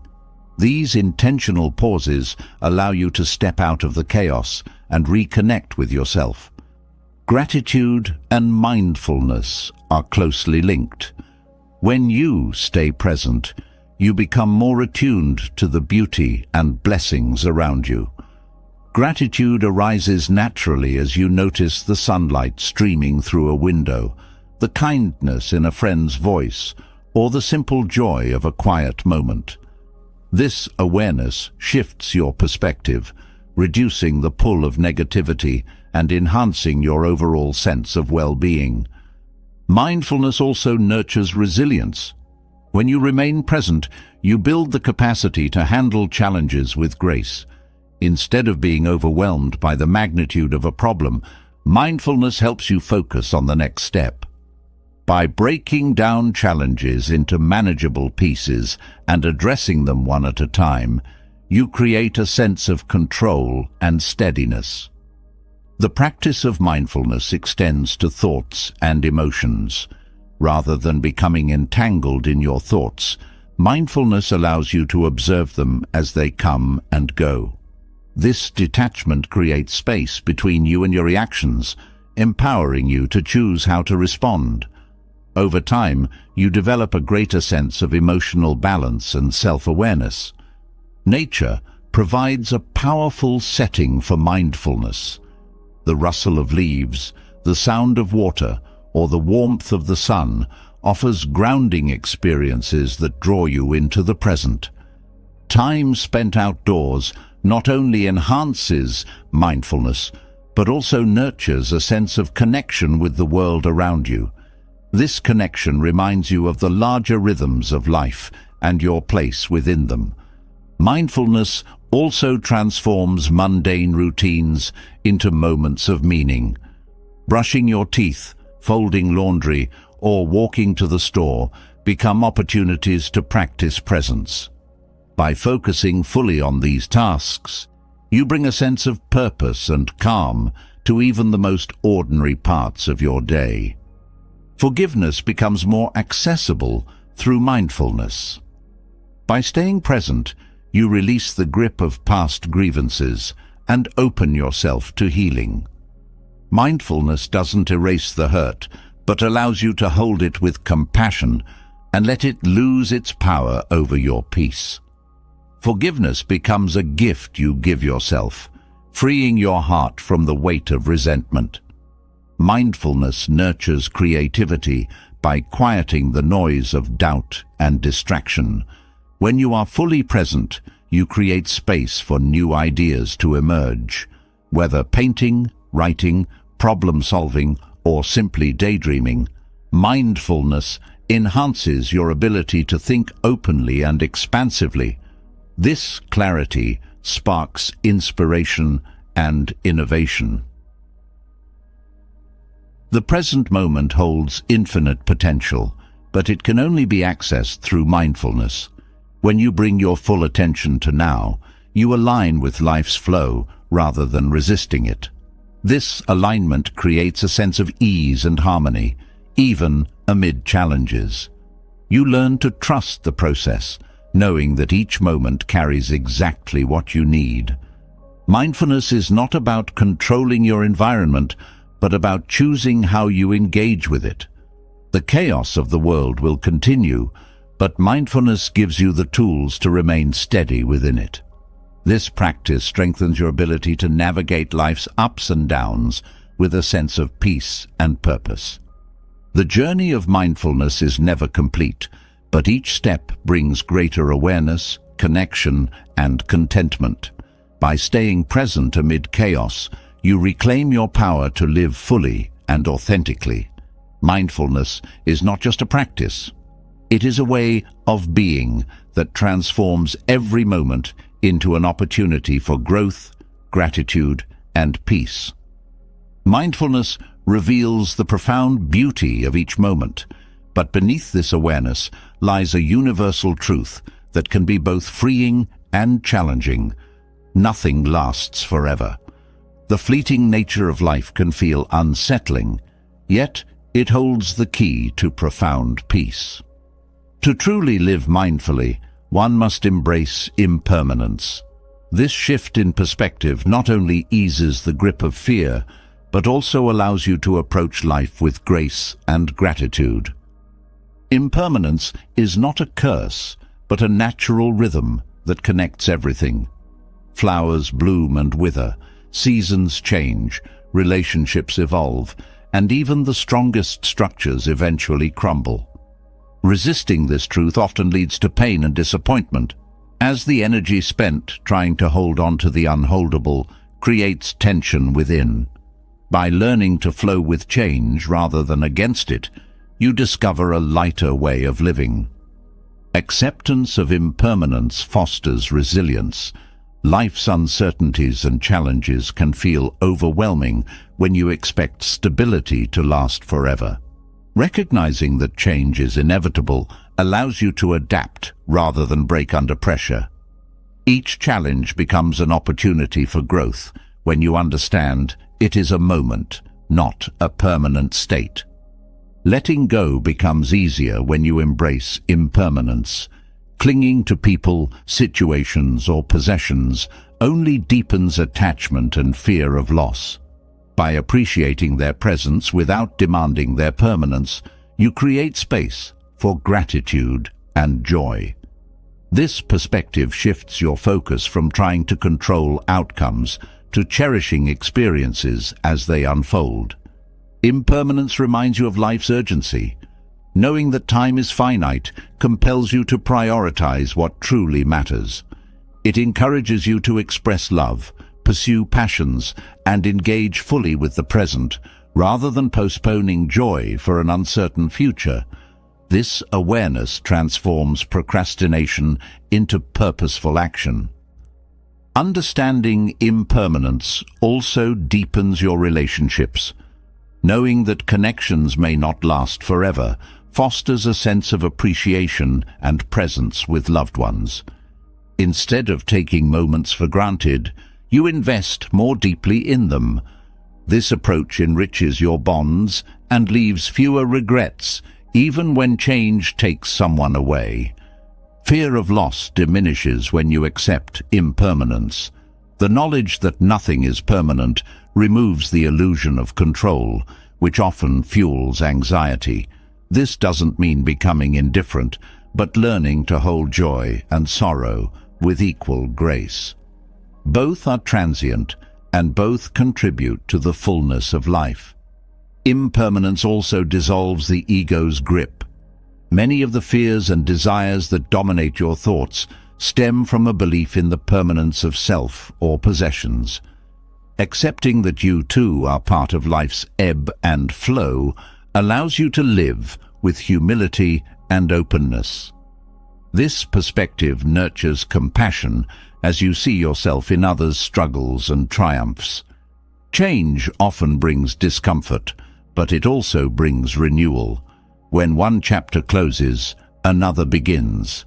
These intentional pauses allow you to step out of the chaos and reconnect with yourself. Gratitude and mindfulness are closely linked. When you stay present, you become more attuned to the beauty and blessings around you. Gratitude arises naturally as you notice the sunlight streaming through a window, the kindness in a friend's voice, or the simple joy of a quiet moment. This awareness shifts your perspective, reducing the pull of negativity and enhancing your overall sense of well-being. Mindfulness also nurtures resilience. When you remain present, you build the capacity to handle challenges with grace. Instead of being overwhelmed by the magnitude of a problem, mindfulness helps you focus on the next step. By breaking down challenges into manageable pieces and addressing them one at a time, you create a sense of control and steadiness. The practice of mindfulness extends to thoughts and emotions. Rather than becoming entangled in your thoughts, mindfulness allows you to observe them as they come and go. This detachment creates space between you and your reactions, empowering you to choose how to respond. Over time, you develop a greater sense of emotional balance and self-awareness. Nature provides a powerful setting for mindfulness. The rustle of leaves, the sound of water, or the warmth of the sun offers grounding experiences that draw you into the present. Time spent outdoors not only enhances mindfulness, but also nurtures a sense of connection with the world around you. This connection reminds you of the larger rhythms of life and your place within them. Mindfulness also transforms mundane routines into moments of meaning. Brushing your teeth, folding laundry, or walking to the store become opportunities to practice presence. By focusing fully on these tasks, you bring a sense of purpose and calm to even the most ordinary parts of your day. Forgiveness becomes more accessible through mindfulness. By staying present, you release the grip of past grievances and open yourself to healing. Mindfulness doesn't erase the hurt, but allows you to hold it with compassion and let it lose its power over your peace. Forgiveness becomes a gift you give yourself, freeing your heart from the weight of resentment. Mindfulness nurtures creativity by quieting the noise of doubt and distraction. When you are fully present, you create space for new ideas to emerge. Whether painting, writing, problem-solving, or simply daydreaming, mindfulness enhances your ability to think openly and expansively. This clarity sparks inspiration and innovation. The present moment holds infinite potential, but it can only be accessed through mindfulness. When you bring your full attention to now, you align with life's flow rather than resisting it. This alignment creates a sense of ease and harmony, even amid challenges. You learn to trust the process, knowing that each moment carries exactly what you need. Mindfulness is not about controlling your environment, but about choosing how you engage with it. The chaos of the world will continue, but mindfulness gives you the tools to remain steady within it. This practice strengthens your ability to navigate life's ups and downs with a sense of peace and purpose. The journey of mindfulness is never complete, but each step brings greater awareness, connection, and contentment. By staying present amid chaos, you reclaim your power to live fully and authentically. Mindfulness is not just a practice. It is a way of being that transforms every moment into an opportunity for growth, gratitude, and peace. Mindfulness reveals the profound beauty of each moment, but beneath this awareness lies a universal truth that can be both freeing and challenging. Nothing lasts forever. The fleeting nature of life can feel unsettling, yet it holds the key to profound peace. To truly live mindfully, one must embrace impermanence. This shift in perspective not only eases the grip of fear, but also allows you to approach life with grace and gratitude. Impermanence is not a curse, but a natural rhythm that connects everything. Flowers bloom and wither, seasons change, relationships evolve, and even the strongest structures eventually crumble. Resisting this truth often leads to pain and disappointment, as the energy spent trying to hold on to the unholdable creates tension within. By learning to flow with change rather than against it, you discover a lighter way of living. Acceptance of impermanence fosters resilience. Life's uncertainties and challenges can feel overwhelming when you expect stability to last forever. Recognizing that change is inevitable allows you to adapt rather than break under pressure. Each challenge becomes an opportunity for growth when you understand it is a moment, not a permanent state. Letting go becomes easier when you embrace impermanence. Clinging to people, situations, or possessions only deepens attachment and fear of loss. By appreciating their presence without demanding their permanence, you create space for gratitude and joy. This perspective shifts your focus from trying to control outcomes to cherishing experiences as they unfold. Impermanence reminds you of life's urgency. Knowing that time is finite compels you to prioritize what truly matters. It encourages you to express love, pursue passions, and engage fully with the present, rather than postponing joy for an uncertain future. This awareness transforms procrastination into purposeful action. Understanding impermanence also deepens your relationships. Knowing that connections may not last forever fosters a sense of appreciation and presence with loved ones. Instead of taking moments for granted, you invest more deeply in them. This approach enriches your bonds and leaves fewer regrets, even when change takes someone away. Fear of loss diminishes when you accept impermanence. The knowledge that nothing is permanent removes the illusion of control, which often fuels anxiety. This doesn't mean becoming indifferent, but learning to hold joy and sorrow with equal grace. Both are transient, and both contribute to the fullness of life. Impermanence also dissolves the ego's grip. Many of the fears and desires that dominate your thoughts stem from a belief in the permanence of self or possessions. Accepting that you too are part of life's ebb and flow allows you to live with humility and openness. This perspective nurtures compassion as you see yourself in others' struggles and triumphs. Change often brings discomfort, but it also brings renewal. When one chapter closes, another begins.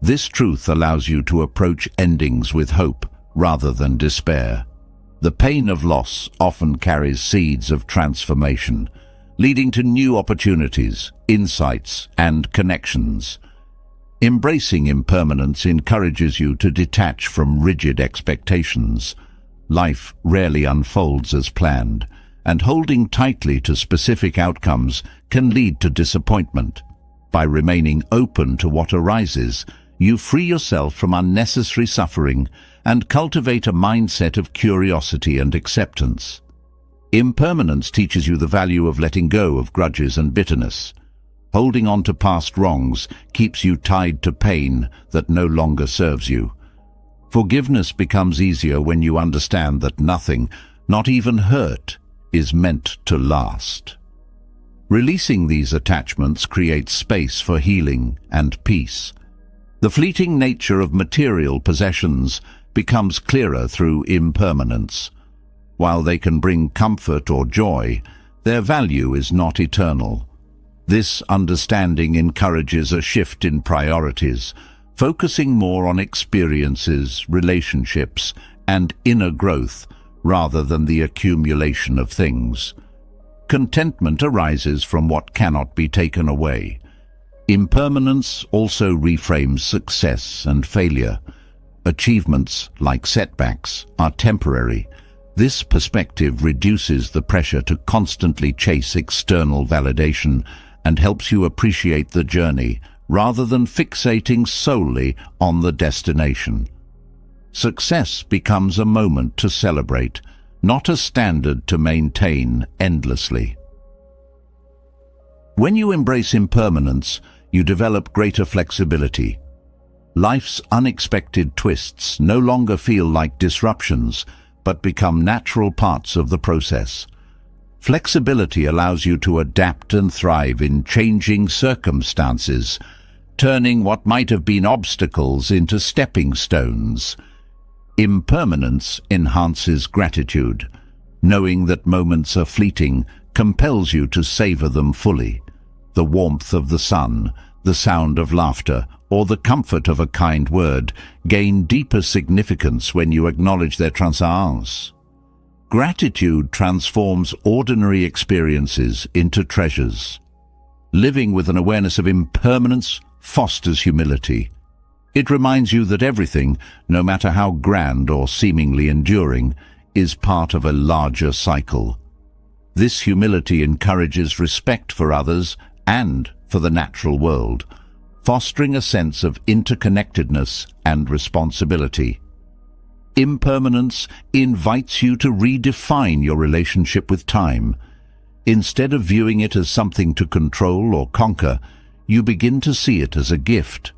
This truth allows you to approach endings with hope rather than despair. The pain of loss often carries seeds of transformation, leading to new opportunities, insights, and connections. Embracing impermanence encourages you to detach from rigid expectations. Life rarely unfolds as planned, and holding tightly to specific outcomes can lead to disappointment. By remaining open to what arises, you free yourself from unnecessary suffering and cultivate a mindset of curiosity and acceptance. Impermanence teaches you the value of letting go of grudges and bitterness. Holding on to past wrongs keeps you tied to pain that no longer serves you. Forgiveness becomes easier when you understand that nothing, not even hurt, is meant to last. Releasing these attachments creates space for healing and peace. The fleeting nature of material possessions becomes clearer through impermanence. While they can bring comfort or joy, their value is not eternal. This understanding encourages a shift in priorities, focusing more on experiences, relationships, and inner growth rather than the accumulation of things. Contentment arises from what cannot be taken away. Impermanence also reframes success and failure. Achievements, like setbacks, are temporary. This perspective reduces the pressure to constantly chase external validation and helps you appreciate the journey rather than fixating solely on the destination. Success becomes a moment to celebrate, not a standard to maintain endlessly. When you embrace impermanence, you develop greater flexibility. Life's unexpected twists no longer feel like disruptions, but become natural parts of the process. Flexibility allows you to adapt and thrive in changing circumstances, turning what might have been obstacles into stepping stones. Impermanence enhances gratitude. Knowing that moments are fleeting compels you to savor them fully. The warmth of the sun, the sound of laughter, or the comfort of a kind word gain deeper significance when you acknowledge their transience. Gratitude transforms ordinary experiences into treasures. Living with an awareness of impermanence fosters humility. It reminds you that everything, no matter how grand or seemingly enduring, is part of a larger cycle. This humility encourages respect for others and for the natural world, fostering a sense of interconnectedness and responsibility. Impermanence invites you to redefine your relationship with time. Instead of viewing it as something to control or conquer, you begin to see it as a gift.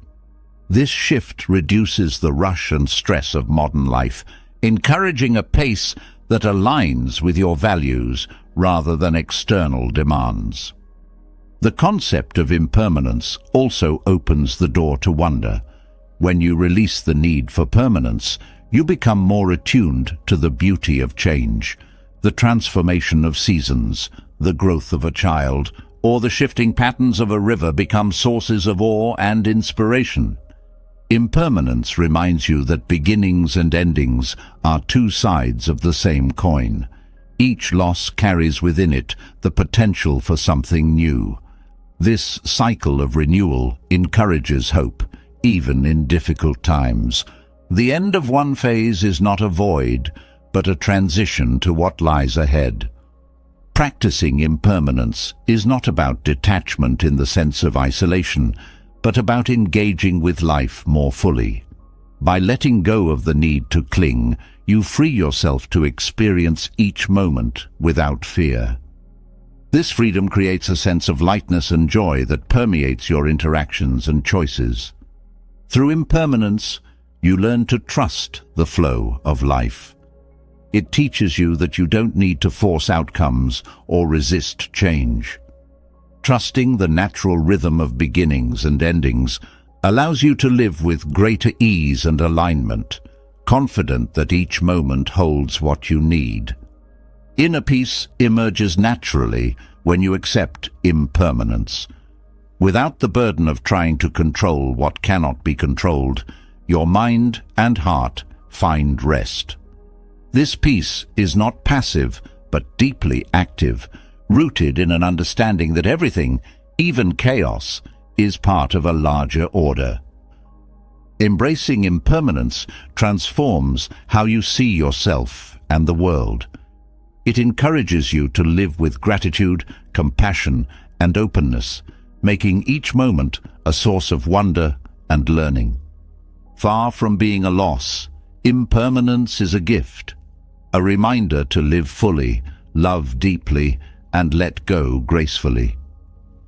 This shift reduces the rush and stress of modern life, encouraging a pace that aligns with your values rather than external demands. The concept of impermanence also opens the door to wonder. When you release the need for permanence, you become more attuned to the beauty of change. The transformation of seasons, the growth of a child, or the shifting patterns of a river become sources of awe and inspiration. Impermanence reminds you that beginnings and endings are two sides of the same coin. Each loss carries within it the potential for something new. This cycle of renewal encourages hope, even in difficult times. The end of one phase is not a void, but a transition to what lies ahead. Practicing impermanence is not about detachment in the sense of isolation, but about engaging with life more fully. By letting go of the need to cling, you free yourself to experience each moment without fear. This freedom creates a sense of lightness and joy that permeates your interactions and choices. Through impermanence, you learn to trust the flow of life. It teaches you that you don't need to force outcomes or resist change. Trusting the natural rhythm of beginnings and endings allows you to live with greater ease and alignment, confident that each moment holds what you need. Inner peace emerges naturally when you accept impermanence. Without the burden of trying to control what cannot be controlled, your mind and heart find rest. This peace is not passive, but deeply active, rooted in an understanding that everything, even chaos, is part of a larger order. Embracing impermanence transforms how you see yourself and the world. It encourages you to live with gratitude, compassion, and openness, making each moment a source of wonder and learning. Far from being a loss, impermanence is a gift, a reminder to live fully, love deeply, and let go gracefully.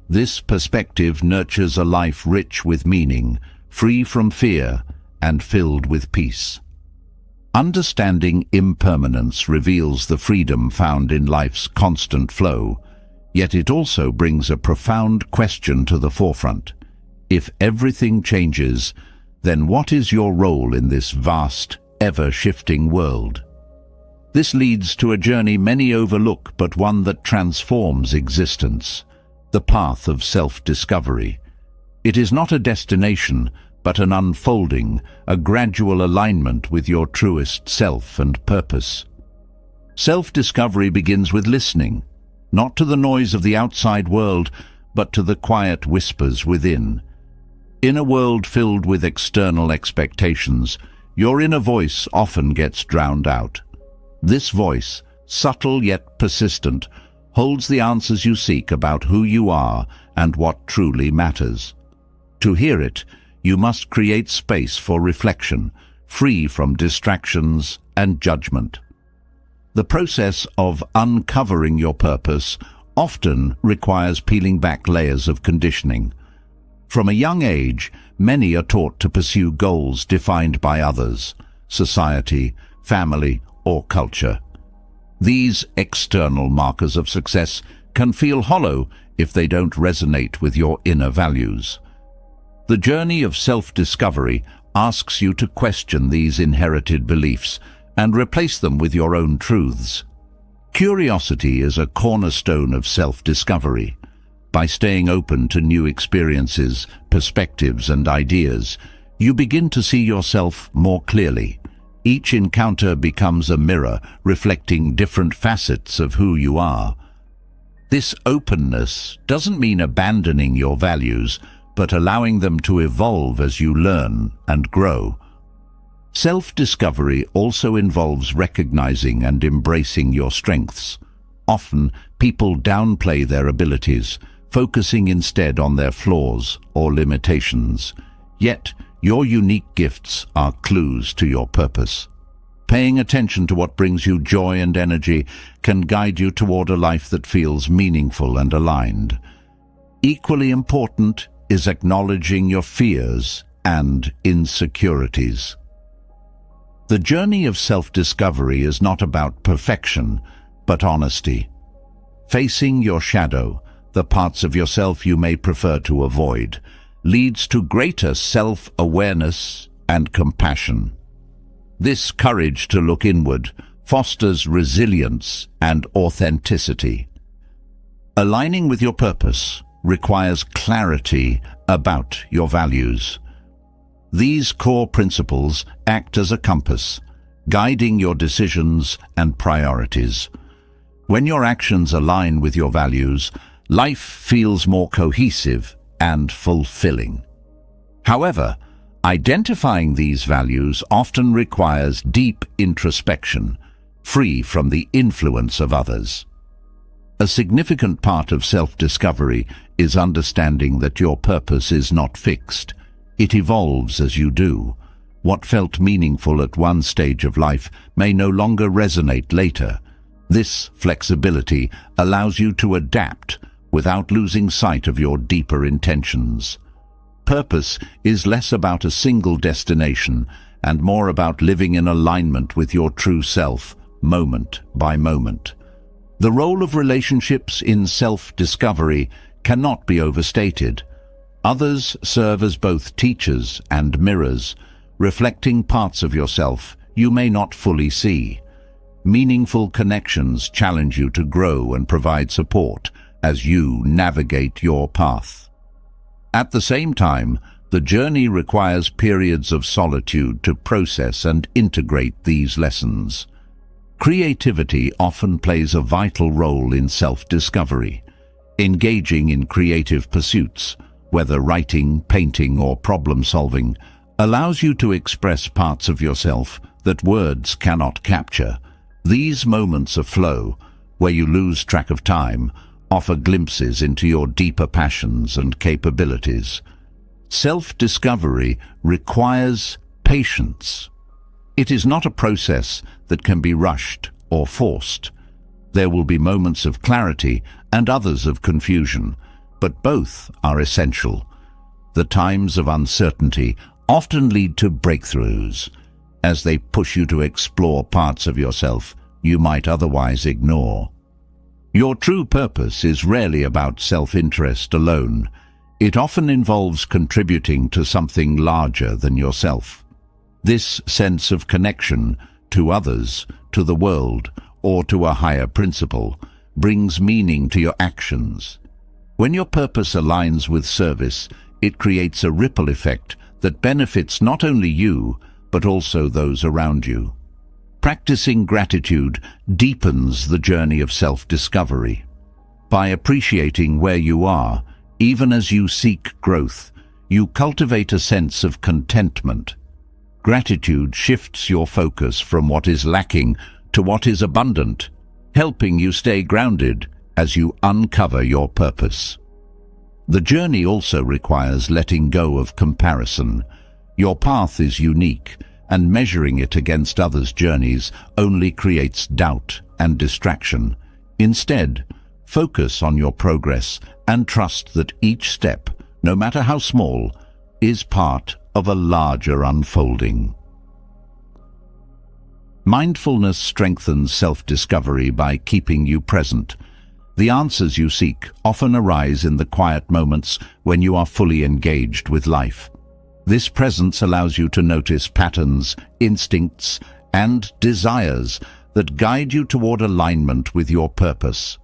This perspective nurtures a life rich with meaning, free from fear, and filled with peace. Understanding impermanence reveals the freedom found in life's constant flow, yet it also brings a profound question to the forefront. If everything changes, then what is your role in this vast, ever-shifting world? This leads to a journey many overlook, but one that transforms existence, the path of self-discovery. It is not a destination, but an unfolding, a gradual alignment with your truest self and purpose. Self-discovery begins with listening, not to the noise of the outside world, but to the quiet whispers within. In a world filled with external expectations, your inner voice often gets drowned out. This voice, subtle yet persistent, holds the answers you seek about who you are and what truly matters. To hear it, you must create space for reflection, free from distractions and judgment. The process of uncovering your purpose often requires peeling back layers of conditioning. From a young age, many are taught to pursue goals defined by others, society, family, or culture. These external markers of success can feel hollow if they don't resonate with your inner values. The journey of self-discovery asks you to question these inherited beliefs and replace them with your own truths. Curiosity is a cornerstone of self-discovery. By staying open to new experiences, perspectives, and ideas, you begin to see yourself more clearly. Each encounter becomes a mirror reflecting different facets of who you are. This openness doesn't mean abandoning your values, but allowing them to evolve as you learn and grow. Self-discovery also involves recognizing and embracing your strengths. Often, people downplay their abilities, focusing instead on their flaws or limitations. Yet, your unique gifts are clues to your purpose. Paying attention to what brings you joy and energy can guide you toward a life that feels meaningful and aligned. Equally important is acknowledging your fears and insecurities. The journey of self-discovery is not about perfection, but honesty. Facing your shadow, the parts of yourself you may prefer to avoid, leads to greater self-awareness and compassion. This courage to look inward fosters resilience and authenticity. Aligning with your purpose requires clarity about your values. These core principles act as a compass, guiding your decisions and priorities. When your actions align with your values, life feels more cohesive and fulfilling. However, identifying these values often requires deep introspection, free from the influence of others. A significant part of self-discovery is understanding that your purpose is not fixed. It evolves as you do. What felt meaningful at one stage of life may no longer resonate later. This flexibility allows you to adapt without losing sight of your deeper intentions. Purpose is less about a single destination and more about living in alignment with your true self, moment by moment. The role of relationships in self-discovery cannot be overstated. Others serve as both teachers and mirrors, reflecting parts of yourself you may not fully see. Meaningful connections challenge you to grow and provide support, as you navigate your path. At the same time, the journey requires periods of solitude to process and integrate these lessons. Creativity often plays a vital role in self-discovery. Engaging in creative pursuits, whether writing, painting, or problem-solving, allows you to express parts of yourself that words cannot capture. These moments of flow, where you lose track of time, offer glimpses into your deeper passions and capabilities. Self-discovery requires patience. It is not a process that can be rushed or forced. There will be moments of clarity and others of confusion, but both are essential. The times of uncertainty often lead to breakthroughs, as they push you to explore parts of yourself you might otherwise ignore. Your true purpose is rarely about self-interest alone. It often involves contributing to something larger than yourself. This sense of connection to others, to the world, or to a higher principle brings meaning to your actions. When your purpose aligns with service, it creates a ripple effect that benefits not only you, but also those around you. Practicing gratitude deepens the journey of self-discovery. By appreciating where you are, even as you seek growth, you cultivate a sense of contentment. Gratitude shifts your focus from what is lacking to what is abundant, helping you stay grounded as you uncover your purpose. The journey also requires letting go of comparison. Your path is unique, and measuring it against others' journeys only creates doubt and distraction. Instead, focus on your progress and trust that each step, no matter how small, is part of a larger unfolding. Mindfulness strengthens self-discovery by keeping you present. The answers you seek often arise in the quiet moments when you are fully engaged with life. This presence allows you to notice patterns, instincts, and desires that guide you toward alignment with your purpose.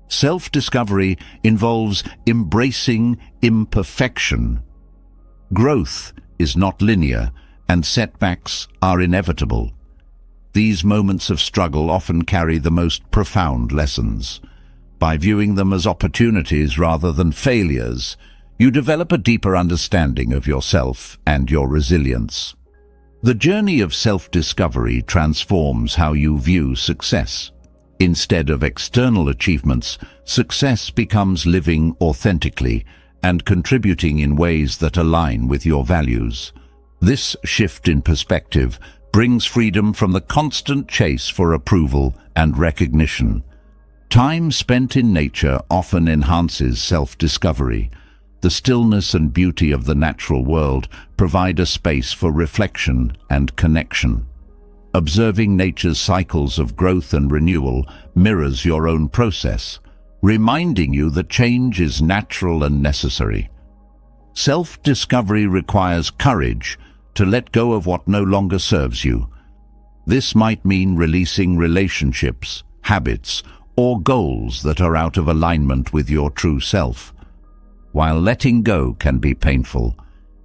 Self-discovery involves embracing imperfection. Growth is not linear, and setbacks are inevitable. These moments of struggle often carry the most profound lessons. By viewing them as opportunities rather than failures, you develop a deeper understanding of yourself and your resilience. The journey of self-discovery transforms how you view success. Instead of external achievements, success becomes living authentically and contributing in ways that align with your values. This shift in perspective brings freedom from the constant chase for approval and recognition. Time spent in nature often enhances self-discovery. The stillness and beauty of the natural world provide a space for reflection and connection. Observing nature's cycles of growth and renewal mirrors your own process, reminding you that change is natural and necessary. Self-discovery requires courage to let go of what no longer serves you. This might mean releasing relationships, habits, or goals that are out of alignment with your true self. While letting go can be painful,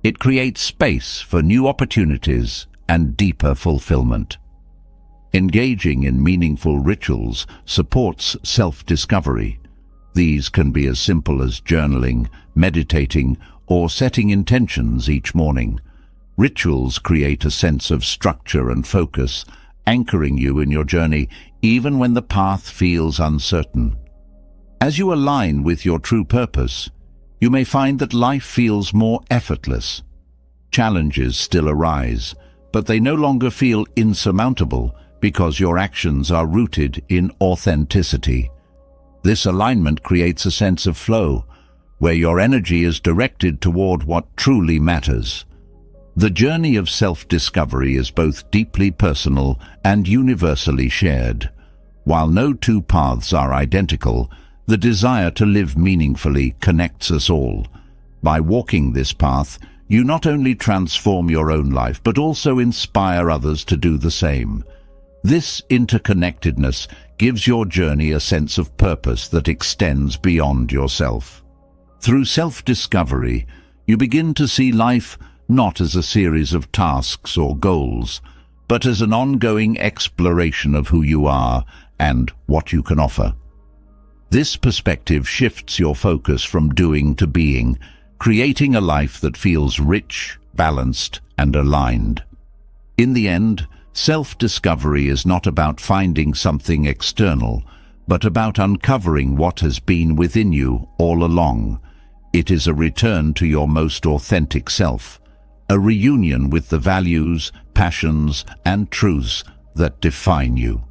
it creates space for new opportunities and deeper fulfillment. Engaging in meaningful rituals supports self-discovery. These can be as simple as journaling, meditating, or setting intentions each morning. Rituals create a sense of structure and focus, anchoring you in your journey even when the path feels uncertain. As you align with your true purpose, you may find that life feels more effortless. Challenges still arise, but they no longer feel insurmountable because your actions are rooted in authenticity. This alignment creates a sense of flow, where your energy is directed toward what truly matters. The journey of self-discovery is both deeply personal and universally shared. While no two paths are identical, the desire to live meaningfully connects us all. By walking this path, you not only transform your own life, but also inspire others to do the same. This interconnectedness gives your journey a sense of purpose that extends beyond yourself. Through self-discovery, you begin to see life not as a series of tasks or goals, but as an ongoing exploration of who you are and what you can offer. This perspective shifts your focus from doing to being, creating a life that feels rich, balanced, and aligned. In the end, self-discovery is not about finding something external, but about uncovering what has been within you all along. It is a return to your most authentic self, a reunion with the values, passions, and truths that define you.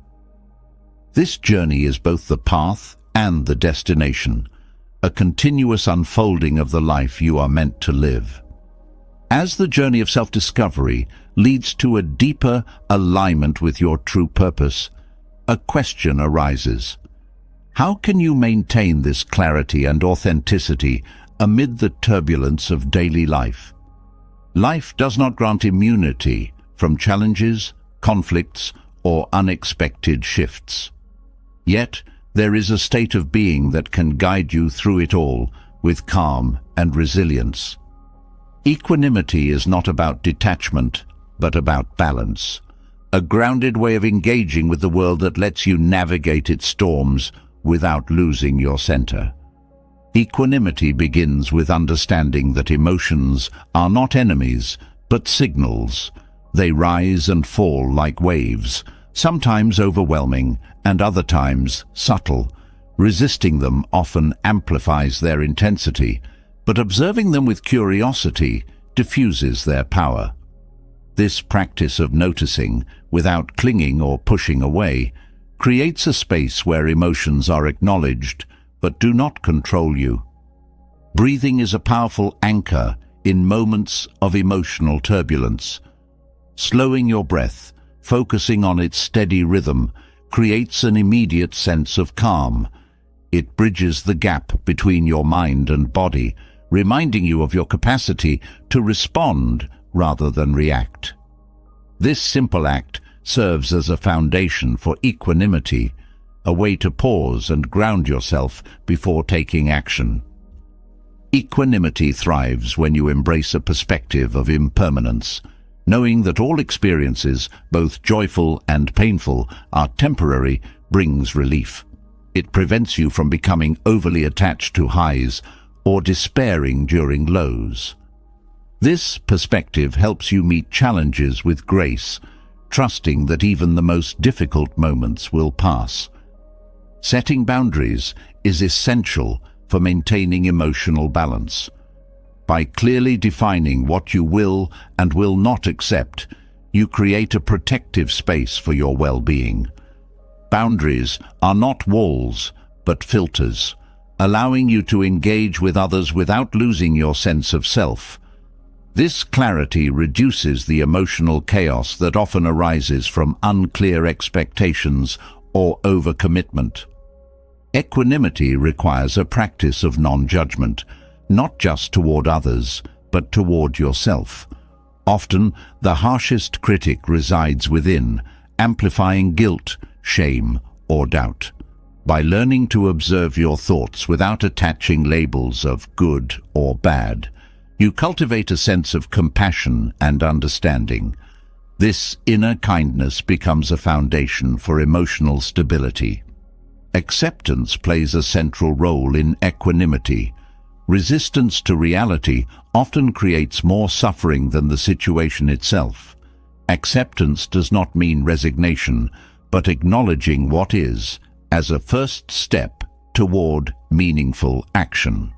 This journey is both the path and the destination, a continuous unfolding of the life you are meant to live. As the journey of self-discovery leads to a deeper alignment with your true purpose, a question arises. How can you maintain this clarity and authenticity amid the turbulence of daily life? Life does not grant immunity from challenges, conflicts, or unexpected shifts. Yet, there is a state of being that can guide you through it all with calm and resilience. Equanimity is not about detachment, but about balance, a grounded way of engaging with the world that lets you navigate its storms without losing your center. Equanimity begins with understanding that emotions are not enemies, but signals. They rise and fall like waves, sometimes overwhelming and other times subtle. Resisting them often amplifies their intensity, but observing them with curiosity diffuses their power. This practice of noticing, without clinging or pushing away, creates a space where emotions are acknowledged but do not control you. Breathing is a powerful anchor in moments of emotional turbulence. Slowing your breath, focusing on its steady rhythm, creates an immediate sense of calm. It bridges the gap between your mind and body, reminding you of your capacity to respond rather than react. This simple act serves as a foundation for equanimity, a way to pause and ground yourself before taking action. Equanimity thrives when you embrace a perspective of impermanence, knowing that all experiences, both joyful and painful, are temporary, brings relief. It prevents you from becoming overly attached to highs or despairing during lows. This perspective helps you meet challenges with grace, trusting that even the most difficult moments will pass. Setting boundaries is essential for maintaining emotional balance. By clearly defining what you will and will not accept, you create a protective space for your well-being. Boundaries are not walls, but filters, allowing you to engage with others without losing your sense of self. This clarity reduces the emotional chaos that often arises from unclear expectations or overcommitment. Equanimity requires a practice of non-judgment, not just toward others, but toward yourself. Often, the harshest critic resides within, amplifying guilt, shame, or doubt. By learning to observe your thoughts without attaching labels of good or bad, you cultivate a sense of compassion and understanding. This inner kindness becomes a foundation for emotional stability. Acceptance plays a central role in equanimity. Resistance to reality often creates more suffering than the situation itself. Acceptance does not mean resignation, but acknowledging what is as a first step toward meaningful action.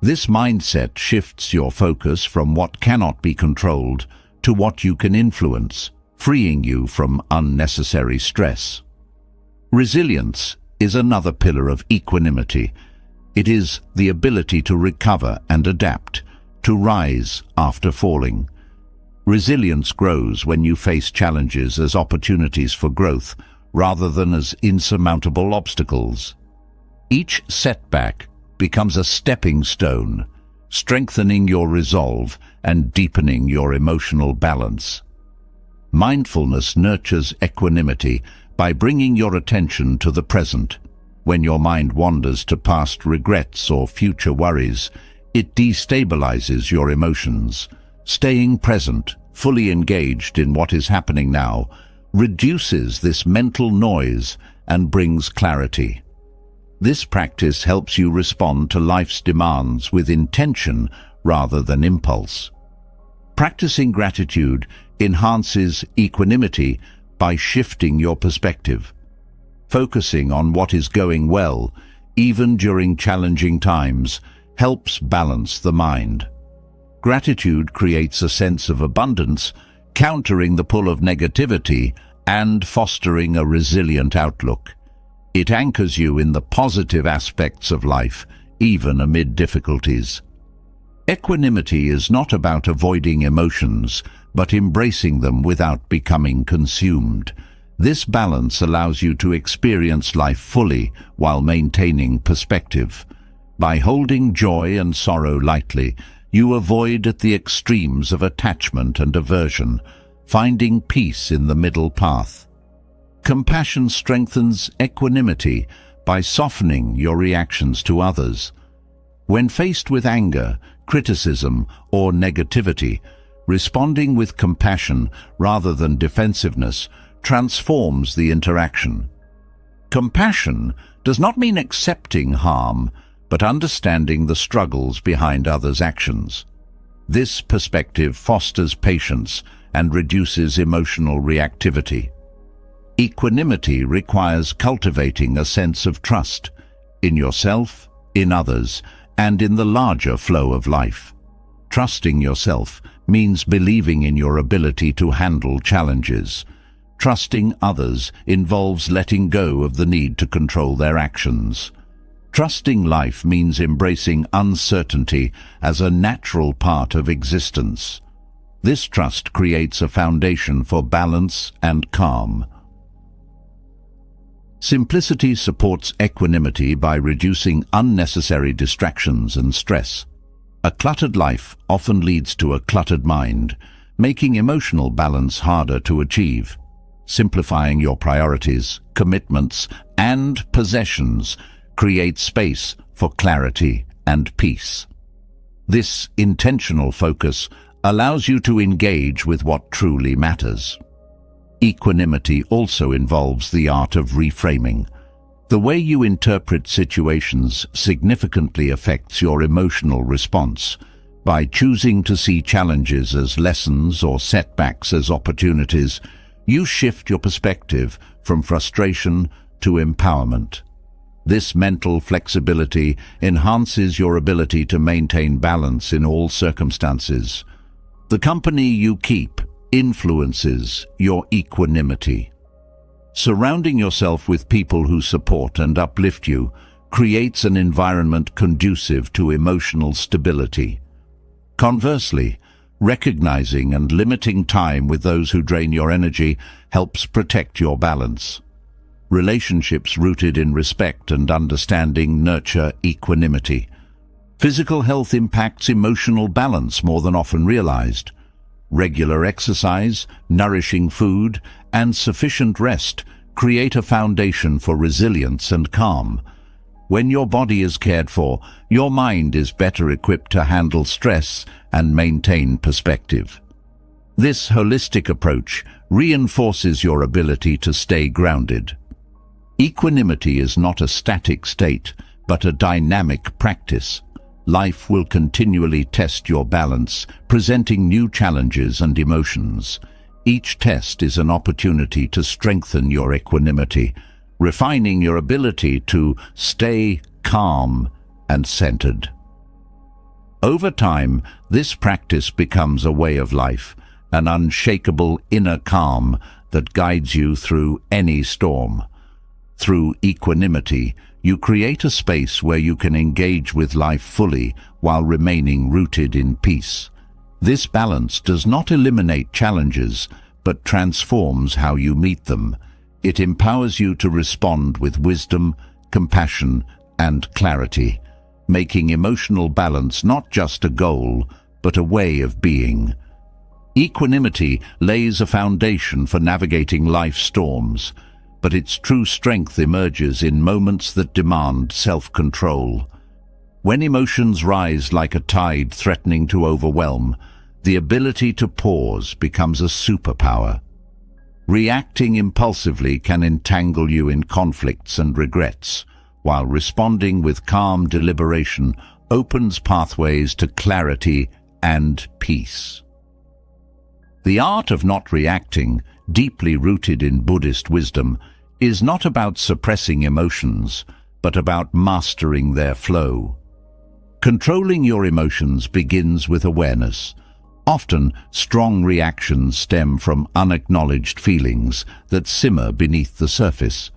This mindset shifts your focus from what cannot be controlled to what you can influence, freeing you from unnecessary stress. Resilience is another pillar of equanimity. It is the ability to recover and adapt, to rise after falling. Resilience grows when you face challenges as opportunities for growth rather than as insurmountable obstacles. Each setback becomes a stepping stone, strengthening your resolve and deepening your emotional balance. Mindfulness nurtures equanimity by bringing your attention to the present. When your mind wanders to past regrets or future worries, it destabilizes your emotions. Staying present, fully engaged in what is happening now, reduces this mental noise and brings clarity. This practice helps you respond to life's demands with intention rather than impulse. Practicing gratitude enhances equanimity by shifting your perspective. Focusing on what is going well, even during challenging times, helps balance the mind. Gratitude creates a sense of abundance, countering the pull of negativity and fostering a resilient outlook. It anchors you in the positive aspects of life, even amid difficulties. Equanimity is not about avoiding emotions, but embracing them without becoming consumed. This balance allows you to experience life fully while maintaining perspective. By holding joy and sorrow lightly, you avoid at the extremes of attachment and aversion, finding peace in the middle path. Compassion strengthens equanimity by softening your reactions to others. When faced with anger, criticism, or negativity, responding with compassion rather than defensiveness transforms the interaction. Compassion does not mean accepting harm, but understanding the struggles behind others' actions. This perspective fosters patience and reduces emotional reactivity. Equanimity requires cultivating a sense of trust in yourself, in others, and in the larger flow of life. Trusting yourself means believing in your ability to handle challenges. Trusting others involves letting go of the need to control their actions. Trusting life means embracing uncertainty as a natural part of existence. This trust creates a foundation for balance and calm. Simplicity supports equanimity by reducing unnecessary distractions and stress. A cluttered life often leads to a cluttered mind, making emotional balance harder to achieve. Simplifying your priorities, commitments, and possessions creates space for clarity and peace. This intentional focus allows you to engage with what truly matters. Equanimity also involves the art of reframing. The way you interpret situations significantly affects your emotional response. By choosing to see challenges as lessons or setbacks as opportunities, you shift your perspective from frustration to empowerment. This mental flexibility enhances your ability to maintain balance in all circumstances. The company you keep influences your equanimity. Surrounding yourself with people who support and uplift you creates an environment conducive to emotional stability. Conversely, recognizing and limiting time with those who drain your energy helps protect your balance. Relationships rooted in respect and understanding nurture equanimity. Physical health impacts emotional balance more than often realized. Regular exercise, nourishing food, and sufficient rest create a foundation for resilience and calm. When your body is cared for, your mind is better equipped to handle stress and maintain perspective. This holistic approach reinforces your ability to stay grounded. Equanimity is not a static state, but a dynamic practice. Life will continually test your balance, presenting new challenges and emotions. Each test is an opportunity to strengthen your equanimity, refining your ability to stay calm and centered. Over time, this practice becomes a way of life, an unshakable inner calm that guides you through any storm. Through equanimity, you create a space where you can engage with life fully while remaining rooted in peace. This balance does not eliminate challenges, but transforms how you meet them. It empowers you to respond with wisdom, compassion, and clarity, making emotional balance not just a goal, but a way of being. Equanimity lays a foundation for navigating life's storms, but its true strength emerges in moments that demand self-control. When emotions rise like a tide threatening to overwhelm, the ability to pause becomes a superpower. Reacting impulsively can entangle you in conflicts and regrets, while responding with calm deliberation opens pathways to clarity and peace. The art of not reacting, deeply rooted in Buddhist wisdom, is not about suppressing emotions, but about mastering their flow. Controlling your emotions begins with awareness. Often, strong reactions stem from unacknowledged feelings that simmer beneath the surface.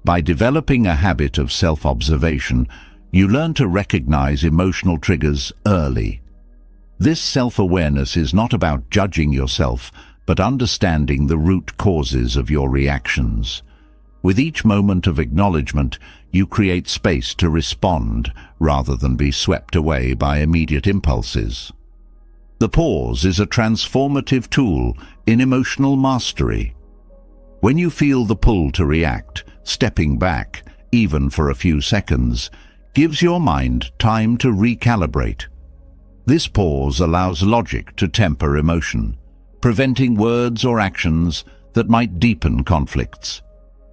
By developing a habit of self-observation, you learn to recognize emotional triggers early. This self-awareness is not about judging yourself, but understanding the root causes of your reactions. With each moment of acknowledgement, you create space to respond rather than be swept away by immediate impulses. The pause is a transformative tool in emotional mastery. When you feel the pull to react, stepping back, even for a few seconds, gives your mind time to recalibrate. This pause allows logic to temper emotion, preventing words or actions that might deepen conflicts.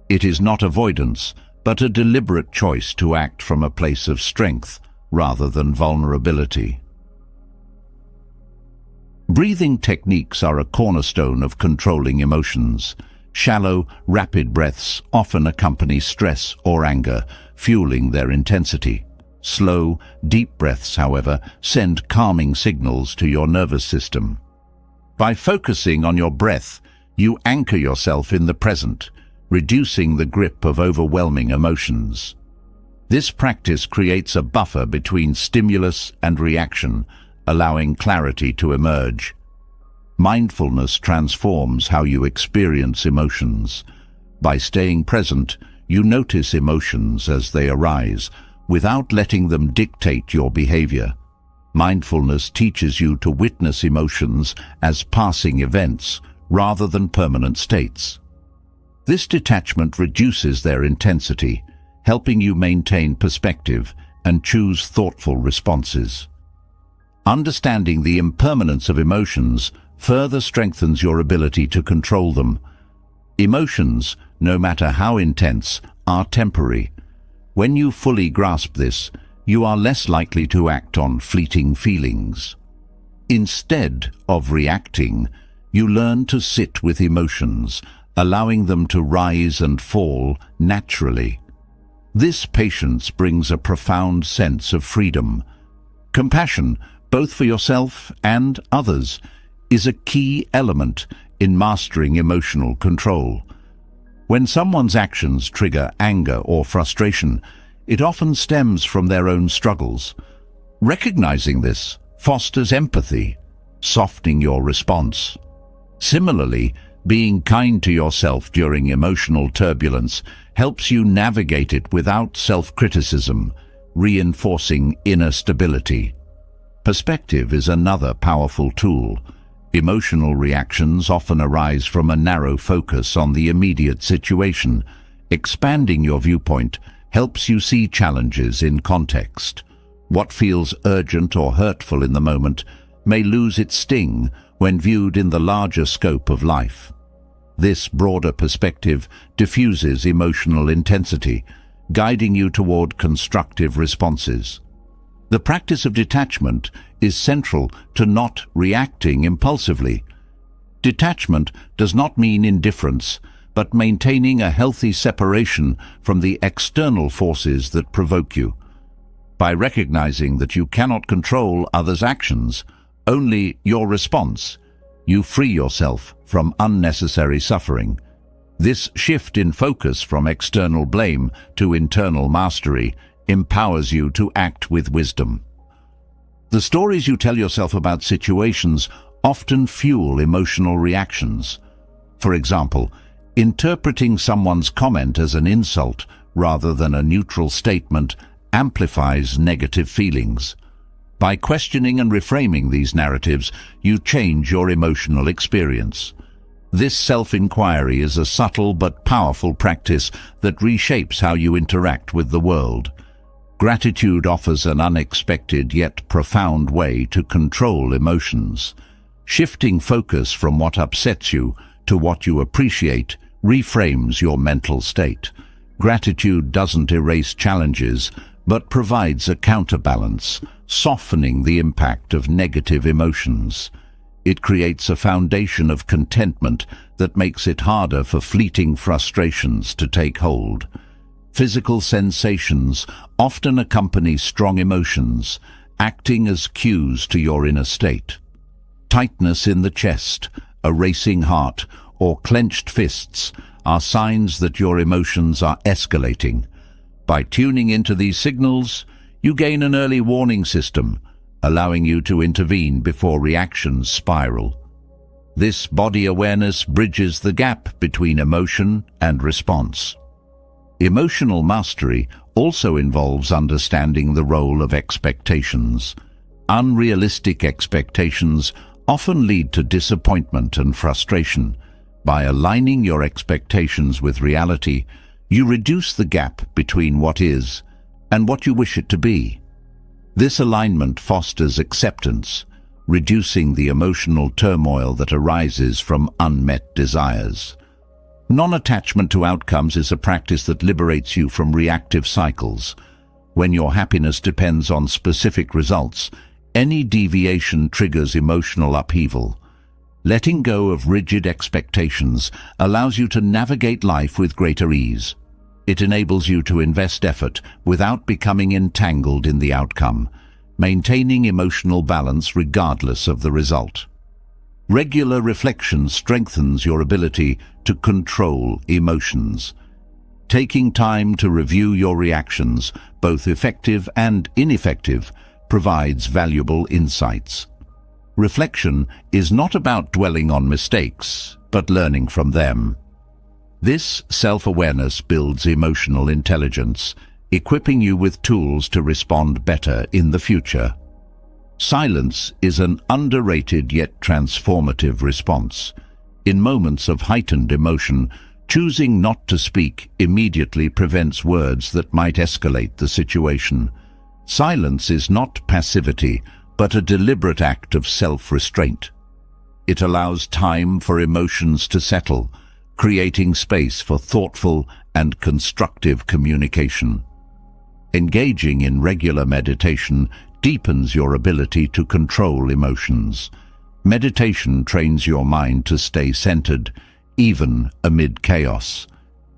It is not avoidance, but a deliberate choice to act from a place of strength rather than vulnerability. Breathing techniques are a cornerstone of controlling emotions. Shallow, rapid breaths often accompany stress or anger, fueling their intensity. Slow, deep breaths, however, send calming signals to your nervous system. By focusing on your breath, you anchor yourself in the present, reducing the grip of overwhelming emotions. This practice creates a buffer between stimulus and reaction, allowing clarity to emerge. Mindfulness transforms how you experience emotions. By staying present, you notice emotions as they arise, without letting them dictate your behavior. Mindfulness teaches you to witness emotions as passing events rather than permanent states. This detachment reduces their intensity, helping you maintain perspective and choose thoughtful responses. Understanding the impermanence of emotions further strengthens your ability to control them. Emotions, no matter how intense, are temporary. When you fully grasp this, you are less likely to act on fleeting feelings. Instead of reacting, you learn to sit with emotions, allowing them to rise and fall naturally. This patience brings a profound sense of freedom. Compassion, both for yourself and others, is a key element in mastering emotional control. When someone's actions trigger anger or frustration, it often stems from their own struggles. Recognizing this fosters empathy, softening your response. Similarly, being kind to yourself during emotional turbulence helps you navigate it without self-criticism, reinforcing inner stability. Perspective is another powerful tool. Emotional reactions often arise from a narrow focus on the immediate situation. Expanding your viewpoint helps you see challenges in context. What feels urgent or hurtful in the moment may lose its sting when viewed in the larger scope of life. This broader perspective diffuses emotional intensity, guiding you toward constructive responses. The practice of detachment is central to not reacting impulsively. Detachment does not mean indifference, but maintaining a healthy separation from the external forces that provoke you. By recognizing that you cannot control others' actions, only your response, you free yourself from unnecessary suffering. This shift in focus from external blame to internal mastery empowers you to act with wisdom. The stories you tell yourself about situations often fuel emotional reactions. For example, interpreting someone's comment as an insult rather than a neutral statement amplifies negative feelings. By questioning and reframing these narratives, you change your emotional experience. This self-inquiry is a subtle but powerful practice that reshapes how you interact with the world. Gratitude offers an unexpected yet profound way to control emotions. Shifting focus from what upsets you to what you appreciate reframes your mental state. Gratitude doesn't erase challenges, but provides a counterbalance, softening the impact of negative emotions. It creates a foundation of contentment that makes it harder for fleeting frustrations to take hold. Physical sensations often accompany strong emotions, acting as cues to your inner state. Tightness in the chest, a racing heart, or clenched fists are signs that your emotions are escalating. By tuning into these signals, you gain an early warning system, allowing you to intervene before reactions spiral. This body awareness bridges the gap between emotion and response. Emotional mastery also involves understanding the role of expectations. Unrealistic expectations often lead to disappointment and frustration. By aligning your expectations with reality, you reduce the gap between what is and what you wish it to be. This alignment fosters acceptance, reducing the emotional turmoil that arises from unmet desires. Non-attachment to outcomes is a practice that liberates you from reactive cycles. When your happiness depends on specific results, any deviation triggers emotional upheaval. Letting go of rigid expectations allows you to navigate life with greater ease. It enables you to invest effort without becoming entangled in the outcome, maintaining emotional balance regardless of the result. Regular reflection strengthens your ability to control emotions. Taking time to review your reactions, both effective and ineffective, provides valuable insights. Reflection is not about dwelling on mistakes, but learning from them. This self-awareness builds emotional intelligence, equipping you with tools to respond better in the future. Silence is an underrated yet transformative response. In moments of heightened emotion, choosing not to speak immediately prevents words that might escalate the situation. Silence is not passivity, but a deliberate act of self-restraint. It allows time for emotions to settle, creating space for thoughtful and constructive communication. Engaging in regular meditation deepens your ability to control emotions. Meditation trains your mind to stay centered, even amid chaos.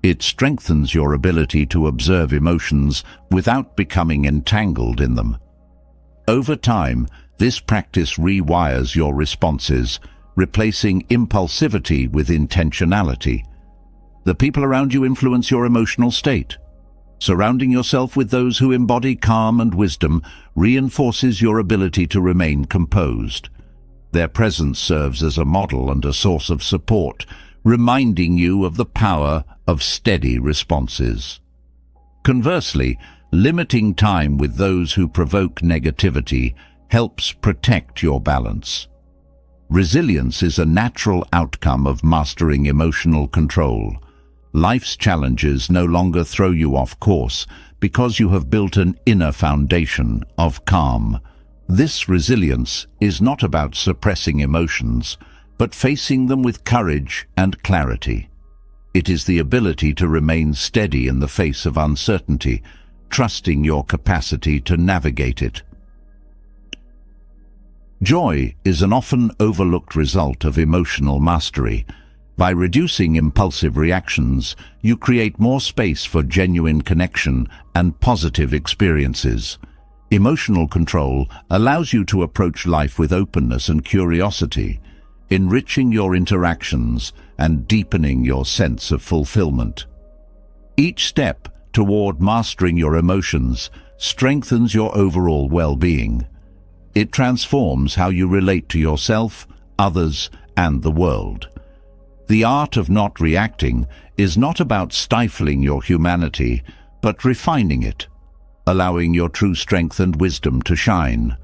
It strengthens your ability to observe emotions without becoming entangled in them. Over time, this practice rewires your responses, replacing impulsivity with intentionality. The people around you influence your emotional state. Surrounding yourself with those who embody calm and wisdom reinforces your ability to remain composed. Their presence serves as a model and a source of support, reminding you of the power of steady responses. Conversely, limiting time with those who provoke negativity helps protect your balance. Resilience is a natural outcome of mastering emotional control. Life's challenges no longer throw you off course because you have built an inner foundation of calm. This resilience is not about suppressing emotions, but facing them with courage and clarity. It is the ability to remain steady in the face of uncertainty, trusting your capacity to navigate it. Joy is an often overlooked result of emotional mastery. By reducing impulsive reactions, you create more space for genuine connection and positive experiences. Emotional control allows you to approach life with openness and curiosity, enriching your interactions and deepening your sense of fulfillment. Each step toward mastering your emotions strengthens your overall well-being. It transforms how you relate to yourself, others, and the world. The art of not reacting is not about stifling your humanity, but refining it, allowing your true strength and wisdom to shine.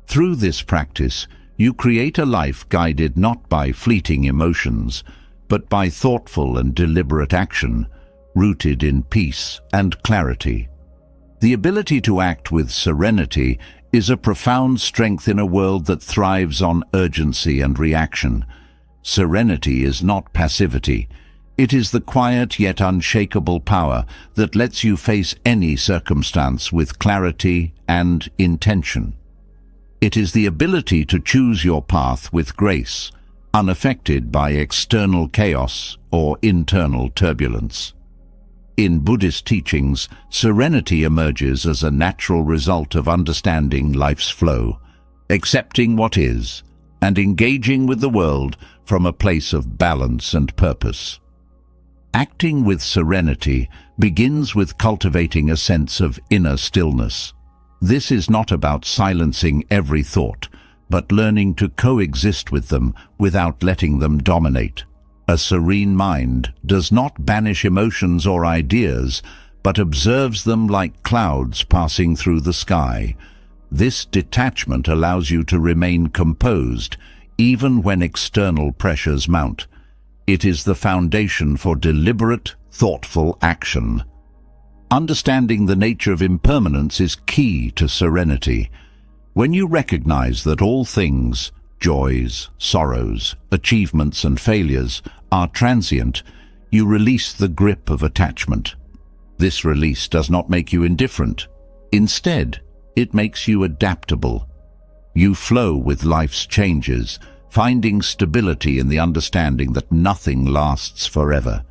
Through this practice, you create a life guided not by fleeting emotions, but by thoughtful and deliberate action, rooted in peace and clarity. The ability to act with serenity is a profound strength in a world that thrives on urgency and reaction. Serenity is not passivity. It is the quiet yet unshakable power that lets you face any circumstance with clarity and intention. It is the ability to choose your path with grace, unaffected by external chaos or internal turbulence. In Buddhist teachings, serenity emerges as a natural result of understanding life's flow, accepting what is, and engaging with the world from a place of balance and purpose. Acting with serenity begins with cultivating a sense of inner stillness. This is not about silencing every thought, but learning to coexist with them without letting them dominate. A serene mind does not banish emotions or ideas, but observes them like clouds passing through the sky. This detachment allows you to remain composed, even when external pressures mount. It is the foundation for deliberate, thoughtful action. Understanding the nature of impermanence is key to serenity. When you recognize that all things, joys, sorrows, achievements and failures, are transient, you release the grip of attachment. This release does not make you indifferent. Instead, it makes you adaptable. You flow with life's changes, finding stability in the understanding that nothing lasts forever.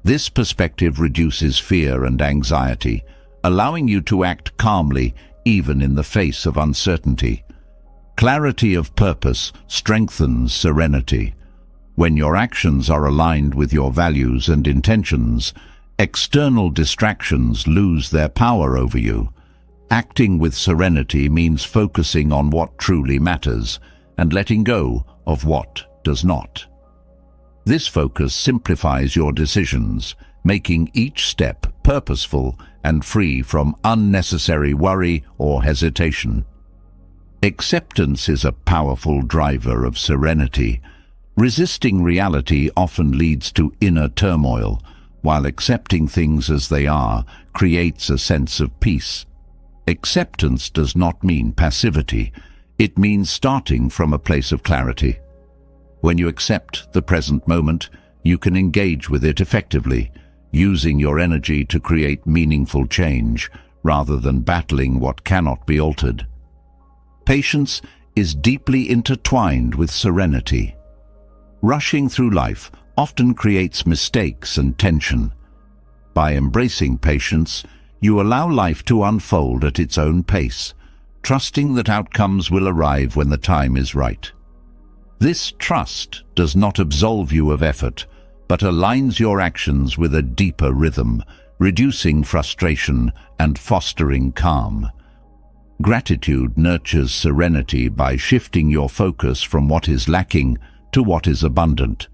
This perspective reduces fear and anxiety, allowing you to act calmly even in the face of uncertainty. Clarity of purpose strengthens serenity. When your actions are aligned with your values and intentions, external distractions lose their power over you. Acting with serenity means focusing on what truly matters and letting go of what does not. This focus simplifies your decisions, making each step purposeful and free from unnecessary worry or hesitation. Acceptance is a powerful driver of serenity. Resisting reality often leads to inner turmoil, while accepting things as they are creates a sense of peace. Acceptance does not mean passivity. It means starting from a place of clarity. When you accept the present moment, you can engage with it effectively, using your energy to create meaningful change, rather than battling what cannot be altered. Patience is deeply intertwined with serenity. Rushing through life often creates mistakes and tension. By embracing patience, you allow life to unfold at its own pace, trusting that outcomes will arrive when the time is right. This trust does not absolve you of effort, but aligns your actions with a deeper rhythm, reducing frustration and fostering calm. Gratitude nurtures serenity by shifting your focus from what is lacking to what is abundant.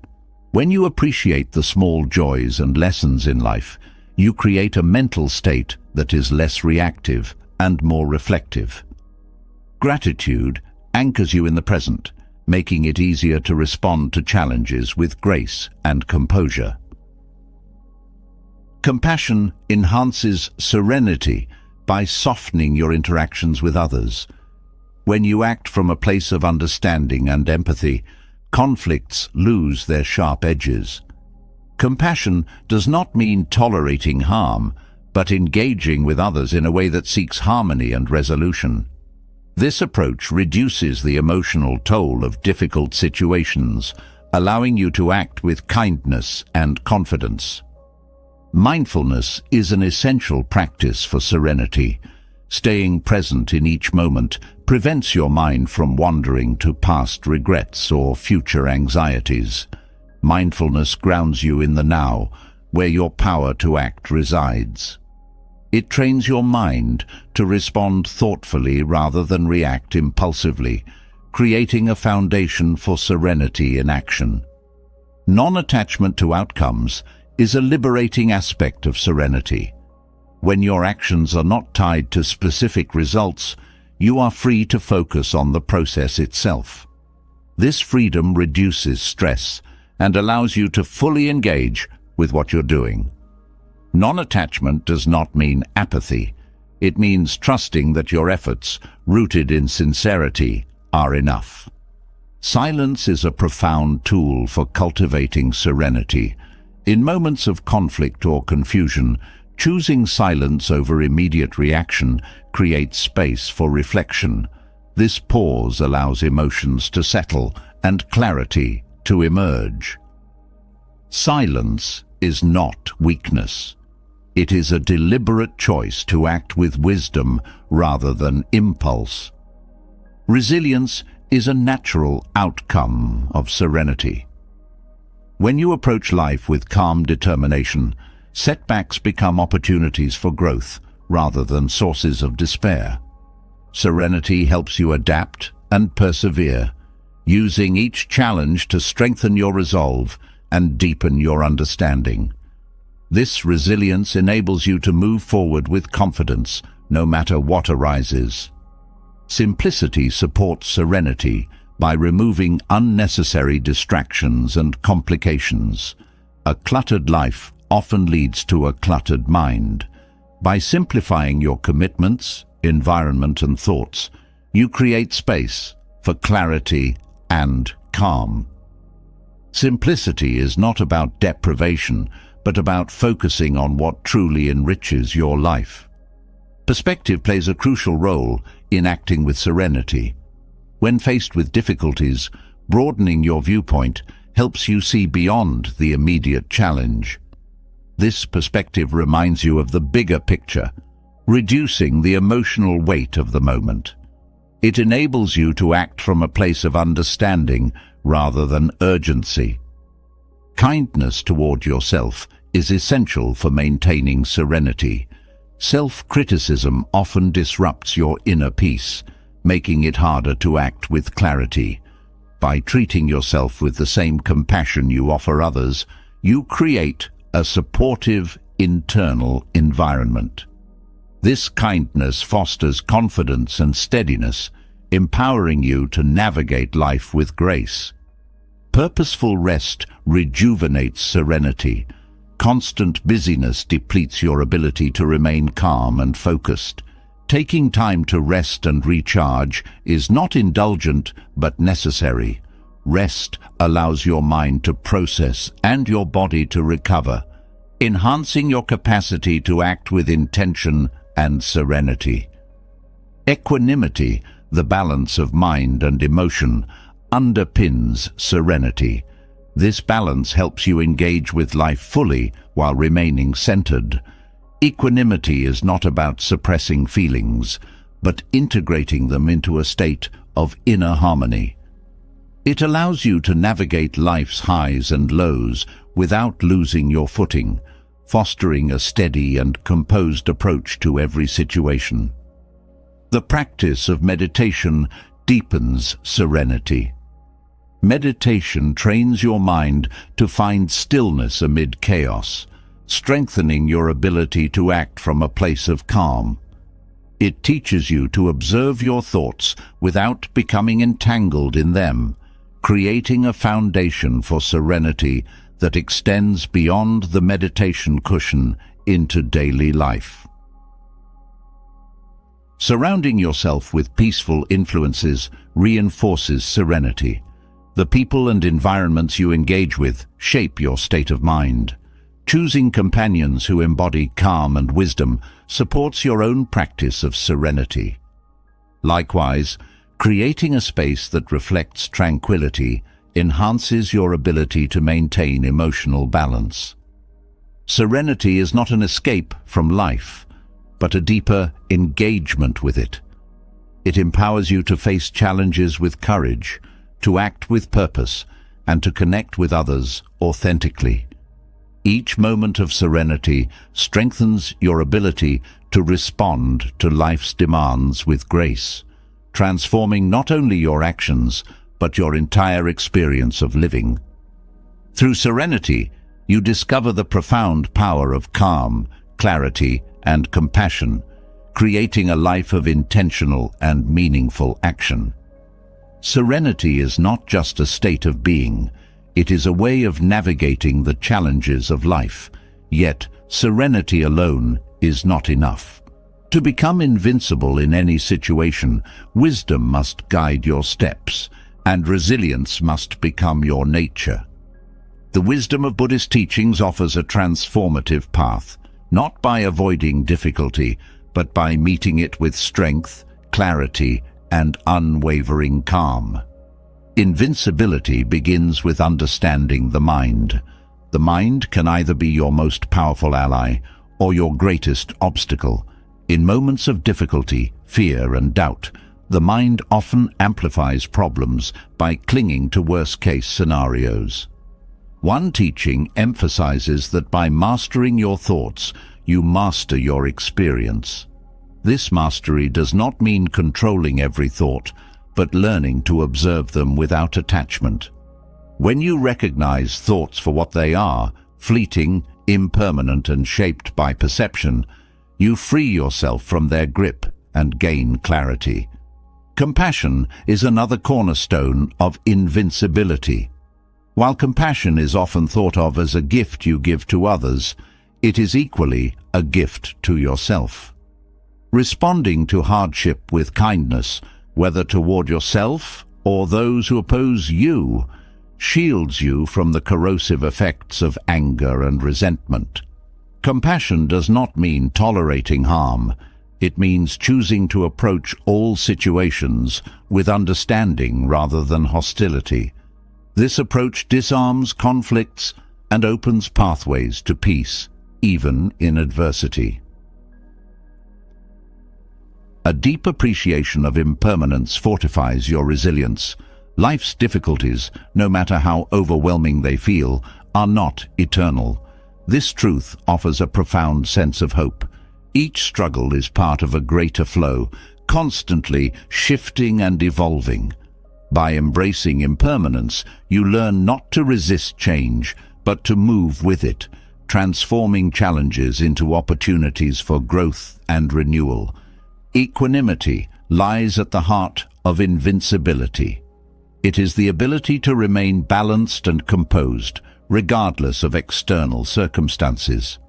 When you appreciate the small joys and lessons in life, you create a mental state that is less reactive and more reflective. Gratitude anchors you in the present, making it easier to respond to challenges with grace and composure. Compassion enhances serenity by softening your interactions with others. When you act from a place of understanding and empathy, conflicts lose their sharp edges. Compassion does not mean tolerating harm, but engaging with others in a way that seeks harmony and resolution. This approach reduces the emotional toll of difficult situations, allowing you to act with kindness and confidence. Mindfulness is an essential practice for serenity. Staying present in each moment prevents your mind from wandering to past regrets or future anxieties. Mindfulness grounds you in the now, where your power to act resides. It trains your mind to respond thoughtfully rather than react impulsively, creating a foundation for serenity in action. Non-attachment to outcomes is a liberating aspect of serenity. When your actions are not tied to specific results, you are free to focus on the process itself. This freedom reduces stress and allows you to fully engage with what you're doing. Non-attachment does not mean apathy. It means trusting that your efforts, rooted in sincerity, are enough. Silence is a profound tool for cultivating serenity. In moments of conflict or confusion, choosing silence over immediate reaction creates space for reflection. This pause allows emotions to settle and clarity to emerge. Silence is not weakness. It is a deliberate choice to act with wisdom rather than impulse. Resilience is a natural outcome of serenity. When you approach life with calm determination, setbacks become opportunities for growth rather than sources of despair. Serenity helps you adapt and persevere, using each challenge to strengthen your resolve and deepen your understanding. This resilience enables you to move forward with confidence, no matter what arises. Simplicity supports serenity by removing unnecessary distractions and complications. A cluttered life often leads to a cluttered mind. By simplifying your commitments, environment, and thoughts, you create space for clarity and calm. Simplicity is not about deprivation, but about focusing on what truly enriches your life. Perspective plays a crucial role in acting with serenity. When faced with difficulties, broadening your viewpoint helps you see beyond the immediate challenge. This perspective reminds you of the bigger picture, reducing the emotional weight of the moment. It enables you to act from a place of understanding rather than urgency. Kindness toward yourself is essential for maintaining serenity. Self-criticism often disrupts your inner peace, making it harder to act with clarity. By treating yourself with the same compassion you offer others, you create a supportive internal environment. This kindness fosters confidence and steadiness, empowering you to navigate life with grace. Purposeful rest rejuvenates serenity. Constant busyness depletes your ability to remain calm and focused. Taking time to rest and recharge is not indulgent but necessary. Rest allows your mind to process and your body to recover, enhancing your capacity to act with intention and serenity. Equanimity, the balance of mind and emotion, underpins serenity. This balance helps you engage with life fully while remaining centered. Equanimity is not about suppressing feelings, but integrating them into a state of inner harmony. It allows you to navigate life's highs and lows without losing your footing, fostering a steady and composed approach to every situation. The practice of meditation deepens serenity. Meditation trains your mind to find stillness amid chaos, strengthening your ability to act from a place of calm. It teaches you to observe your thoughts without becoming entangled in them, creating a foundation for serenity that extends beyond the meditation cushion into daily life. Surrounding yourself with peaceful influences reinforces serenity. The people and environments you engage with shape your state of mind. Choosing companions who embody calm and wisdom supports your own practice of serenity. Likewise, creating a space that reflects tranquility enhances your ability to maintain emotional balance. Serenity is not an escape from life, but a deeper engagement with it. It empowers you to face challenges with courage, to act with purpose, and to connect with others authentically. Each moment of serenity strengthens your ability to respond to life's demands with grace, transforming not only your actions, but your entire experience of living. Through serenity, you discover the profound power of calm, clarity, and compassion, creating a life of intentional and meaningful action. Serenity is not just a state of being, it is a way of navigating the challenges of life. Yet, serenity alone is not enough. To become invincible in any situation, wisdom must guide your steps, and resilience must become your nature. The wisdom of Buddhist teachings offers a transformative path, not by avoiding difficulty, but by meeting it with strength, clarity, and unwavering calm. Invincibility begins with understanding the mind. The mind can either be your most powerful ally or your greatest obstacle. In moments of difficulty, fear, and doubt, the mind often amplifies problems by clinging to worst-case scenarios. One teaching emphasizes that by mastering your thoughts, you master your experience. This mastery does not mean controlling every thought, but learning to observe them without attachment. When you recognize thoughts for what they are, fleeting, impermanent, and shaped by perception, you free yourself from their grip and gain clarity. Compassion is another cornerstone of invincibility. While compassion is often thought of as a gift you give to others, it is equally a gift to yourself. Responding to hardship with kindness, whether toward yourself or those who oppose you, shields you from the corrosive effects of anger and resentment. Compassion does not mean tolerating harm. It means choosing to approach all situations with understanding rather than hostility. This approach disarms conflicts and opens pathways to peace, even in adversity. A deep appreciation of impermanence fortifies your resilience. Life's difficulties, no matter how overwhelming they feel, are not eternal. This truth offers a profound sense of hope. Each struggle is part of a greater flow, constantly shifting and evolving. By embracing impermanence, you learn not to resist change, but to move with it, transforming challenges into opportunities for growth and renewal. Equanimity lies at the heart of invincibility. It is the ability to remain balanced and composed, regardless of external circumstances.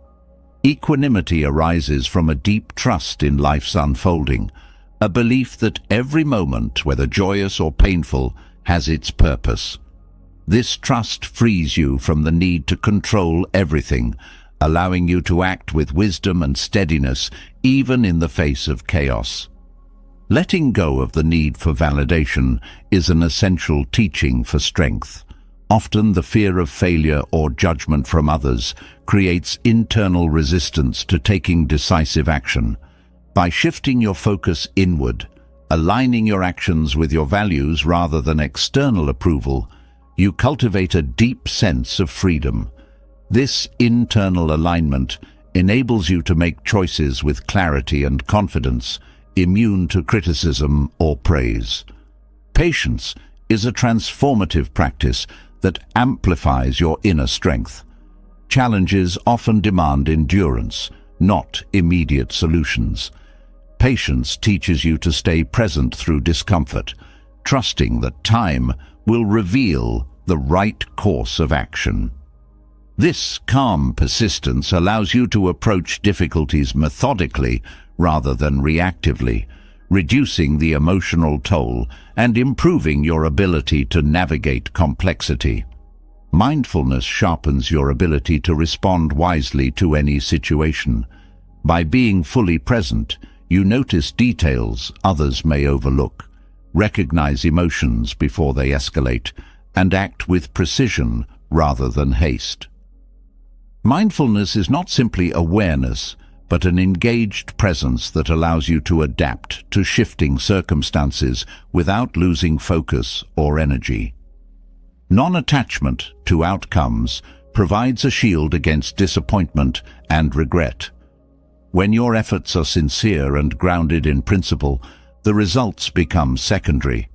Equanimity arises from a deep trust in life's unfolding, a belief that every moment, whether joyous or painful, has its purpose. This trust frees you from the need to control everything, allowing you to act with wisdom and steadiness even in the face of chaos. Letting go of the need for validation is an essential teaching for strength. Often the fear of failure or judgment from others creates internal resistance to taking decisive action. By shifting your focus inward, aligning your actions with your values rather than external approval, you cultivate a deep sense of freedom. This internal alignment enables you to make choices with clarity and confidence, immune to criticism or praise. Patience is a transformative practice that amplifies your inner strength. Challenges often demand endurance, not immediate solutions. Patience teaches you to stay present through discomfort, trusting that time will reveal the right course of action. This calm persistence allows you to approach difficulties methodically rather than reactively, reducing the emotional toll and improving your ability to navigate complexity. Mindfulness sharpens your ability to respond wisely to any situation. By being fully present, you notice details others may overlook, recognize emotions before they escalate, and act with precision rather than haste. Mindfulness is not simply awareness, but an engaged presence that allows you to adapt to shifting circumstances without losing focus or energy. Non-attachment to outcomes provides a shield against disappointment and regret. When your efforts are sincere and grounded in principle, the results become secondary.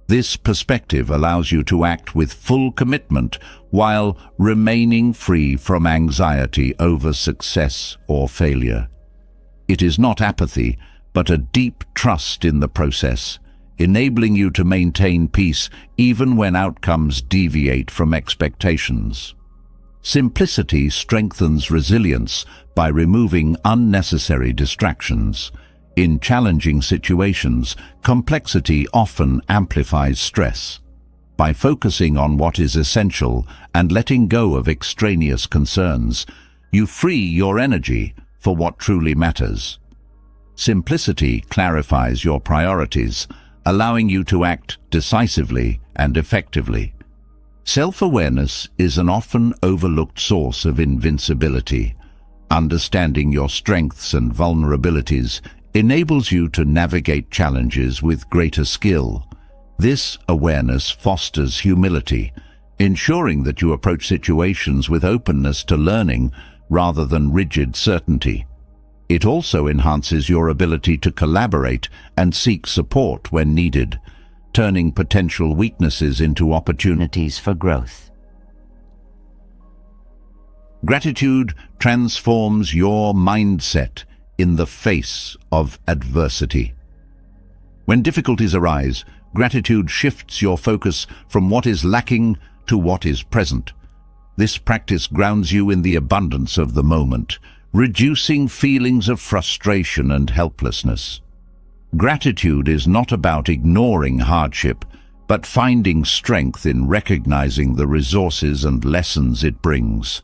This perspective allows you to act with full commitment while remaining free from anxiety over success or failure. It is not apathy, but a deep trust in the process, enabling you to maintain peace even when outcomes deviate from expectations. Simplicity strengthens resilience by removing unnecessary distractions. In challenging situations, complexity often amplifies stress. By focusing on what is essential and letting go of extraneous concerns, you free your energy for what truly matters. Simplicity clarifies your priorities, allowing you to act decisively and effectively. Self-awareness is an often overlooked source of invincibility. Understanding your strengths and vulnerabilities enables you to navigate challenges with greater skill. This awareness fosters humility, ensuring that you approach situations with openness to learning rather than rigid certainty. It also enhances your ability to collaborate and seek support when needed, turning potential weaknesses into opportunities for growth. Gratitude transforms your mindset in the face of adversity. When difficulties arise, gratitude shifts your focus from what is lacking to what is present. This practice grounds you in the abundance of the moment, reducing feelings of frustration and helplessness. Gratitude is not about ignoring hardship, but finding strength in recognizing the resources and lessons it brings.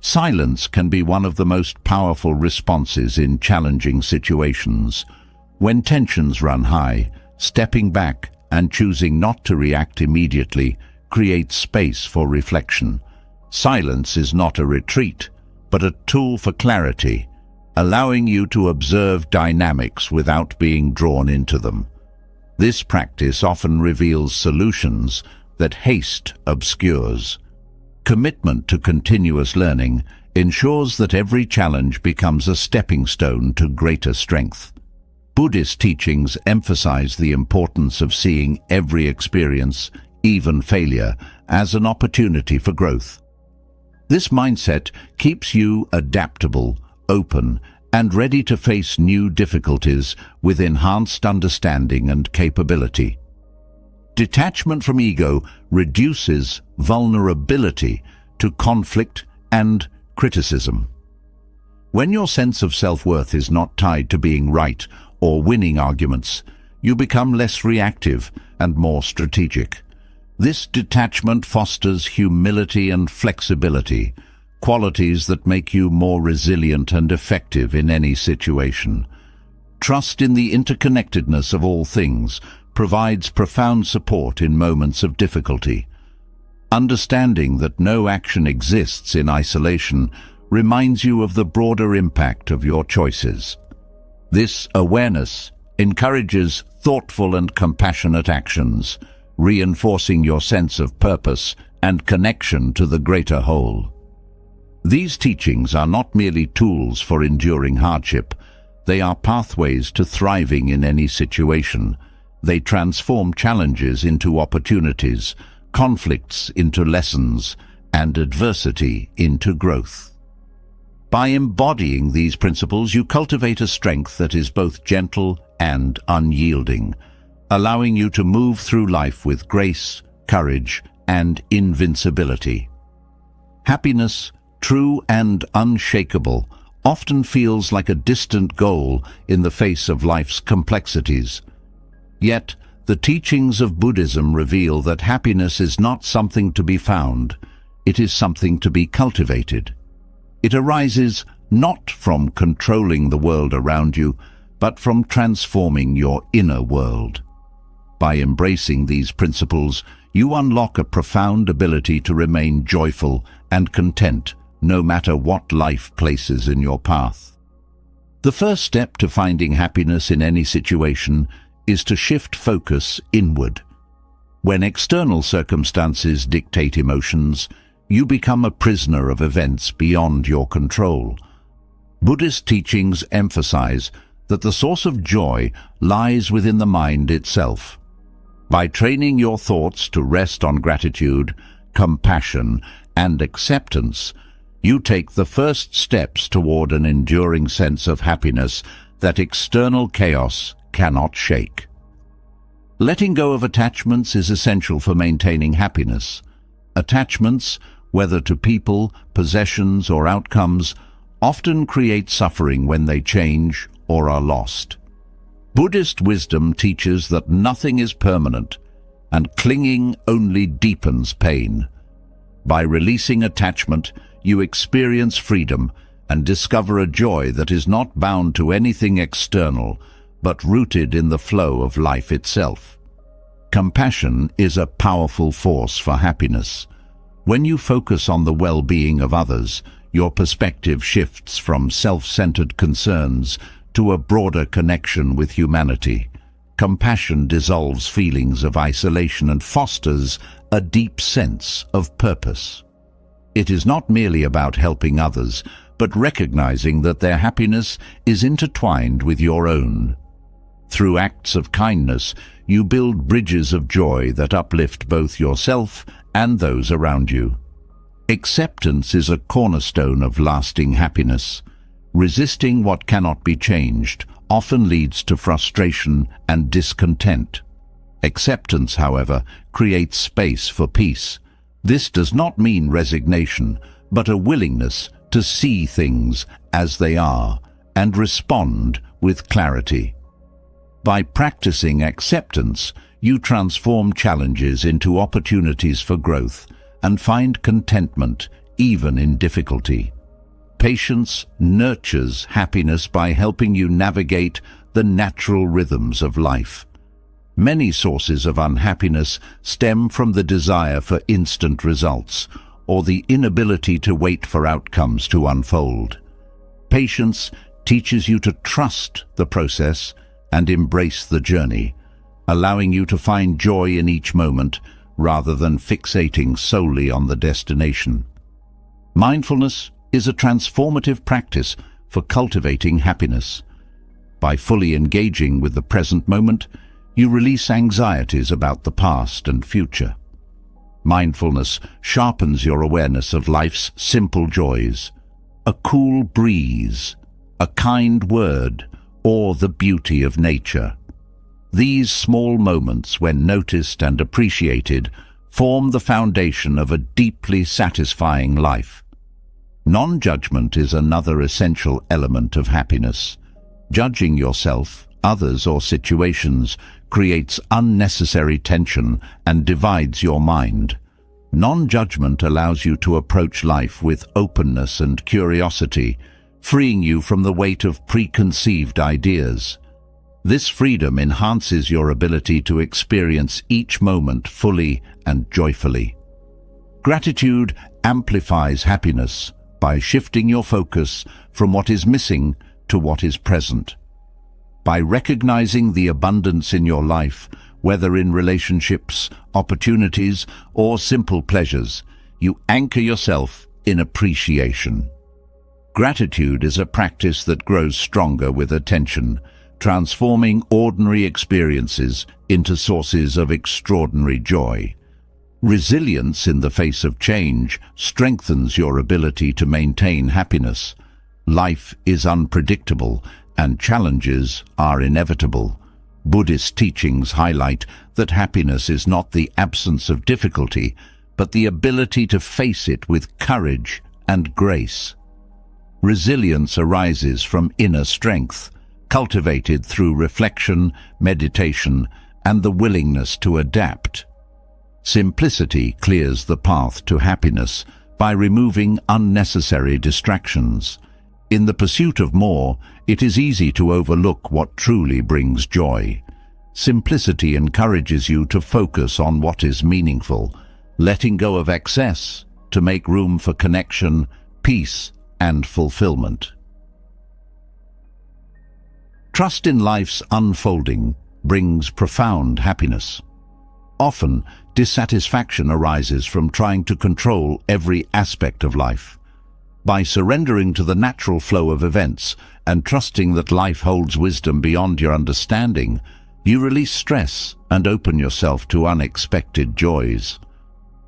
Silence can be one of the most powerful responses in challenging situations. When tensions run high, stepping back and choosing not to react immediately creates space for reflection. Silence is not a retreat, but a tool for clarity, allowing you to observe dynamics without being drawn into them. This practice often reveals solutions that haste obscures. Commitment to continuous learning ensures that every challenge becomes a stepping stone to greater strength. Buddhist teachings emphasize the importance of seeing every experience, even failure, as an opportunity for growth. This mindset keeps you adaptable, open, and ready to face new difficulties with enhanced understanding and capability. Detachment from ego reduces vulnerability to conflict and criticism. When your sense of self-worth is not tied to being right or winning arguments, you become less reactive and more strategic. This detachment fosters humility and flexibility, qualities that make you more resilient and effective in any situation. Trust in the interconnectedness of all things provides profound support in moments of difficulty. Understanding that no action exists in isolation reminds you of the broader impact of your choices. This awareness encourages thoughtful and compassionate actions, reinforcing your sense of purpose and connection to the greater whole. These teachings are not merely tools for enduring hardship. They are pathways to thriving in any situation. They transform challenges into opportunities, conflicts into lessons, and adversity into growth. By embodying these principles, you cultivate a strength that is both gentle and unyielding, allowing you to move through life with grace, courage, and invincibility. Happiness, true and unshakable, often feels like a distant goal in the face of life's complexities. Yet, the teachings of Buddhism reveal that happiness is not something to be found, it is something to be cultivated. It arises not from controlling the world around you, but from transforming your inner world. By embracing these principles, you unlock a profound ability to remain joyful and content, no matter what life places in your path. The first step to finding happiness in any situation is to shift focus inward. When external circumstances dictate emotions, you become a prisoner of events beyond your control. Buddhist teachings emphasize that the source of joy lies within the mind itself. By training your thoughts to rest on gratitude, compassion, and acceptance, You take the first steps toward an enduring sense of happiness that external chaos cannot shake. Letting go of attachments is essential for maintaining happiness. Attachments, whether to people, possessions, or outcomes, often create suffering when they change or are lost. Buddhist wisdom teaches that nothing is permanent, and clinging only deepens pain. By releasing attachment, you experience freedom and discover a joy that is not bound to anything external, but rooted in the flow of life itself. Compassion is a powerful force for happiness. When you focus on the well-being of others, your perspective shifts from self-centered concerns to a broader connection with humanity. Compassion dissolves feelings of isolation and fosters a deep sense of purpose. It is not merely about helping others, but recognizing that their happiness is intertwined with your own. Through acts of kindness, you build bridges of joy that uplift both yourself and those around you. Acceptance is a cornerstone of lasting happiness. Resisting what cannot be changed often leads to frustration and discontent. Acceptance, however, creates space for peace. This does not mean resignation, but a willingness to see things as they are and respond with clarity. By practicing acceptance, you transform challenges into opportunities for growth and find contentment even in difficulty. Patience nurtures happiness by helping you navigate the natural rhythms of life. Many sources of unhappiness stem from the desire for instant results or the inability to wait for outcomes to unfold. Patience teaches you to trust the process and embrace the journey, allowing you to find joy in each moment rather than fixating solely on the destination. Mindfulness is a transformative practice for cultivating happiness. By fully engaging with the present moment, you release anxieties about the past and future. Mindfulness sharpens your awareness of life's simple joys, a cool breeze, a kind word, or the beauty of nature. These small moments, when noticed and appreciated, form the foundation of a deeply satisfying life. Non-judgment is another essential element of happiness. Judging yourself, others, or situations creates unnecessary tension and divides your mind. Non-judgment allows you to approach life with openness and curiosity, freeing you from the weight of preconceived ideas. This freedom enhances your ability to experience each moment fully and joyfully. Gratitude amplifies happiness by shifting your focus from what is missing to what is present. By recognizing the abundance in your life, whether in relationships, opportunities, or simple pleasures, you anchor yourself in appreciation. Gratitude is a practice that grows stronger with attention, transforming ordinary experiences into sources of extraordinary joy. Resilience in the face of change strengthens your ability to maintain happiness. Life is unpredictable, and challenges are inevitable. Buddhist teachings highlight that happiness is not the absence of difficulty, but the ability to face it with courage and grace. Resilience arises from inner strength, cultivated through reflection, meditation, and the willingness to adapt. Simplicity clears the path to happiness by removing unnecessary distractions. In the pursuit of more, it is easy to overlook what truly brings joy. Simplicity encourages you to focus on what is meaningful, letting go of excess to make room for connection, peace, and fulfillment. Trust in life's unfolding brings profound happiness. Often, dissatisfaction arises from trying to control every aspect of life. By surrendering to the natural flow of events and trusting that life holds wisdom beyond your understanding, you release stress and open yourself to unexpected joys.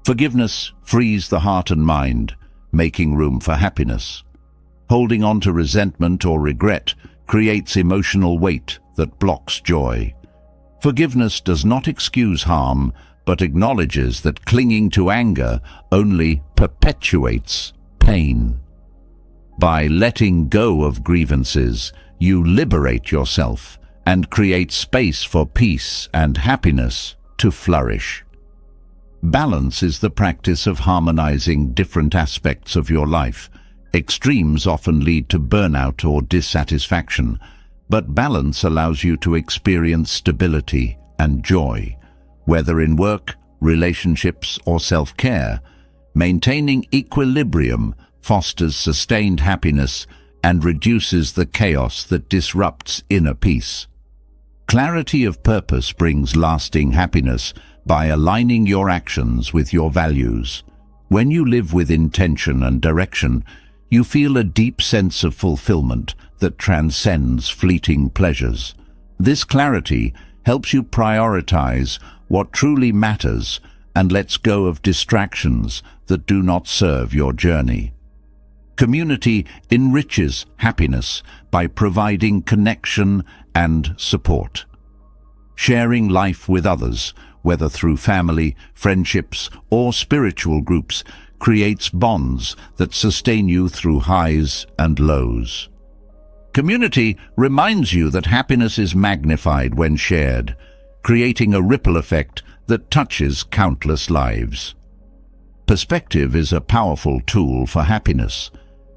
Forgiveness frees the heart and mind, making room for happiness. Holding on to resentment or regret creates emotional weight that blocks joy. Forgiveness does not excuse harm, but acknowledges that clinging to anger only perpetuates pain. By letting go of grievances, you liberate yourself and create space for peace and happiness to flourish. Balance is the practice of harmonizing different aspects of your life. Extremes often lead to burnout or dissatisfaction, but balance allows you to experience stability and joy. Whether in work, relationships, or self-care, maintaining equilibrium fosters sustained happiness and reduces the chaos that disrupts inner peace. Clarity of purpose brings lasting happiness by aligning your actions with your values. When you live with intention and direction, you feel a deep sense of fulfillment that transcends fleeting pleasures. This clarity helps you prioritize what truly matters and lets go of distractions that do not serve your journey. Community enriches happiness by providing connection and support. Sharing life with others, whether through family, friendships, or spiritual groups, creates bonds that sustain you through highs and lows. Community reminds you that happiness is magnified when shared, creating a ripple effect that touches countless lives. Perspective is a powerful tool for happiness.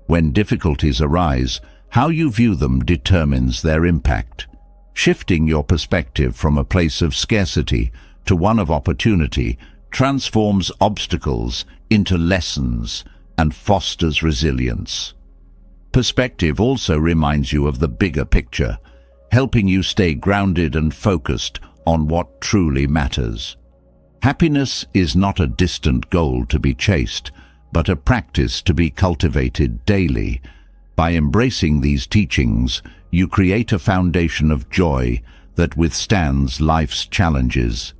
When difficulties arise, how you view them determines their impact. Shifting your perspective from a place of scarcity to one of opportunity transforms obstacles into lessons and fosters resilience. Perspective also reminds you of the bigger picture, helping you stay grounded and focused on what truly matters. Happiness is not a distant goal to be chased, but a practice to be cultivated daily. By embracing these teachings, you create a foundation of joy that withstands life's challenges.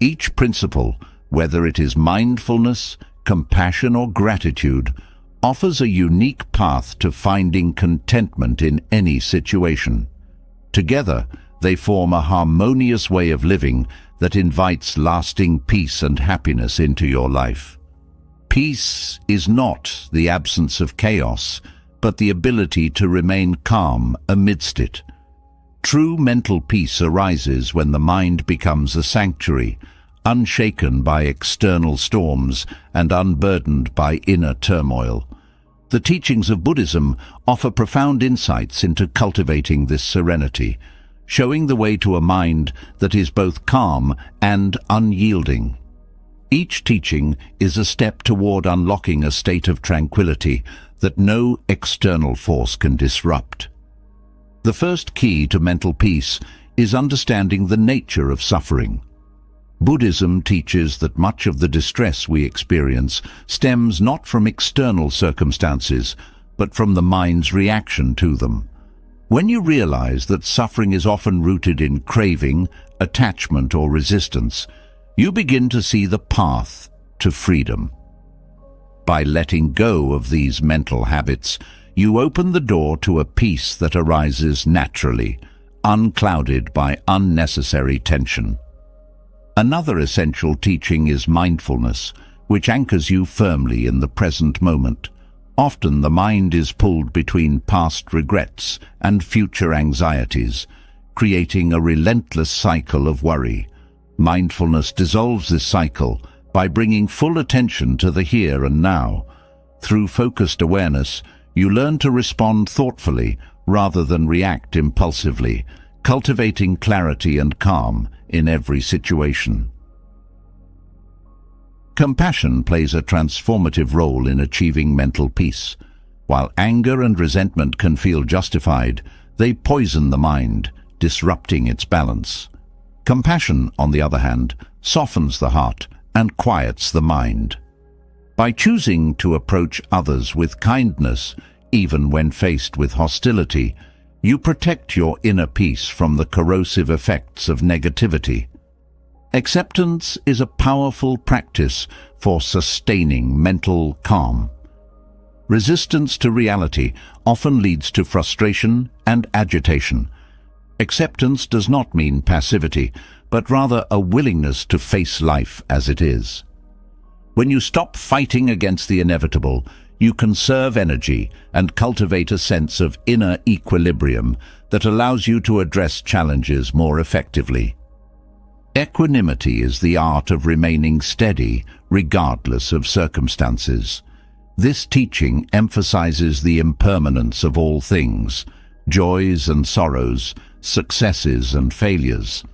Each principle, whether it is mindfulness, compassion, or gratitude, offers a unique path to finding contentment in any situation. Together, they form a harmonious way of living that invites lasting peace and happiness into your life. Peace is not the absence of chaos, but the ability to remain calm amidst it. True mental peace arises when the mind becomes a sanctuary, unshaken by external storms and unburdened by inner turmoil. The teachings of Buddhism offer profound insights into cultivating this serenity, showing the way to a mind that is both calm and unyielding. Each teaching is a step toward unlocking a state of tranquility that no external force can disrupt. The first key to mental peace is understanding the nature of suffering. Buddhism teaches that much of the distress we experience stems not from external circumstances, but from the mind's reaction to them. When you realize that suffering is often rooted in craving, attachment, or resistance, you begin to see the path to freedom. By letting go of these mental habits, you open the door to a peace that arises naturally, unclouded by unnecessary tension. Another essential teaching is mindfulness, which anchors you firmly in the present moment. Often the mind is pulled between past regrets and future anxieties, creating a relentless cycle of worry. Mindfulness dissolves this cycle by bringing full attention to the here and now. Through focused awareness, you learn to respond thoughtfully rather than react impulsively, cultivating clarity and calm in every situation. Compassion plays a transformative role in achieving mental peace. While anger and resentment can feel justified, they poison the mind, disrupting its balance. Compassion, on the other hand, softens the heart and quiets the mind. By choosing to approach others with kindness, even when faced with hostility, you protect your inner peace from the corrosive effects of negativity. Acceptance is a powerful practice for sustaining mental calm. Resistance to reality often leads to frustration and agitation. Acceptance does not mean passivity, but rather a willingness to face life as it is. When you stop fighting against the inevitable, you conserve energy and cultivate a sense of inner equilibrium that allows you to address challenges more effectively. Equanimity is the art of remaining steady regardless of circumstances. This teaching emphasizes the impermanence of all things, joys and sorrows, successes and failures.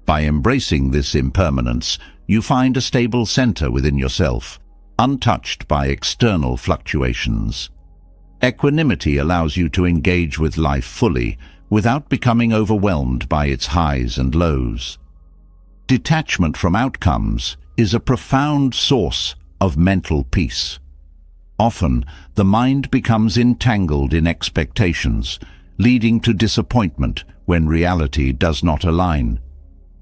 By embracing this impermanence, you find a stable center within yourself, untouched by external fluctuations. Equanimity allows you to engage with life fully, without becoming overwhelmed by its highs and lows. Detachment from outcomes is a profound source of mental peace. Often, the mind becomes entangled in expectations, leading to disappointment when reality does not align.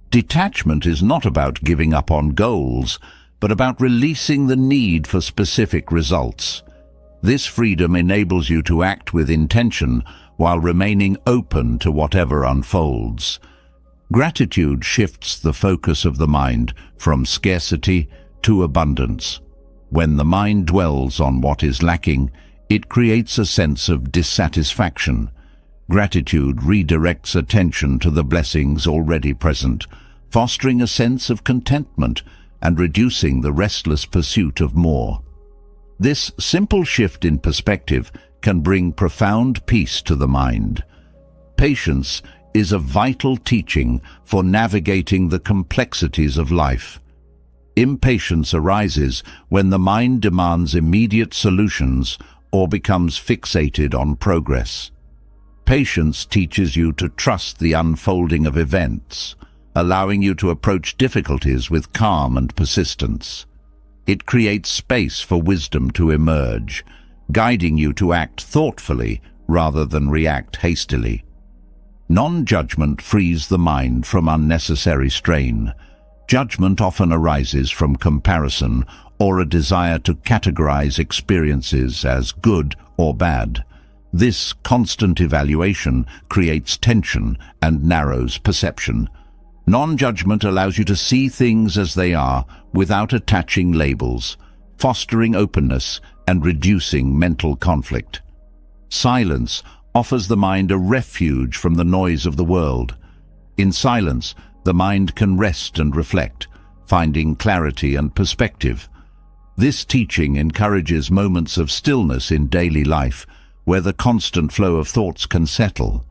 Detachment is not about giving up on goals, but about releasing the need for specific results. This freedom enables you to act with intention while remaining open to whatever unfolds. Gratitude shifts the focus of the mind from scarcity to abundance. When the mind dwells on what is lacking, it creates a sense of dissatisfaction. Gratitude redirects attention to the blessings already present, fostering a sense of contentment and reducing the restless pursuit of more. This simple shift in perspective can bring profound peace to the mind. Patience is a vital teaching for navigating the complexities of life. Impatience arises when the mind demands immediate solutions or becomes fixated on progress. Patience teaches you to trust the unfolding of events, allowing you to approach difficulties with calm and persistence. It creates space for wisdom to emerge, guiding you to act thoughtfully rather than react hastily. Non-judgment frees the mind from unnecessary strain. Judgment often arises from comparison or a desire to categorize experiences as good or bad. This constant evaluation creates tension and narrows perception. Non-judgment allows you to see things as they are without attaching labels, fostering openness and reducing mental conflict. Silence offers the mind a refuge from the noise of the world. In silence, the mind can rest and reflect, finding clarity and perspective. This teaching encourages moments of stillness in daily life, where the constant flow of thoughts can settle.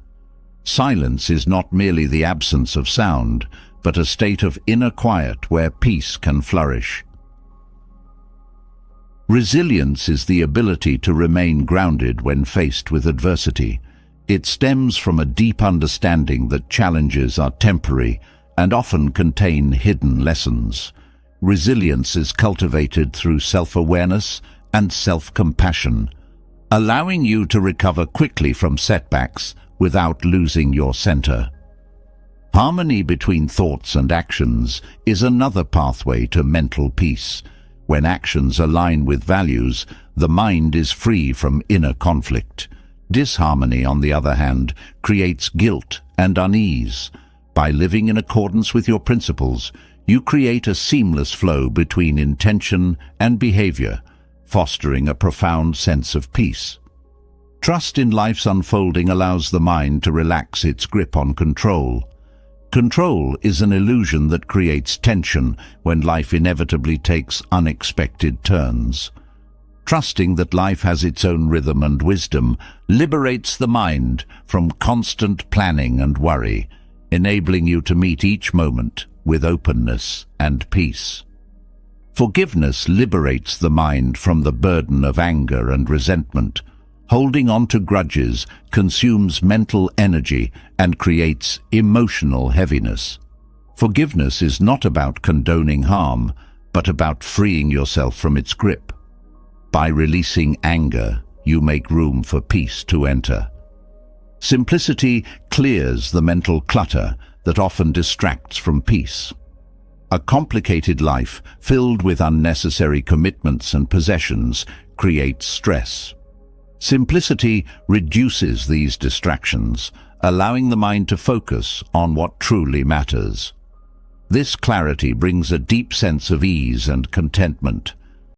Silence is not merely the absence of sound, but a state of inner quiet where peace can flourish. Resilience is the ability to remain grounded when faced with adversity. It stems from a deep understanding that challenges are temporary and often contain hidden lessons. Resilience is cultivated through self-awareness and self-compassion, allowing you to recover quickly from setbacks without losing your center. Harmony between thoughts and actions is another pathway to mental peace. When actions align with values, the mind is free from inner conflict. Disharmony, on the other hand, creates guilt and unease. By living in accordance with your principles, you create a seamless flow between intention and behavior, fostering a profound sense of peace. Trust in life's unfolding allows the mind to relax its grip on control. Control is an illusion that creates tension when life inevitably takes unexpected turns. Trusting that life has its own rhythm and wisdom liberates the mind from constant planning and worry, enabling you to meet each moment with openness and peace. Forgiveness liberates the mind from the burden of anger and resentment. Holding on to grudges consumes mental energy and creates emotional heaviness. Forgiveness is not about condoning harm, but about freeing yourself from its grip. By releasing anger, you make room for peace to enter. Simplicity clears the mental clutter that often distracts from peace. A complicated life filled with unnecessary commitments and possessions creates stress. Simplicity reduces these distractions, allowing the mind to focus on what truly matters. This clarity brings a deep sense of ease and contentment.